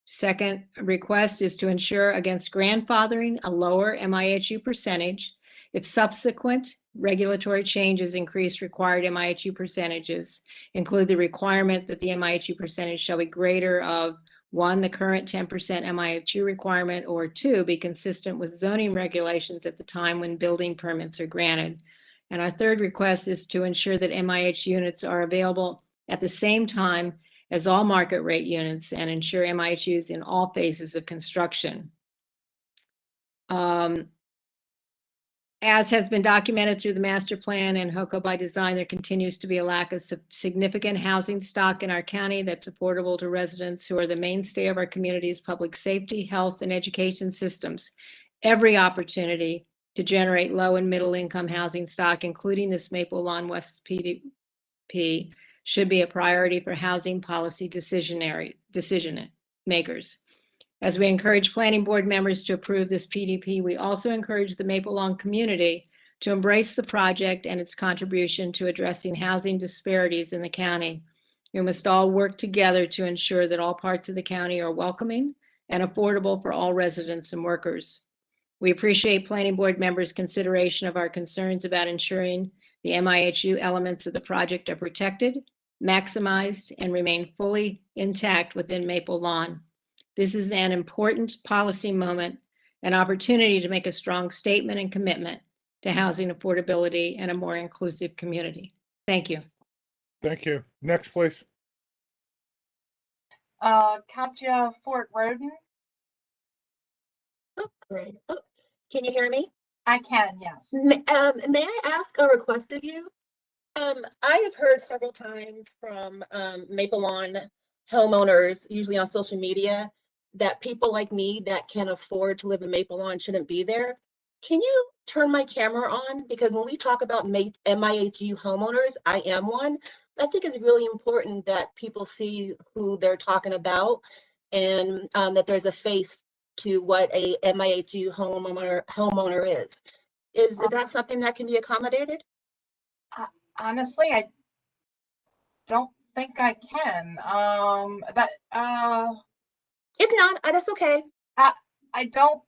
Speaker 12: Second request is to ensure against grandfathering a lower MIHU percentage if subsequent regulatory changes increase required MIHU percentages, include the requirement that the MIHU percentage shall be greater of 1, the current 10% MIHU requirement, or 2, be consistent with zoning regulations at the time when building permits are granted. And our third request is to ensure that MIH units are available at the same time as all market rate units and ensure MIHUs in all phases of construction. As has been documented through the master plan and HOCO by Design, there continues to be a lack of significant housing stock in our county that's affordable to residents who are the mainstay of our community's public safety, health, and education systems. Every opportunity to generate low and middle income housing stock, including this Maple Lawn West PDP, should be a priority for housing policy decision makers. As we encourage planning board members to approve this PDP, we also encourage the Maple Lawn community to embrace the project and its contribution to addressing housing disparities in the county. We must all work together to ensure that all parts of the county are welcoming and affordable for all residents and workers. We appreciate planning board members' consideration of our concerns about ensuring the MIHU elements of the project are protected, maximized, and remain fully intact within Maple Lawn. This is an important policy moment, an opportunity to make a strong statement and commitment to housing affordability and a more inclusive community. Thank you.
Speaker 1: Thank you. Next, please.
Speaker 2: Katya Fort Roden.
Speaker 13: Oh, great. Oh, can you hear me?
Speaker 2: I can, yes.
Speaker 13: May I ask a request of you? I have heard several times from Maple Lawn homeowners, usually on social media, that people like me that can afford to live in Maple Lawn shouldn't be there. Can you turn my camera on? Because when we talk about MIHU homeowners, I am one. I think it's really important that people see who they're talking about and that there's a face to what a MIHU homeowner is. Is that something that can be accommodated?
Speaker 2: Honestly, I don't think I can.
Speaker 13: If not, that's okay.
Speaker 2: I don't.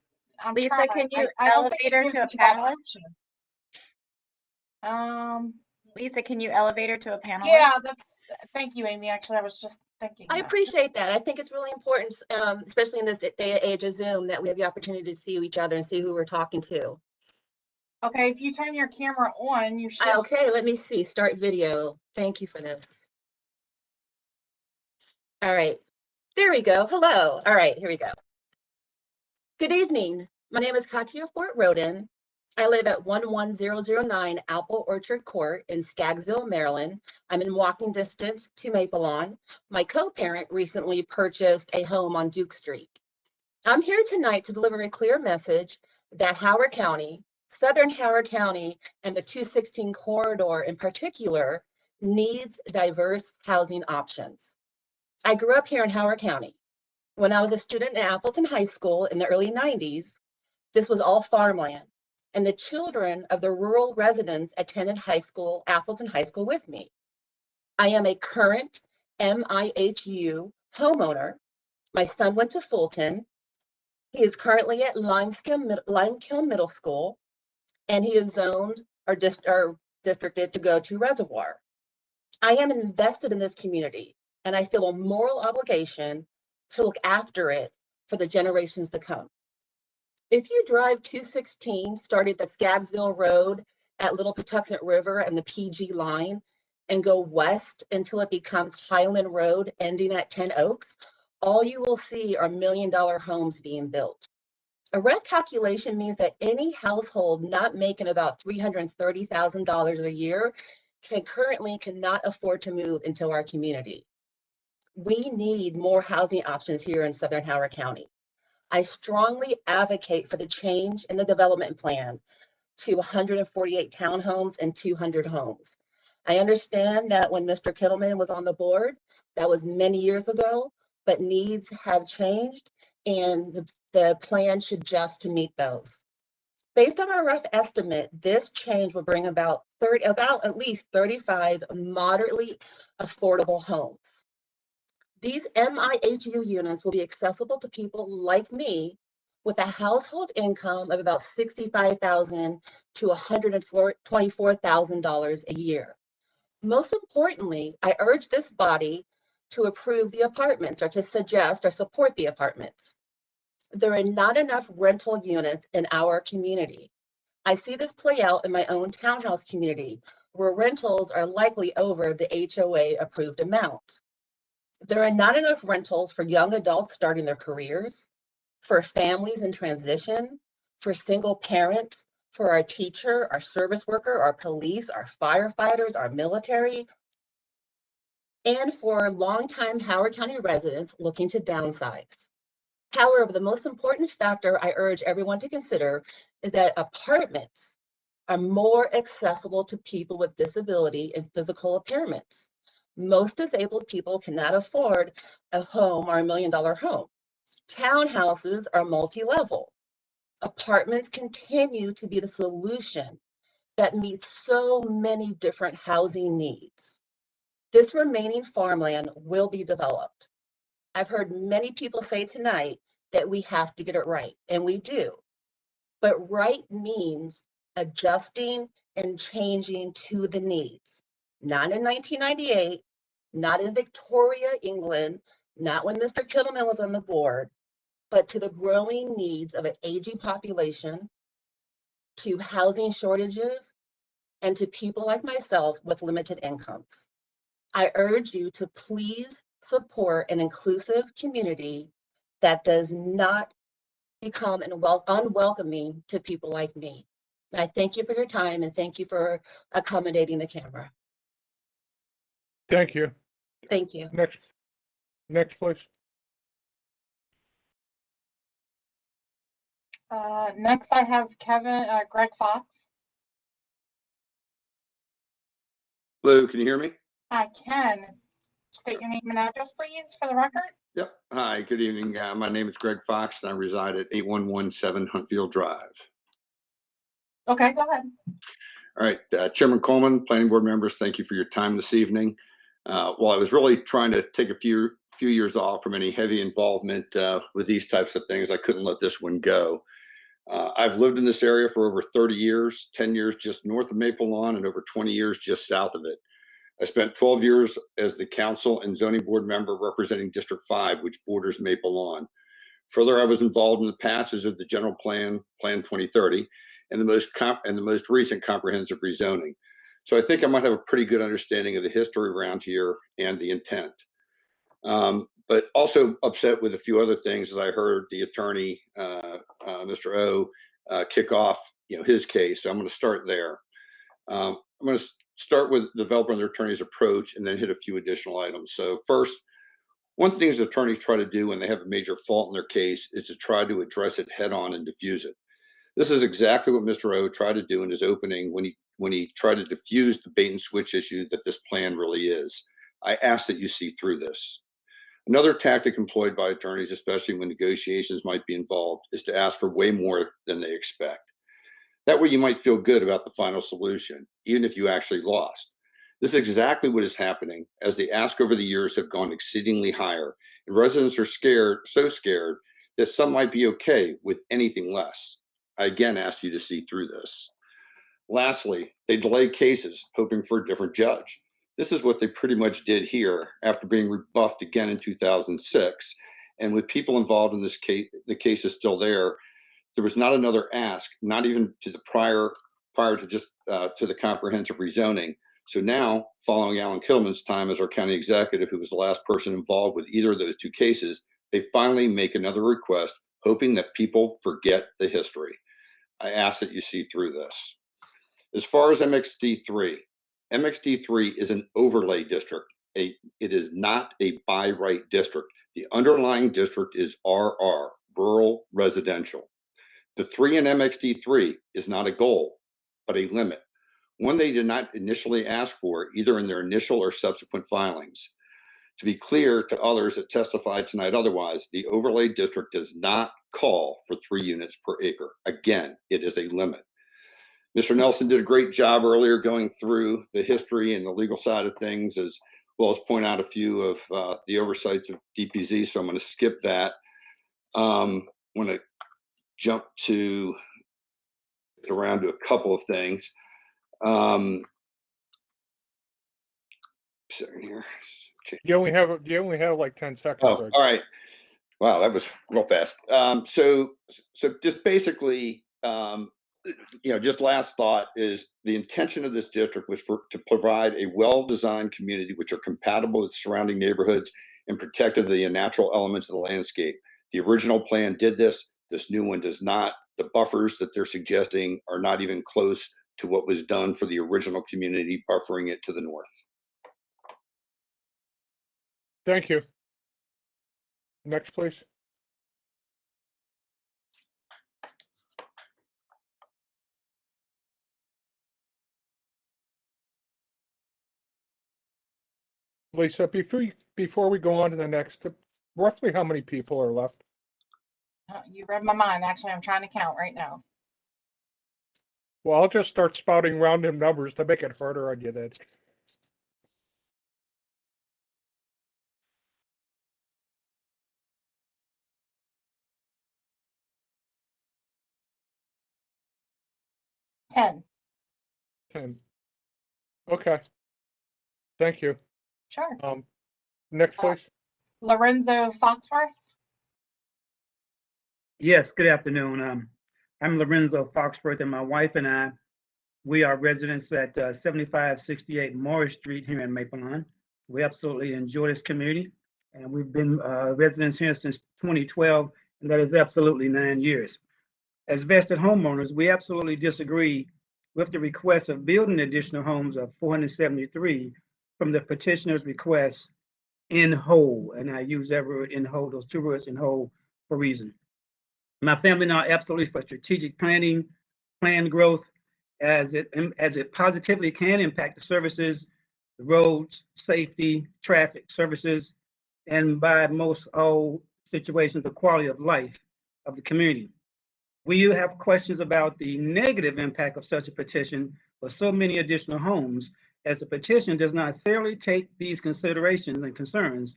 Speaker 2: I'm
Speaker 13: Lisa,
Speaker 2: trying.
Speaker 13: can you
Speaker 2: I don't
Speaker 13: elevate
Speaker 2: think
Speaker 13: her
Speaker 2: it gives
Speaker 13: to a
Speaker 2: me that
Speaker 13: panelist?
Speaker 2: option.
Speaker 13: Lisa, can you elevate her to a panelist?
Speaker 2: Yeah, thank you, Amy. Actually, I was just thinking.
Speaker 13: I
Speaker 2: that.
Speaker 13: appreciate that. I think it's really important, especially in this day and age of Zoom, that we have the opportunity to see each other and see who we're talking to.
Speaker 2: Okay, if you turn your camera on, you should.
Speaker 13: Okay, let me see. Start video. Thank you for this. All right, there we go. Hello. All right, here we go. Good evening. My name is Katya Fort Roden. I live at 11009 Apple Orchard Court in Skaggsville, Maryland. I'm in walking distance to Maple Lawn. My co-parent recently purchased a home on Duke Street. I'm here tonight to deliver a clear message that Howard County, Southern Howard County and the 216 corridor in particular needs diverse housing options. I grew up here in Howard County. When I was a student at Appleton High School in the early 90s, this was all farmland, and the children of the rural residents attended Appleton High School with me. I am a current MIHU homeowner. My son went to Fulton. He is currently at Limekiln Middle School, and he is zoned or districted to go to Reservoir. I am invested in this community, and I feel a moral obligation to look after it for the generations to come. If you drive 216, starting at the Scaggsville Road at Little Patuxent River and the PG line, and go west until it becomes Highland Road, ending at 10 Oaks, all you will see are $1 million homes being built. A rough calculation means that any household not making about $330,000 a year cannot afford to move into our community. We need more housing options here in Southern Howard County. I strongly advocate for the change in the development plan to 148 townhomes and 200 homes. I understand that when Mr. Kittleman was on the board, that was many years ago, but needs have changed and the plan should adjust to meet those. Based on our rough estimate, this change will bring about at least 35 moderately affordable homes. These MIHU units will be accessible to people like me with a household income of about $65,000 to $124,000 a year. Most importantly, I urge this body to approve the apartments or to suggest or support the apartments. There are not enough rental units in our community. I see this play out in my own townhouse community, where rentals are likely over the HOA approved amount. There are not enough rentals for young adults starting their careers, for families in transition, for single parents, for our teacher, our service worker, our police, our firefighters, our military, and for longtime Howard County residents looking to downsize. However, the most important factor I urge everyone to consider is that apartments are more accessible to people with disability and physical impairments. Most disabled people cannot afford a home or $1 million home. Townhouses are multi-level. Apartments continue to be the solution that meets so many different housing needs. This remaining farmland will be developed. I've heard many people say tonight that we have to get it right, and we do. But right means adjusting and changing to the needs. Not in 1998, not in Victoria, England, not when Mr. Kittleman was on the board, but to the growing needs of an aging population, to housing shortages, and to people like myself with limited incomes. I urge you to please support an inclusive community that does not become unwelcoming to people like me. I thank you for your time and thank you for accommodating the camera.
Speaker 1: Thank you.
Speaker 13: Thank you.
Speaker 1: Next, please.
Speaker 2: Next I have Greg Fox.
Speaker 14: Hello, can you hear me?
Speaker 2: I can. State your name and address, please, for the record.
Speaker 14: Yep. Hi, good evening. My name is Greg Fox, and I reside at 8117 Huntfield Drive.
Speaker 2: Okay, go ahead.
Speaker 14: All right, Chairman Coleman, planning board members, thank you for your time this evening. While I was really trying to take a few years off from any heavy involvement with these types of things, I couldn't let this one go. I've lived in this area for over 30 years, 10 years just north of Maple Lawn and over 20 years just south of it. I spent 12 years as the council and zoning board member representing District 5, which borders Maple Lawn. Further, I was involved in the passage of the general plan, Plan 2030, and the most recent comprehensive rezoning. So I think I might have a pretty good understanding of the history around here and the intent. But also upset with a few other things as I heard the attorney, Mr. O, kick off his case. So I'm going to start there. I'm going to start with the developer and their attorney's approach and then hit a few additional items. So first, one thing that attorneys try to do when they have a major fault in their case is to try to address it head on and diffuse it. This is exactly what Mr. O tried to do in his opening when he tried to diffuse the bait and switch issue that this plan really is. I ask that you see through this. Another tactic employed by attorneys, especially when negotiations might be involved, is to ask for way more than they expect. That way you might feel good about the final solution, even if you actually lost. This is exactly what is happening as the ask over the years have gone exceedingly higher, and residents are scared, so scared that some might be okay with anything less. I again ask you to see through this. Lastly, they delay cases, hoping for a different judge. This is what they pretty much did here after being rebuffed again in 2006. And with people involved in this case, the case is still there. There was not another ask, not even to the prior to just to the comprehensive rezoning. So now, following Alan Kittleman's time as our county executive, who was the last person involved with either of those two cases, they finally make another request, hoping that people forget the history. I ask that you see through this. As far as MXD3, MXD3 is an overlay district. It is not a by right district. The underlying district is RR, rural residential. The 3 in MXD3 is not a goal, but a limit, one they did not initially ask for, either in their initial or subsequent filings. To be clear to others that testified tonight otherwise, the overlay district does not call for 3 units per acre. Again, it is a limit. Mr. Nelson did a great job earlier going through the history and the legal side of things, as well as point out a few of the oversights of DPZ, so I'm going to skip that. I'm going to jump around to a couple of things. Second here.
Speaker 1: You only have like 10 seconds.
Speaker 14: Oh,
Speaker 1: Greg.
Speaker 14: all right. Wow, that was real fast. So just basically, just last thought is the intention of this district was to provide a well-designed community which are compatible with surrounding neighborhoods and protective of the natural elements of the landscape. The original plan did this. This new one does not. The buffers that they're suggesting are not even close to what was done for the original community, buffering it to the north.
Speaker 1: Thank you. Next, please. Lisa, before we go on to the next, roughly how many people are left?
Speaker 2: You read my mind. Actually, I'm trying to count right now.
Speaker 1: Well, I'll just start spouting random numbers to make it harder on you then.
Speaker 2: Ten.
Speaker 1: 10. Okay. Thank you.
Speaker 2: Sure.
Speaker 1: Next, please.
Speaker 2: Lorenzo Foxworth.
Speaker 15: Yes, good afternoon. I'm Lorenzo Foxworth, and my wife and I, we are residents at 7568 Morris Street here in Maple Lawn. We absolutely enjoy this community, and we've been residents here since 2012, and that is absolutely 9 years. As vested homeowners, we absolutely disagree with the request of building additional homes of 473 from the petitioner's request in whole, and I use that word in whole, those two words in whole, for a reason. My family and I are absolutely for strategic planning, planned growth, as it positively can impact the services, the roads, safety, traffic services, and by most all situations, the quality of life of the community. We have questions about the negative impact of such a petition for so many additional homes, as the petition does not thoroughly take these considerations and concerns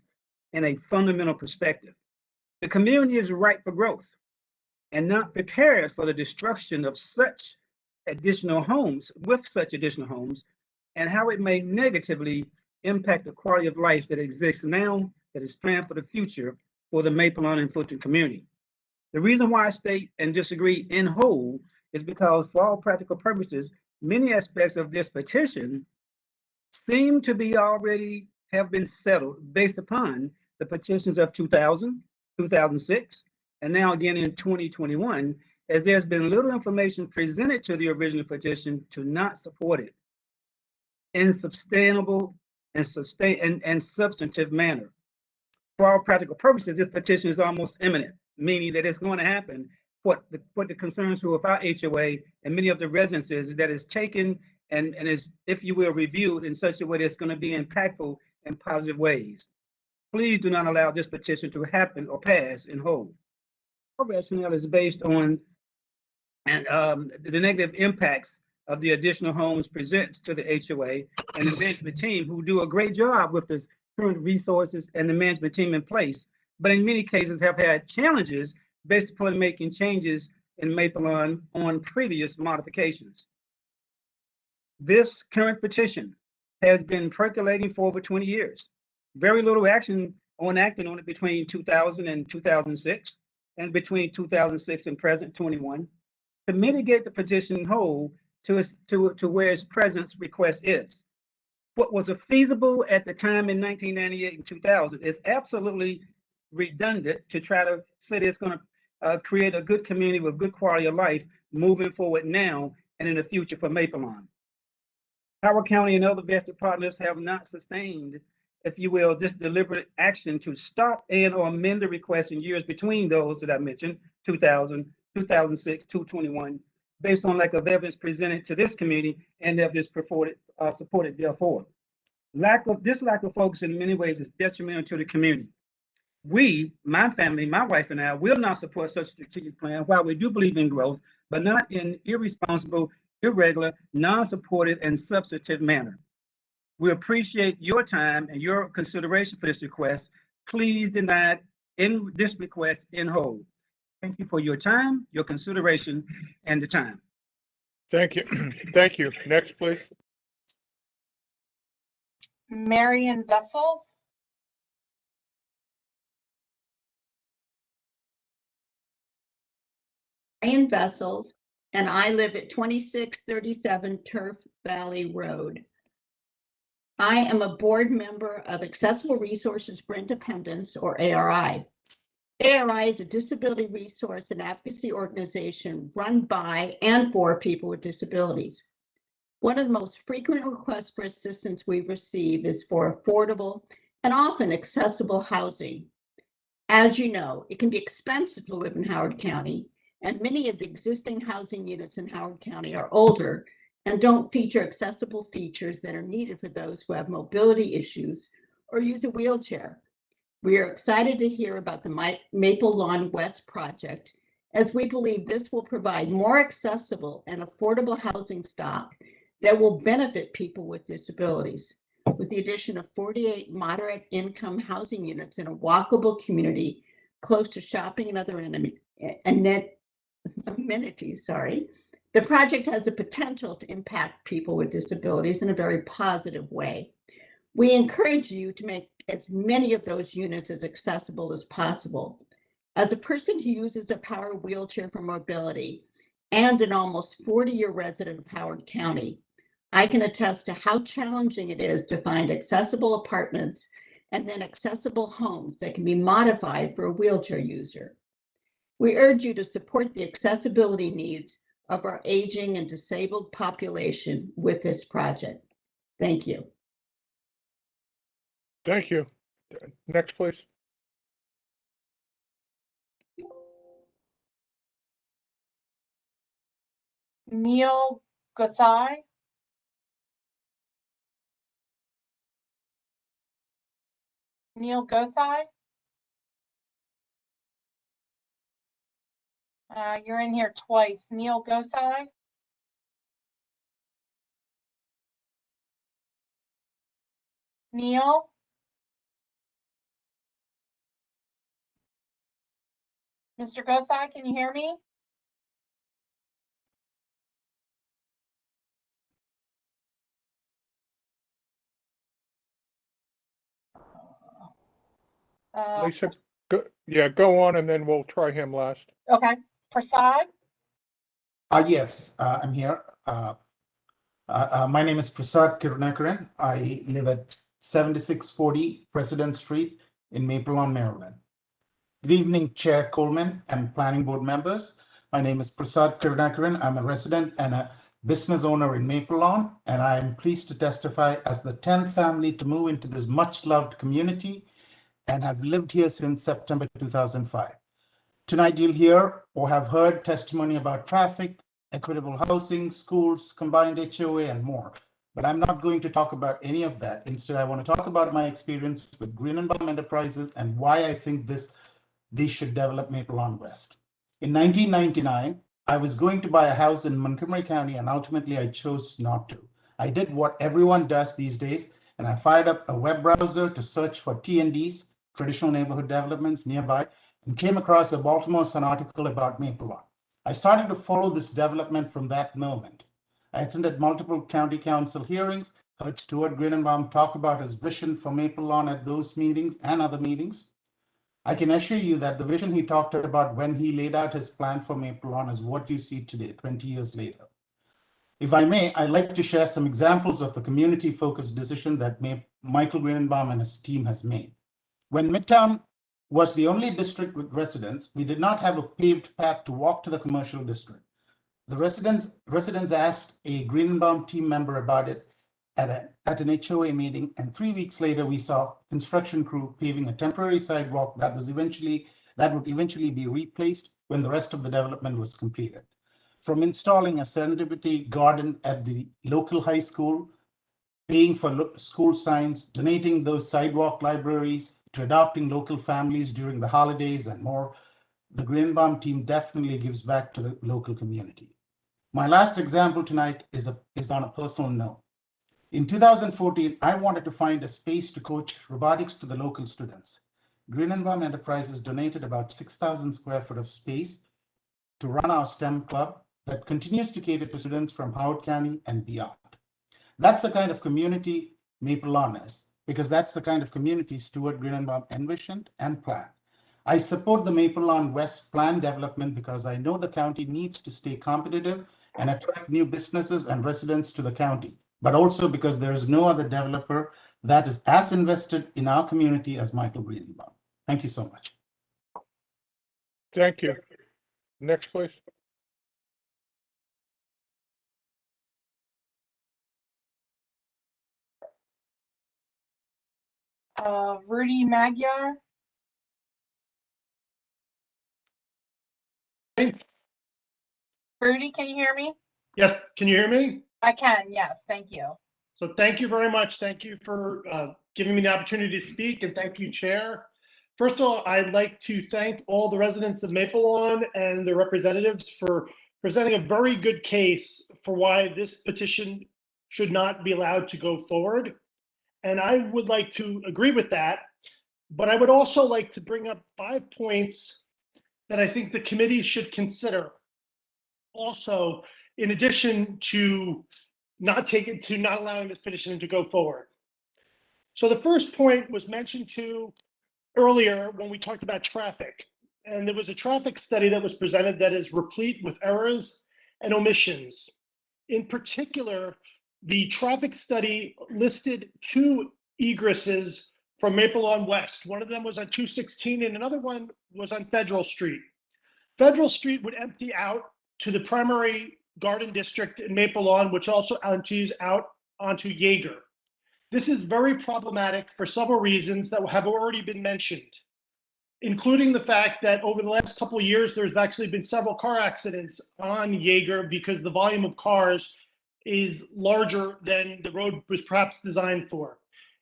Speaker 15: in a fundamental perspective. The community is ripe for growth and not prepared for the destruction of such additional homes, and how it may negatively impact the quality of life that exists now, that is planned for the future for the Maple Lawn and Fulton community. The reason why I state and disagree in whole is because, for all practical purposes, many aspects of this petition seem to be already have been settled based upon the petitions of 2000, 2006, and now again in 2021, as there's been little information presented to the original petition to not support it in sustainable and substantive manner. For all practical purposes, this petition is almost imminent, meaning that it's going to happen what the concerns who of our HOA and many of the residents is that it's taken and is, if you will, reviewed in such a way that's going to be impactful in positive ways. Please do not allow this petition to happen or pass in whole. Our rationale is based on the negative impacts of the additional homes presents to the HOA and the management team, who do a great job with the current resources and the management team in place, but in many cases have had challenges based upon making changes in Maple Lawn on previous modifications. This current petition has been percolating for over 20 years. Very little acting on it between 2000 and 2006, and between 2006 and present 21, to mitigate the petition whole to where its present request is. What was feasible at the time in 1998 and 2000 is absolutely redundant to try to say that it's going to create a good community with good quality of life moving forward now and in the future for Maple Lawn. Howard County and other vested partners have not sustained, if you will, this deliberate action to stop and or amend the request in years between those that I mentioned, 2000, 2006, 2021, based on lack of evidence presented to this community and evidence supported therefore. This lack of focus in many ways is detrimental to the community. We, my family, my wife and I, will not support such a strategic plan while we do believe in growth, but not in irresponsible, irregular, non-supported, and substantive manner. We appreciate your time and your consideration for this request. Please deny this request in whole. Thank you for your time, your consideration, and the time.
Speaker 1: Thank you. Thank you. Next, please.
Speaker 2: Marion Vessels.
Speaker 8: Marion Vessels, and I live at 2637 Turf Valley Road. I am a board member of Accessible Resources for Independence, or ARI. ARI is a disability resource and advocacy organization run by and for people with disabilities. One of the most frequent requests for assistance we receive is for affordable and often accessible housing. As you know, it can be expensive to live in Howard County, and many of the existing housing units in Howard County are older and don't feature accessible features that are needed for those who have mobility issues or use a wheelchair. We are excited to hear about the Maple Lawn West project, as we believe this will provide more accessible and affordable housing stock that will benefit people with disabilities. With the addition of 48 moderate income housing units in a walkable community close to shopping and other amenities, the project has the potential to impact people with disabilities in a very positive way. We encourage you to make as many of those units as accessible as possible. As a person who uses a power wheelchair for mobility and an almost 40-year resident of Howard County, I can attest to how challenging it is to find accessible apartments and then accessible homes that can be modified for a wheelchair user. We urge you to support the accessibility needs of our aging and disabled population with this project. Thank you.
Speaker 1: Thank you. Next, please.
Speaker 2: Neil Gosai. Neil Gosai. You're in here twice. Neil Gosai. Neil. Mr. Gosai, can you hear me?
Speaker 1: Lisa, go on, and then we'll try him last.
Speaker 2: Okay. Prasad?
Speaker 16: Yes, I'm here. My name is Prasad Kirunakaran. I live at 7640 President Street in Maple Lawn, Maryland. Good evening, Chair Coleman and Planning Board members. My name is Prasad Kirunakaran. I'm a resident and a business owner in Maple Lawn, and I am pleased to testify as the 10th family to move into this much-loved community and have lived here since September 2005. Tonight, you'll hear or have heard testimony about traffic, equitable housing, schools, combined HOA, and more. But I'm not going to talk about any of that. Instead, I want to talk about my experience with Greenbaum Enterprises and why I think they should develop Maple Lawn West. In 1999, I was going to buy a house in Montgomery County, and ultimately I chose not to. I did what everyone does these days, and I fired up a web browser to search for TNDs, traditional neighborhood developments nearby, and came across a Baltimore Sun article about Maple Lawn. I started to follow this development from that moment. I attended multiple county council hearings, heard Stuart Greenbaum talk about his vision for Maple Lawn at those meetings and other meetings. I can assure you that the vision he talked about when he laid out his plan for Maple Lawn is what you see today, 20 years later. If I may, I'd like to share some examples of the community-focused decision that Michael Greenbaum and his team has made. When Midtown was the only district with residents, we did not have a paved path to walk to the commercial district. The residents asked a Greenbaum team member about it at an HOA meeting, and 3 weeks later, we saw construction crew paving a temporary sidewalk that would eventually be replaced when the rest of the development was completed. From installing a serendipity garden at the local high school, paying for school signs, donating those sidewalk libraries, to adopting local families during the holidays and more, the Greenbaum team definitely gives back to the local community. My last example tonight is on a personal note. In 2014, I wanted to find a space to coach robotics to the local students. Greenbaum Enterprises donated about 6,000 square foot of space to run our STEM club that continues to cater to students from Howard County and beyond. That's the kind of community Maple Lawn is, because that's the kind of community Stuart Greenbaum envisioned and planned. I support the Maple Lawn West plan development because I know the county needs to stay competitive and attract new businesses and residents to the county, but also because there is no other developer that is as invested in our community as Michael Greenbaum. Thank you so much.
Speaker 1: Thank you. Next, please.
Speaker 2: Rudy Magyar. Rudy, can you hear me?
Speaker 17: Yes, can you hear me?
Speaker 2: I can, yes, thank you.
Speaker 17: So thank you very much. Thank you for giving me the opportunity to speak, and thank you, Chair. First of all, I'd like to thank all the residents of Maple Lawn and their representatives for presenting a very good case for why this petition should not be allowed to go forward. And I would like to agree with that, but I would also like to bring up 5 points that I think the committee should consider. Also, in addition to not allowing this petition to go forward. So the first point was mentioned to earlier when we talked about traffic. And there was a traffic study that was presented that is replete with errors and omissions. In particular, the traffic study listed 2 egresses from Maple Lawn West. One of them was on 216 and another one was on Federal Street. Federal Street would empty out to the primary garden district in Maple Lawn, which also empties out onto Jaeger. This is very problematic for several reasons that have already been mentioned, including the fact that over the last couple of years, there's actually been several car accidents on Jaeger because the volume of cars is larger than the road was perhaps designed for.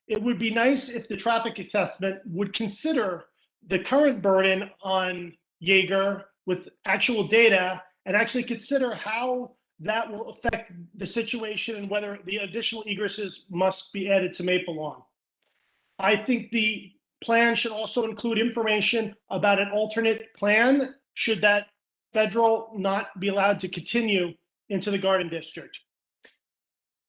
Speaker 17: It would be nice if the traffic assessment would consider the current burden on Jaeger with actual data and actually consider how that will affect the situation and whether the additional egresses must be added to Maple Lawn. I think the plan should also include information about an alternate plan should that Federal not be allowed to continue into the Garden District.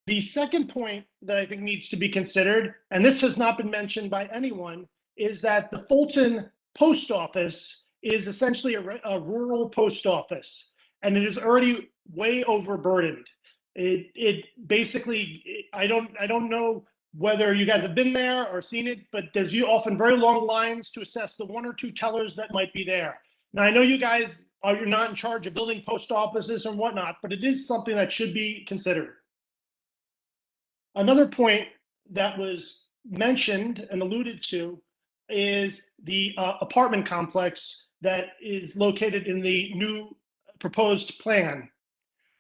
Speaker 17: The second point that I think needs to be considered, and this has not been mentioned by anyone, is that the Fulton Post Office is essentially a rural post office, and it is already way overburdened. It basically, I don't know whether you guys have been there or seen it, but there's often very long lines to assess the 1 or 2 tellers that might be there. Now, I know you guys you're not in charge of building post offices and whatnot, but it is something that should be considered. Another point that was mentioned and alluded to is the apartment complex that is located in the new proposed plan.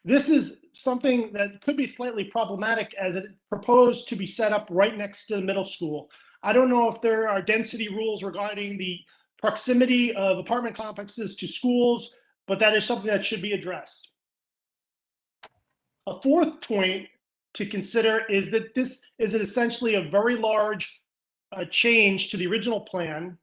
Speaker 17: This is something that could be slightly problematic as it proposed to be set up right next to the middle school. I don't know if there are density rules regarding the proximity of apartment complexes to schools, but that is something that should be addressed. A fourth point to consider is that this is essentially a very large change to the original plan.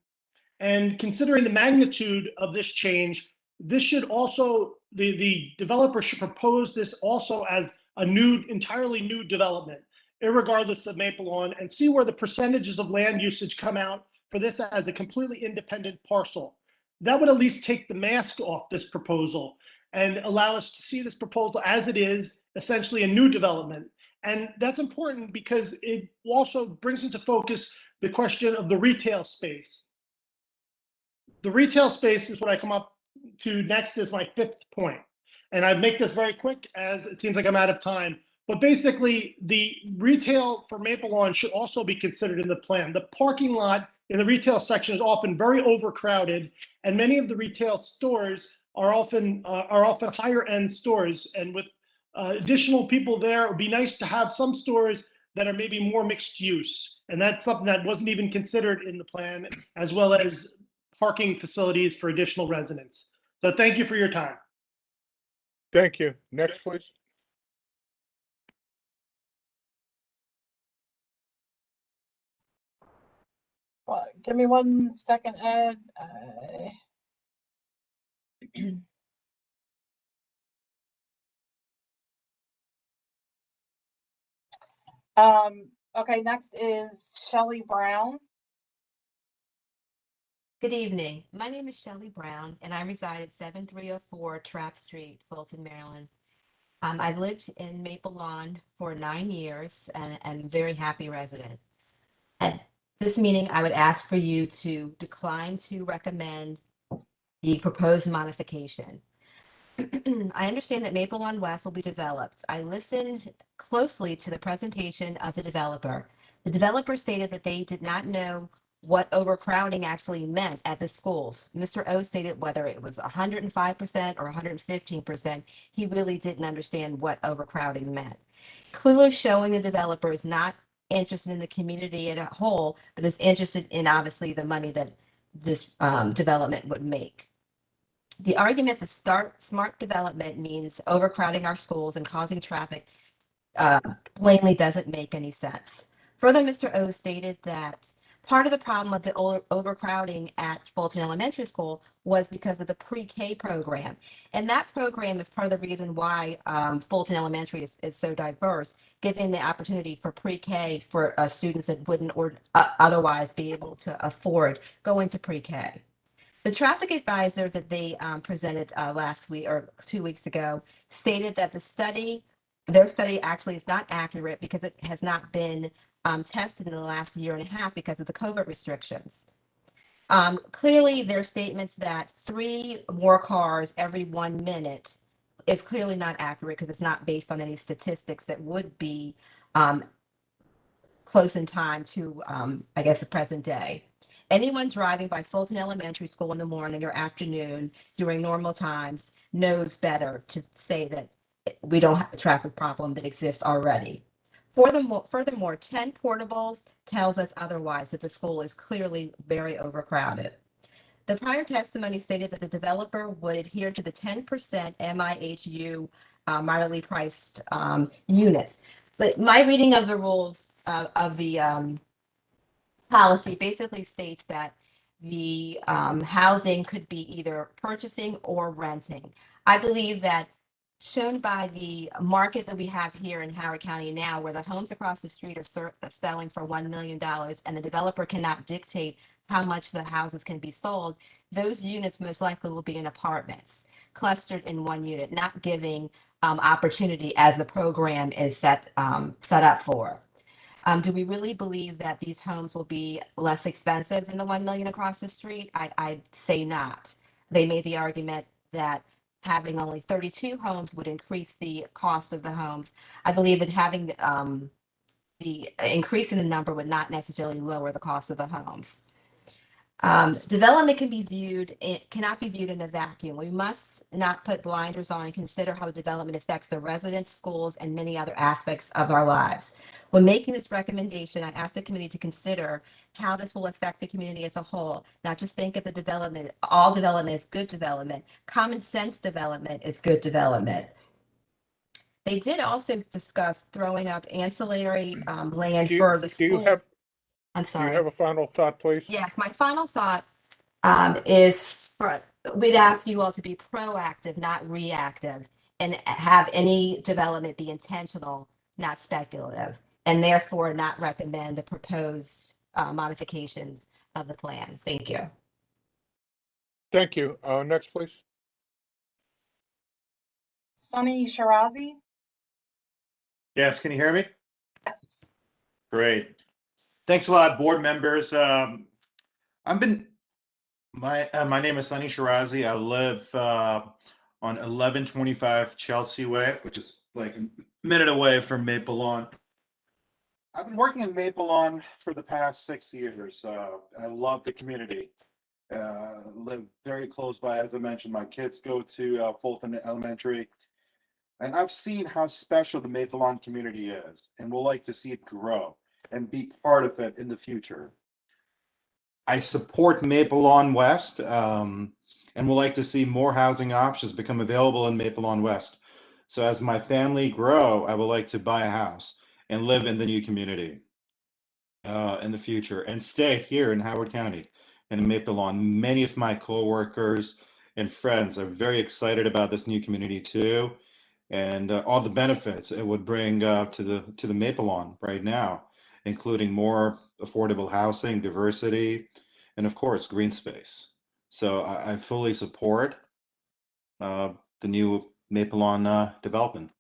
Speaker 17: And considering the magnitude of this change, this should also, the developer should propose this also as a new, entirely new development, irregardless of Maple Lawn, and see where the percentages of land usage come out for this as a completely independent parcel. That would at least take the mask off this proposal and allow us to see this proposal as it is, essentially a new development. And that's important because it also brings into focus the question of the retail space. The retail space is what I come up to next as my fifth point. And I make this very quick as it seems like I'm out of time. But basically, the retail for Maple Lawn should also be considered in the plan. The parking lot in the retail section is often very overcrowded, and many of the retail stores are often higher end stores. And with additional people there, it would be nice to have some stores that are maybe more mixed use. And that's something that wasn't even considered in the plan, as well as parking facilities for additional residents. So thank you for your time.
Speaker 1: Thank you. Next, please.
Speaker 2: Well, give me 1 second, Ed. Okay, next is Shelley Brown.
Speaker 18: Good evening. My name is Shelley Brown, and I reside at 7304 Trapp Street, Fulton, Maryland. I've lived in Maple Lawn for 9 years and am a very happy resident. At this meeting, I would ask for you to decline to recommend the proposed modification. I understand that Maple Lawn West will be developed. I listened closely to the presentation of the developer. The developer stated that they did not know what overcrowding actually meant at the schools. Mr. O stated whether it was 105% or 115%, he really didn't understand what overcrowding meant. Clearly showing the developer is not interested in the community as a whole, but is interested in obviously the money that this development would make. The argument that smart development means overcrowding our schools and causing traffic plainly doesn't make any sense. Further, Mr. O stated that part of the problem with the overcrowding at Fulton Elementary School was because of the pre-K program. And that program is part of the reason why Fulton Elementary is so diverse, giving the opportunity for pre-K for students that wouldn't otherwise be able to afford going to pre-K. The traffic advisor that they presented last week or 2 weeks ago stated that their study actually is not accurate because it has not been tested in the last year and a half because of the COVID restrictions. Clearly, their statements that 3 more cars every 1 minute is clearly not accurate because it's not based on any statistics that would be close in time to, I guess, the present day. Anyone driving by Fulton Elementary School in the morning or afternoon during normal times knows better to say that we don't have a traffic problem that exists already. Furthermore, 10 portables tells us otherwise, that the school is clearly very overcrowded. The prior testimony stated that the developer would adhere to the 10% MIHU moderately priced units. But my reading of the rules of the policy basically states that the housing could be either purchasing or renting. I believe that shown by the market that we have here in Howard County now, where the homes across the street are selling for $1 million and the developer cannot dictate how much the houses can be sold, those units most likely will be in apartments clustered in one unit, not giving opportunity as the program is set up for. Do we really believe that these homes will be less expensive than the $1 million across the street? I'd say not. They made the argument that having only 32 homes would increase the cost of the homes. I believe that having the increase in the number would not necessarily lower the cost of the homes. Development cannot be viewed in a vacuum. We must not put blinders on and consider how the development affects the residents, schools, and many other aspects of our lives. When making this recommendation, I ask the committee to consider how this will affect the community as a whole, not just think of all development as good development. Common sense development is good development. They did also discuss throwing up ancillary land for the schools. I'm
Speaker 1: Do
Speaker 18: sorry.
Speaker 1: you have a final thought, please?
Speaker 18: Yes, my final thought we'd ask you all to be proactive, not reactive, and have any development be intentional, not speculative, and therefore not recommend the proposed modifications of the plan. Thank you.
Speaker 1: Thank you. Next, please.
Speaker 2: Sunny Shirazi?
Speaker 19: Yes, can you hear me?
Speaker 2: Yes.
Speaker 19: Great. Thanks a lot, board members. My name is Sunny Shirazi. I live on 1125 Chelsea Way, which is like a minute away from Maple Lawn. I've been working in Maple Lawn for the past 6 years. I love the community. Live very close by, as I mentioned. My kids go to Fulton Elementary. And I've seen how special the Maple Lawn community is, and we'll like to see it grow and be part of it in the future. I support Maple Lawn West, and would like to see more housing options become available in Maple Lawn West. So as my family grow, I would like to buy a house and live in the new community in the future and stay here in Howard County and in Maple Lawn. Many of my coworkers and friends are very excited about this new community too, and all the benefits it would bring to the Maple Lawn right now, including more affordable housing, diversity, and of course, green space. So I fully support the new Maple Lawn development.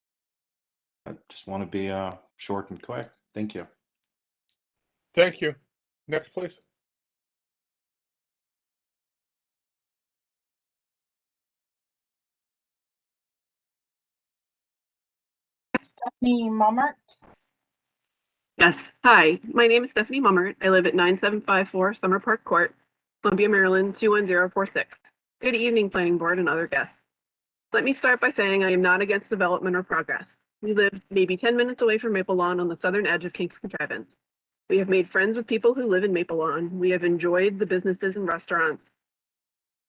Speaker 19: I just want to be short and quick. Thank you.
Speaker 1: Thank you. Next, please.
Speaker 2: Stephanie Mummert?
Speaker 20: Yes. Hi, my name is Stephanie Mummert. I live at 9754 Summer Park Court, Columbia, Maryland, 21046. Good evening, Planning Board and other guests. Let me start by saying I am not against development or progress. We live maybe 10 minutes away from Maple Lawn on the southern edge of Kings Contrivance. We have made friends with people who live in Maple Lawn. We have enjoyed the businesses and restaurants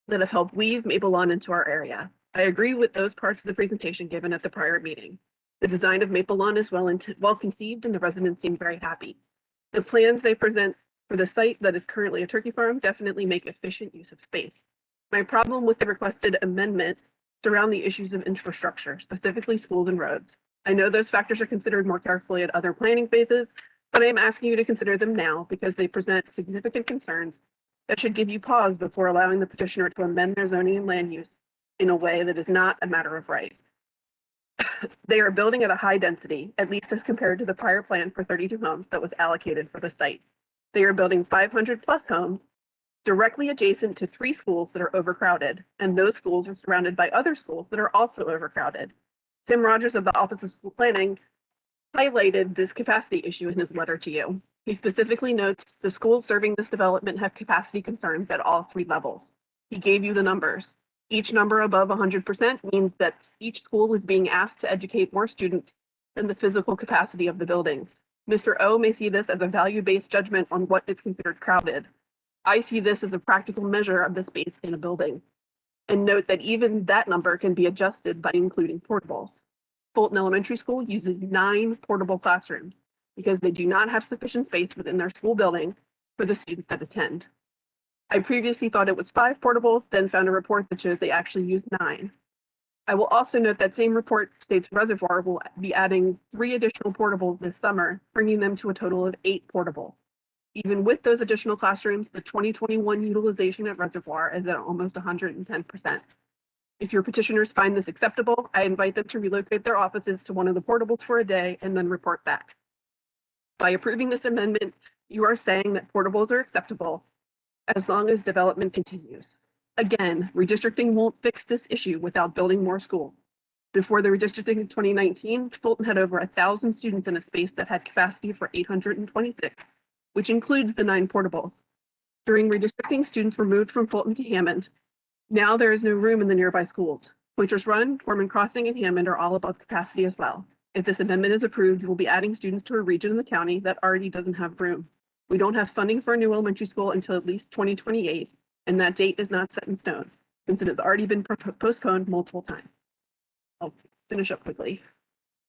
Speaker 20: that have helped weave Maple Lawn into our area. I agree with those parts of the presentation given at the prior meeting. The design of Maple Lawn is well conceived and the residents seem very happy. The plans they present for the site that is currently a turkey farm definitely make efficient use of space. My problem with the requested amendment surround the issues of infrastructure, specifically schools and roads. I know those factors are considered more carefully at other planning phases, but I am asking you to consider them now because they present significant concerns that should give you pause before allowing the petitioner to amend their zoning and land use in a way that is not a matter of right. They are building at a high density, at least as compared to the prior plan for 32 homes that was allocated for the site. They are building 500 plus homes directly adjacent to 3 schools that are overcrowded, and those schools are surrounded by other schools that are also overcrowded. Tim Rogers of the Office of School Planning highlighted this capacity issue in his letter to you. He specifically notes the schools serving this development have capacity concerns at all 3 levels. He gave you the numbers. Each number above 100% means that each school is being asked to educate more students than the physical capacity of the buildings. Mr. O may see this as a value-based judgment on what is considered crowded. I see this as a practical measure of the space in a building. And note that even that number can be adjusted by including portables. Fulton Elementary School uses 9 portable classrooms because they do not have sufficient space within their school building for the students that attend. I previously thought it was 5 portables, then found a report that shows they actually use 9. I will also note that same report states Reservoir will be adding 3 additional portables this summer, bringing them to a total of 8 portables. Even with those additional classrooms, the 2021 utilization at Reservoir is at almost 110%. If your petitioners find this acceptable, I invite them to relocate their offices to one of the portables for a day and then report back. By approving this amendment, you are saying that portables are acceptable as long as development continues. Again, redistricting won't fix this issue without building more schools. Before the redistricting in 2019, Fulton had over 1,000 students in a space that had capacity for 826, which includes the 9 portables. During redistricting, students were moved from Fulton to Hammond. Now there is no room in the nearby schools. Pointers Run, Foreman Crossing, and Hammond are all above capacity as well. If this amendment is approved, we'll be adding students to a region in the county that already doesn't have room. We don't have funding for a new elementary school until at least 2028, and that date is not set in stone, since it has already been postponed multiple times. I'll finish up quickly.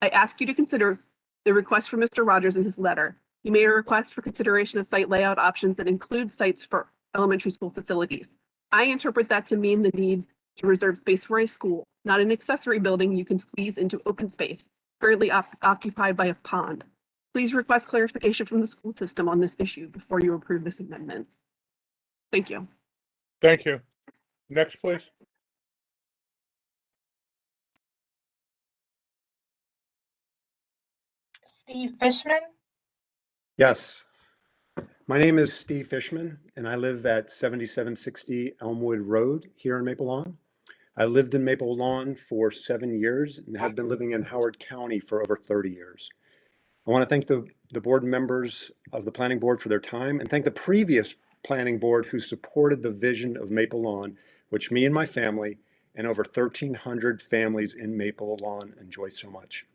Speaker 20: I ask you to consider the request from Mr. Rogers in his letter. He made a request for consideration of site layout options that include sites for elementary school facilities. I interpret that to mean the need to reserve space for a school, not an accessory building you can squeeze into open space, currently occupied by a pond. Please request clarification from the school system on this issue before you approve this amendment. Thank you.
Speaker 1: Thank you. Next, please.
Speaker 2: Steve Fishman?
Speaker 5: Yes. My name is Steve Fishman, and I live at 7760 Elmwood Road here in Maple Lawn. I lived in Maple Lawn for 7 years and have been living in Howard County for over 30 years. I want to thank the board members of the planning board for their time and thank the previous planning board who supported the vision of Maple Lawn, which me and my family and over 1,300 families in Maple Lawn enjoy so much.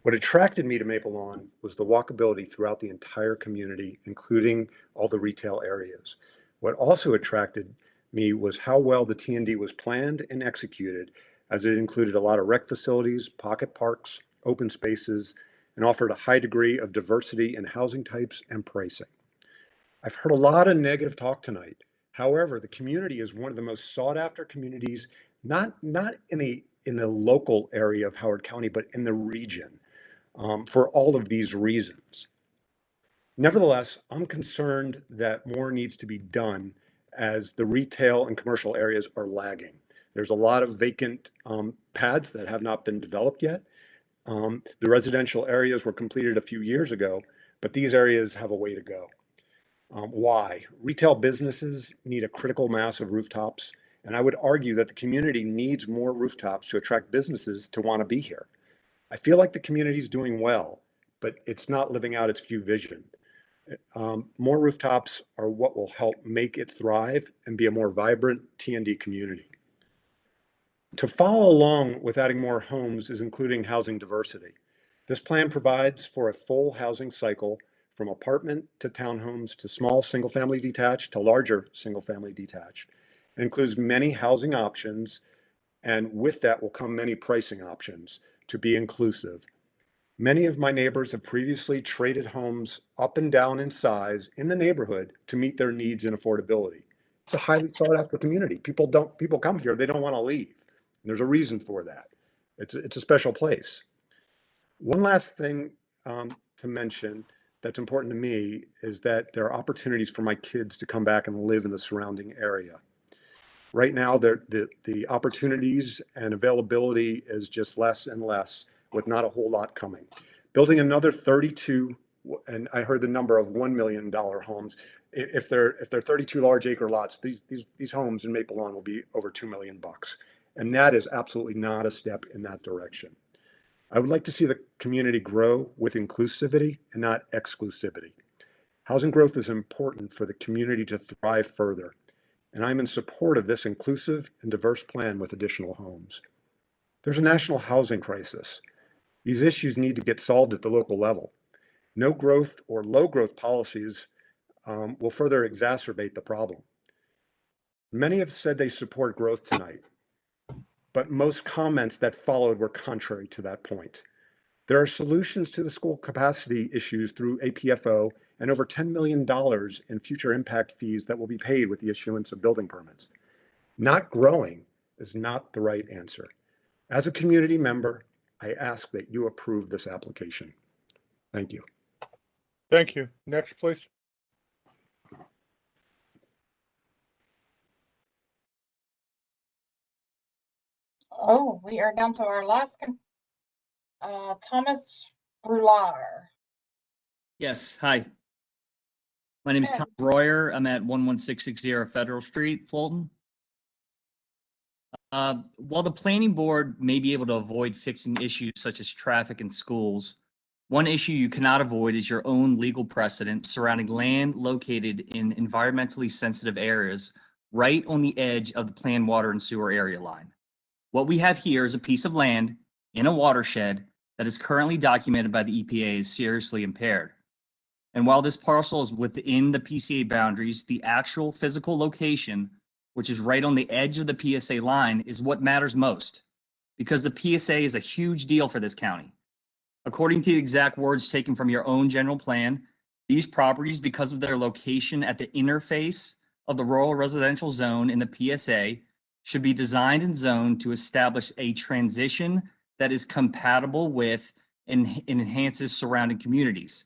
Speaker 5: What attracted me to Maple Lawn was the walkability throughout the entire community, including all the retail areas. What also attracted me was how well the T&D was planned and executed, as it included a lot of rec facilities, pocket parks, open spaces, and offered a high degree of diversity in housing types and pricing. I've heard a lot of negative talk tonight. However, the community is one of the most sought after communities, not in the local area of Howard County, but in the region, for all of these reasons. Nevertheless, I'm concerned that more needs to be done as the retail and commercial areas are lagging. There's a lot of vacant pads that have not been developed yet. The residential areas were completed a few years ago, but these areas have a way to go. Why? Retail businesses need a critical mass of rooftops, and I would argue that the community needs more rooftops to attract businesses to want to be here. I feel like the community is doing well, but it's not living out its full vision. More rooftops are what will help make it thrive and be a more vibrant T&D community. To follow along with adding more homes is including housing diversity. This plan provides for a full housing cycle from apartment to townhomes to small single-family detached to larger single-family detached. It includes many housing options, and with that will come many pricing options to be inclusive. Many of my neighbors have previously traded homes up and down in size in the neighborhood to meet their needs and affordability. It's a highly sought after community. People come here, they don't want to leave. And there's a reason for that. It's a special place. One last thing to mention that's important to me is that there are opportunities for my kids to come back and live in the surrounding area. Right now, the opportunities and availability is just less and less, with not a whole lot coming. Building another 32, and I heard the number of $1 million homes. If they're 32 large acre lots, these homes in Maple Lawn will be over $2 million. And that is absolutely not a step in that direction. I would like to see the community grow with inclusivity and not exclusivity. Housing growth is important for the community to thrive further, and I'm in support of this inclusive and diverse plan with additional homes. There's a national housing crisis. These issues need to get solved at the local level. No growth or low growth policies will further exacerbate the problem. Many have said they support growth tonight, but most comments that followed were contrary to that point. There are solutions to the school capacity issues through APFO and over $10 million in future impact fees that will be paid with the issuance of building permits. Not growing is not the right answer. As a community member, I ask that you approve this application. Thank you.
Speaker 1: Thank you. Next, please.
Speaker 2: Oh, we are down to our last Thomas Brular.
Speaker 21: Yes, hi. My name is Tom Royer. I'm at 11660 Federal Street, Fulton. While the planning board may be able to avoid fixing issues such as traffic in schools, One issue you cannot avoid is your own legal precedent surrounding land located in environmentally sensitive areas right on the edge of the planned water and sewer area line. What we have here is a piece of land in a watershed that is currently documented by the EPA as seriously impaired. And while this parcel is within the PCA boundaries, the actual physical location, which is right on the edge of the PSA line, is what matters most, because the PSA is a huge deal for this county. According to the exact words taken from your own general plan, these properties, because of their location at the interface of the rural residential zone in the PSA, should be designed and zoned to establish a transition that is compatible with and enhances surrounding communities.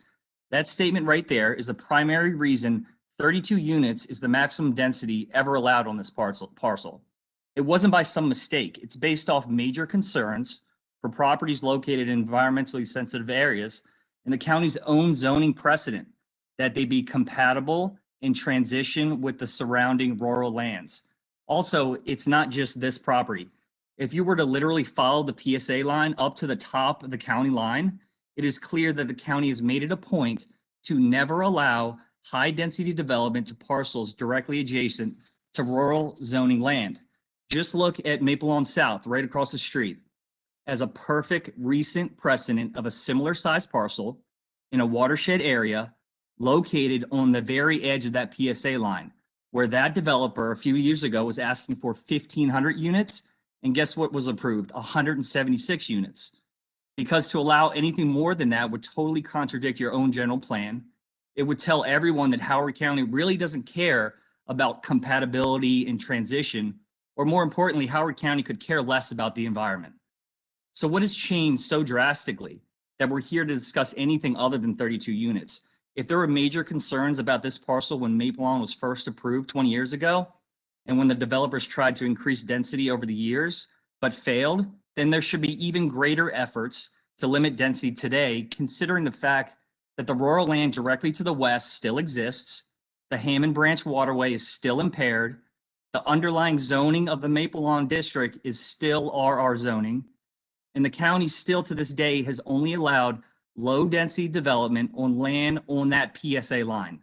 Speaker 21: That statement right there is the primary reason 32 units is the maximum density ever allowed on this parcel. It wasn't by some mistake. It's based off major concerns for properties located in environmentally sensitive areas and the county's own zoning precedent that they be compatible and transition with the surrounding rural lands. Also, it's not just this property. If you were to literally follow the PSA line up to the top of the county line, it is clear that the county has made it a point to never allow high density development to parcels directly adjacent to rural zoning land. Just look at Maple Lawn South, right across the street, as a perfect recent precedent of a similar size parcel in a watershed area located on the very edge of that PSA line, where that developer a few years ago was asking for 1,500 units. And guess what was approved? 176 units. Because to allow anything more than that would totally contradict your own general plan. It would tell everyone that Howard County really doesn't care about compatibility and transition, or more importantly, Howard County could care less about the environment. So what has changed so drastically that we're here to discuss anything other than 32 units? If there were major concerns about this parcel when Maple Lawn was first approved 20 years ago, and when the developers tried to increase density over the years, but failed, then there should be even greater efforts to limit density today, considering the fact that the rural land directly to the west still exists, the Hammond Branch waterway is still impaired, the underlying zoning of the Maple Lawn district is still RR zoning, and the county still to this day has only allowed low density development on land on that PSA line.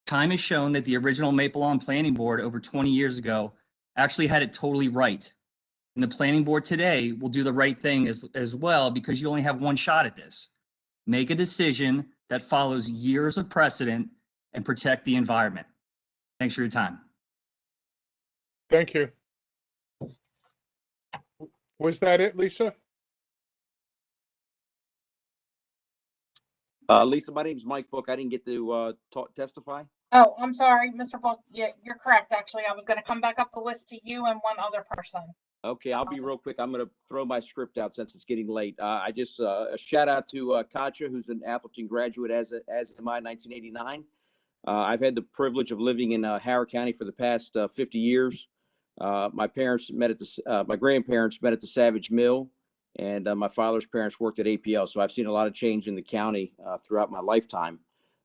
Speaker 21: Time has shown that the original Maple Lawn Planning Board over 20 years ago actually had it totally right. And the planning board today will do the right thing as well, because you only have one shot at this. Make a decision that follows years of precedent and protect the environment. Thanks for your time.
Speaker 1: Thank you. Was that it, Lisa?
Speaker 6: Lisa, my name is Mike Book. I didn't get to testify.
Speaker 2: Oh, I'm sorry, Mr. Book. Yeah, you're correct. Actually, I was going to come back up the list to you and one other person.
Speaker 6: Okay, I'll be real quick. I'm going to throw my script out since it's getting late. I just a shout out to Katja, who's an Atherton graduate, as am I, 1989. I've had the privilege of living in Howard County for the past 50 years. My parents met at my grandparents met at the Savage Mill, and my father's parents worked at APL. So I've seen a lot of change in the county throughout my lifetime.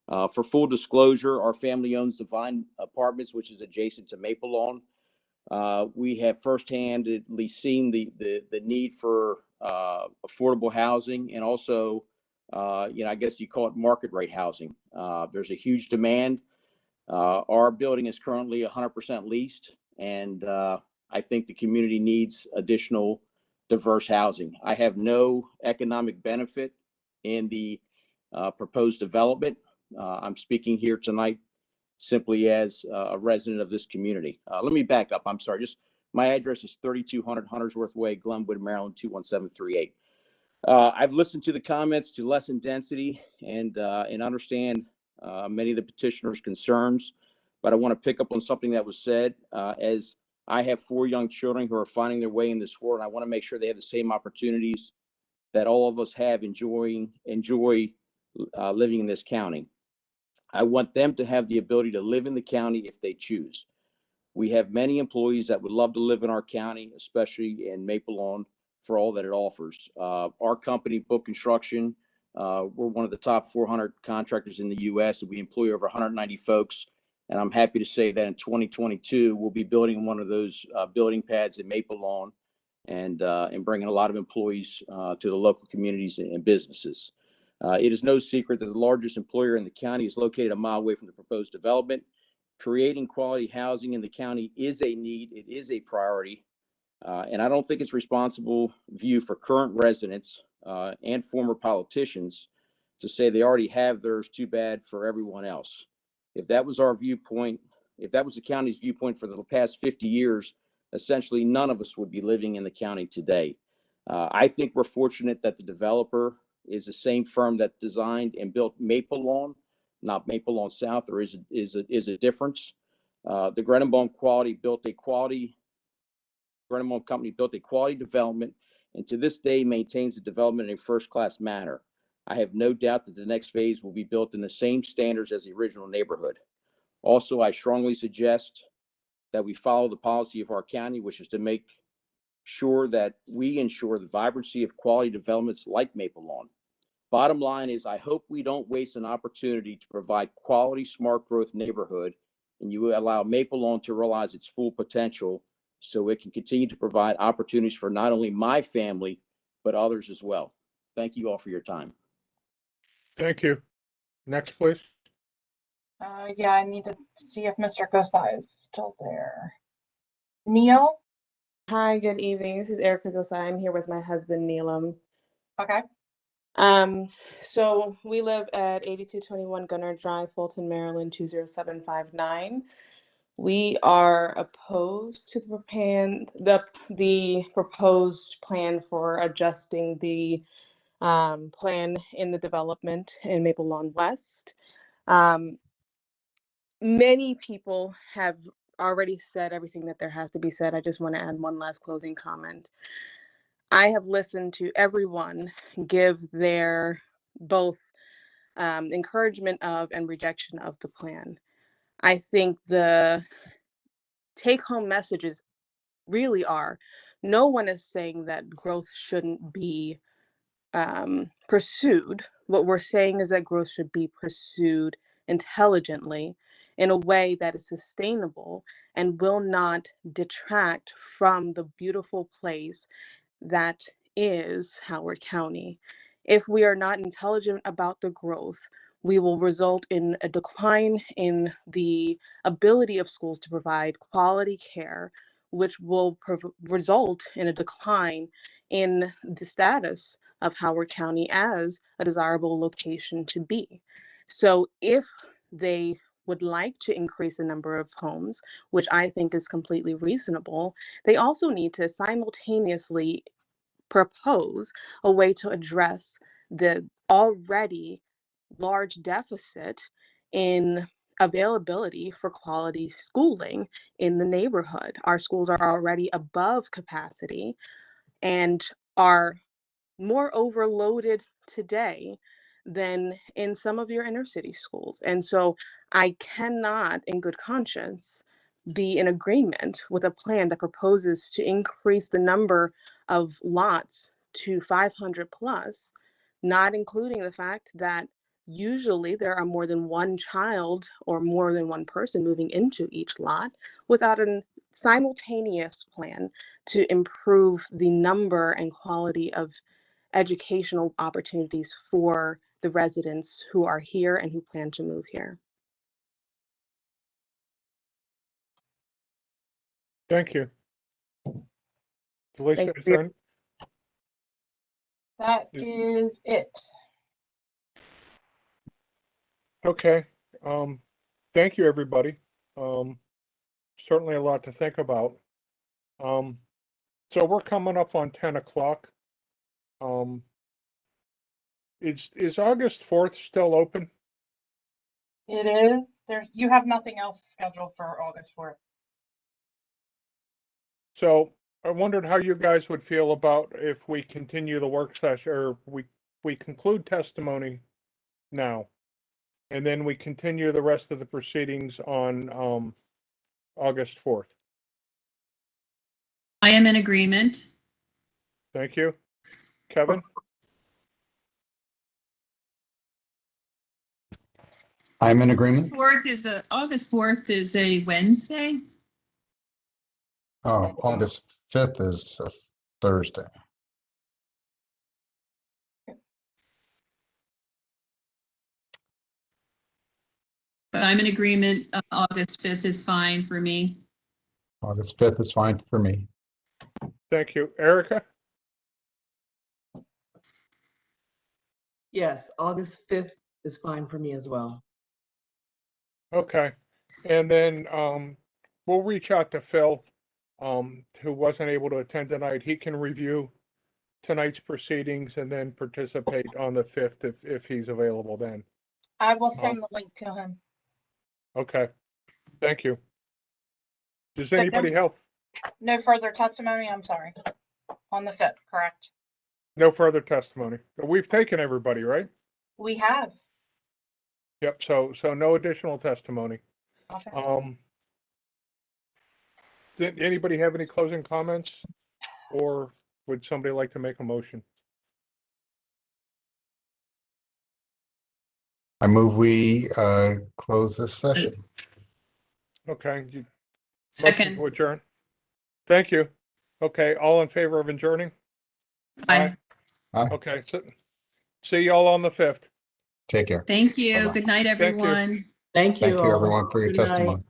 Speaker 6: For full disclosure, our family owns Divine Apartments, which is adjacent to Maple Lawn. We have firsthand seen the need for affordable housing, and also, I guess you call it market rate housing. There's a huge demand. Our building is currently 100% leased, and I think the community needs additional diverse housing. I have no economic benefit in the proposed development. I'm speaking here tonight simply as a resident of this community. Let me back up. I'm sorry. Just my address is 3200 Huntersworth Way, Glenwood, Maryland, 21738. I've listened to the comments to lessen density and understand many of the petitioners' concerns, but I want to pick up on something that was said. As I have 4 young children who are finding their way in this world, and I want to make sure they have the same opportunities that all of us have enjoy living in this county. I want them to have the ability to live in the county if they choose. We have many employees that would love to live in our county, especially in Maple Lawn, for all that it offers. Our company, Book Construction, we're one of the top 400 contractors in the U.S. and we employ over 190 folks. And I'm happy to say that in 2022, we'll be building one of those building pads in Maple Lawn and bringing a lot of employees to the local communities and businesses. It is no secret that the largest employer in the county is located a mile away from the proposed development. Creating quality housing in the county is a need. It is a priority. And I don't think it's responsible view for current residents and former politicians to say they already have theirs, too bad for everyone else. If that was our viewpoint, if that was the county's viewpoint for the past 50 years, essentially none of us would be living in the county today. I think we're fortunate that the developer is the same firm that designed and built Maple Lawn, not Maple Lawn South. There is a difference. The Grenenbaum company built a quality development, and to this day maintains the development in a first-class manner. I have no doubt that the next phase will be built in the same standards as the original neighborhood. Also, I strongly suggest that we follow the policy of our county, which is to make sure that we ensure the vibrancy of quality developments like Maple Lawn. Bottom line is, I hope we don't waste an opportunity to provide quality, smart growth neighborhood, and you allow Maple Lawn to realize its full potential so it can continue to provide opportunities for not only my family, but others as well. Thank you all for your time.
Speaker 1: Thank you. Next, please.
Speaker 2: Yeah, I need to see if Mr. Gosai is still there. Neil?
Speaker 3: Hi, good evening. This is Erica Gosai. I'm here with my husband, Neelam.
Speaker 2: Okay.
Speaker 3: So we live at 8221 Gunner Drive, Fulton, Maryland, 20759. We are opposed to the proposed plan for adjusting the plan in the development in Maple Lawn West. Many people have already said everything that there has to be said. I just want to add one last closing comment. I have listened to everyone give their both encouragement of and rejection of the plan. I think the take-home messages really are, no one is saying that growth shouldn't be pursued. What we're saying is that growth should be pursued intelligently in a way that is sustainable and will not detract from the beautiful place that is Howard County. If we are not intelligent about the growth, we will result in a decline in the ability of schools to provide quality care, which will result in a decline in the status of Howard County as a desirable location to be. So if they would like to increase the number of homes, which I think is completely reasonable, they also need to simultaneously propose a way to address the already large deficit in availability for quality schooling in the neighborhood. Our schools are already above capacity and are more overloaded today than in some of your inner city schools. And so I cannot, in good conscience, be in agreement with a plan that proposes to increase the number of lots to 500 plus, not including the fact that usually there are more than one child or more than one person moving into each lot, without a simultaneous plan to improve the number and quality of educational opportunities for the residents who are here and who plan to move here.
Speaker 1: Thank you. Delisa,
Speaker 3: Thank
Speaker 1: is
Speaker 3: you.
Speaker 1: there
Speaker 2: That is it.
Speaker 1: Okay. Thank you, everybody. Certainly a lot to think about. So we're coming up on 10 o'clock. Is August 4th still open?
Speaker 2: It is. You have nothing else scheduled for August 4th.
Speaker 1: So I wondered how you guys would feel about if we continue the work session, or we conclude testimony now, and then we continue the rest of the proceedings on August 4th.
Speaker 7: I am in agreement.
Speaker 1: Thank you. Kevin?
Speaker 23: I'm in agreement.
Speaker 7: August 4th is a Wednesday.
Speaker 23: Oh, August 5th is a Thursday.
Speaker 7: but I'm in agreement. August 5th is fine for me.
Speaker 23: August 5th is fine for me.
Speaker 1: Thank you. Erica?
Speaker 4: Yes, August 5th is fine for me as well.
Speaker 1: Okay. And then we'll reach out to Phil, who wasn't able to attend tonight. He can review tonight's proceedings and then participate on the 5th if he's available then.
Speaker 2: I will send the link to him.
Speaker 1: Okay. Thank you. Does
Speaker 2: So no-
Speaker 1: anybody have
Speaker 2: No further testimony, I'm sorry. On the 5th, correct?
Speaker 1: no further testimony? We've taken everybody, right?
Speaker 2: We have.
Speaker 1: Yep. So no additional testimony.
Speaker 2: Okay.
Speaker 1: Did anybody have any closing comments, or would somebody like to make a motion?
Speaker 23: I move we close this session.
Speaker 1: Okay. Motion
Speaker 7: Second.
Speaker 1: to adjourn. Thank you. Okay. All in favor of adjourning?
Speaker 7: Aye.
Speaker 23: Aye.
Speaker 1: Okay. So, see y'all on the 5th.
Speaker 23: Take care.
Speaker 7: Thank you.
Speaker 23: Bye-bye.
Speaker 7: Good night,
Speaker 1: Thank you.
Speaker 7: everyone.
Speaker 4: Thank you
Speaker 23: Thank you,
Speaker 4: all.
Speaker 23: everyone, for your
Speaker 4: Good night.
Speaker 23: testimony.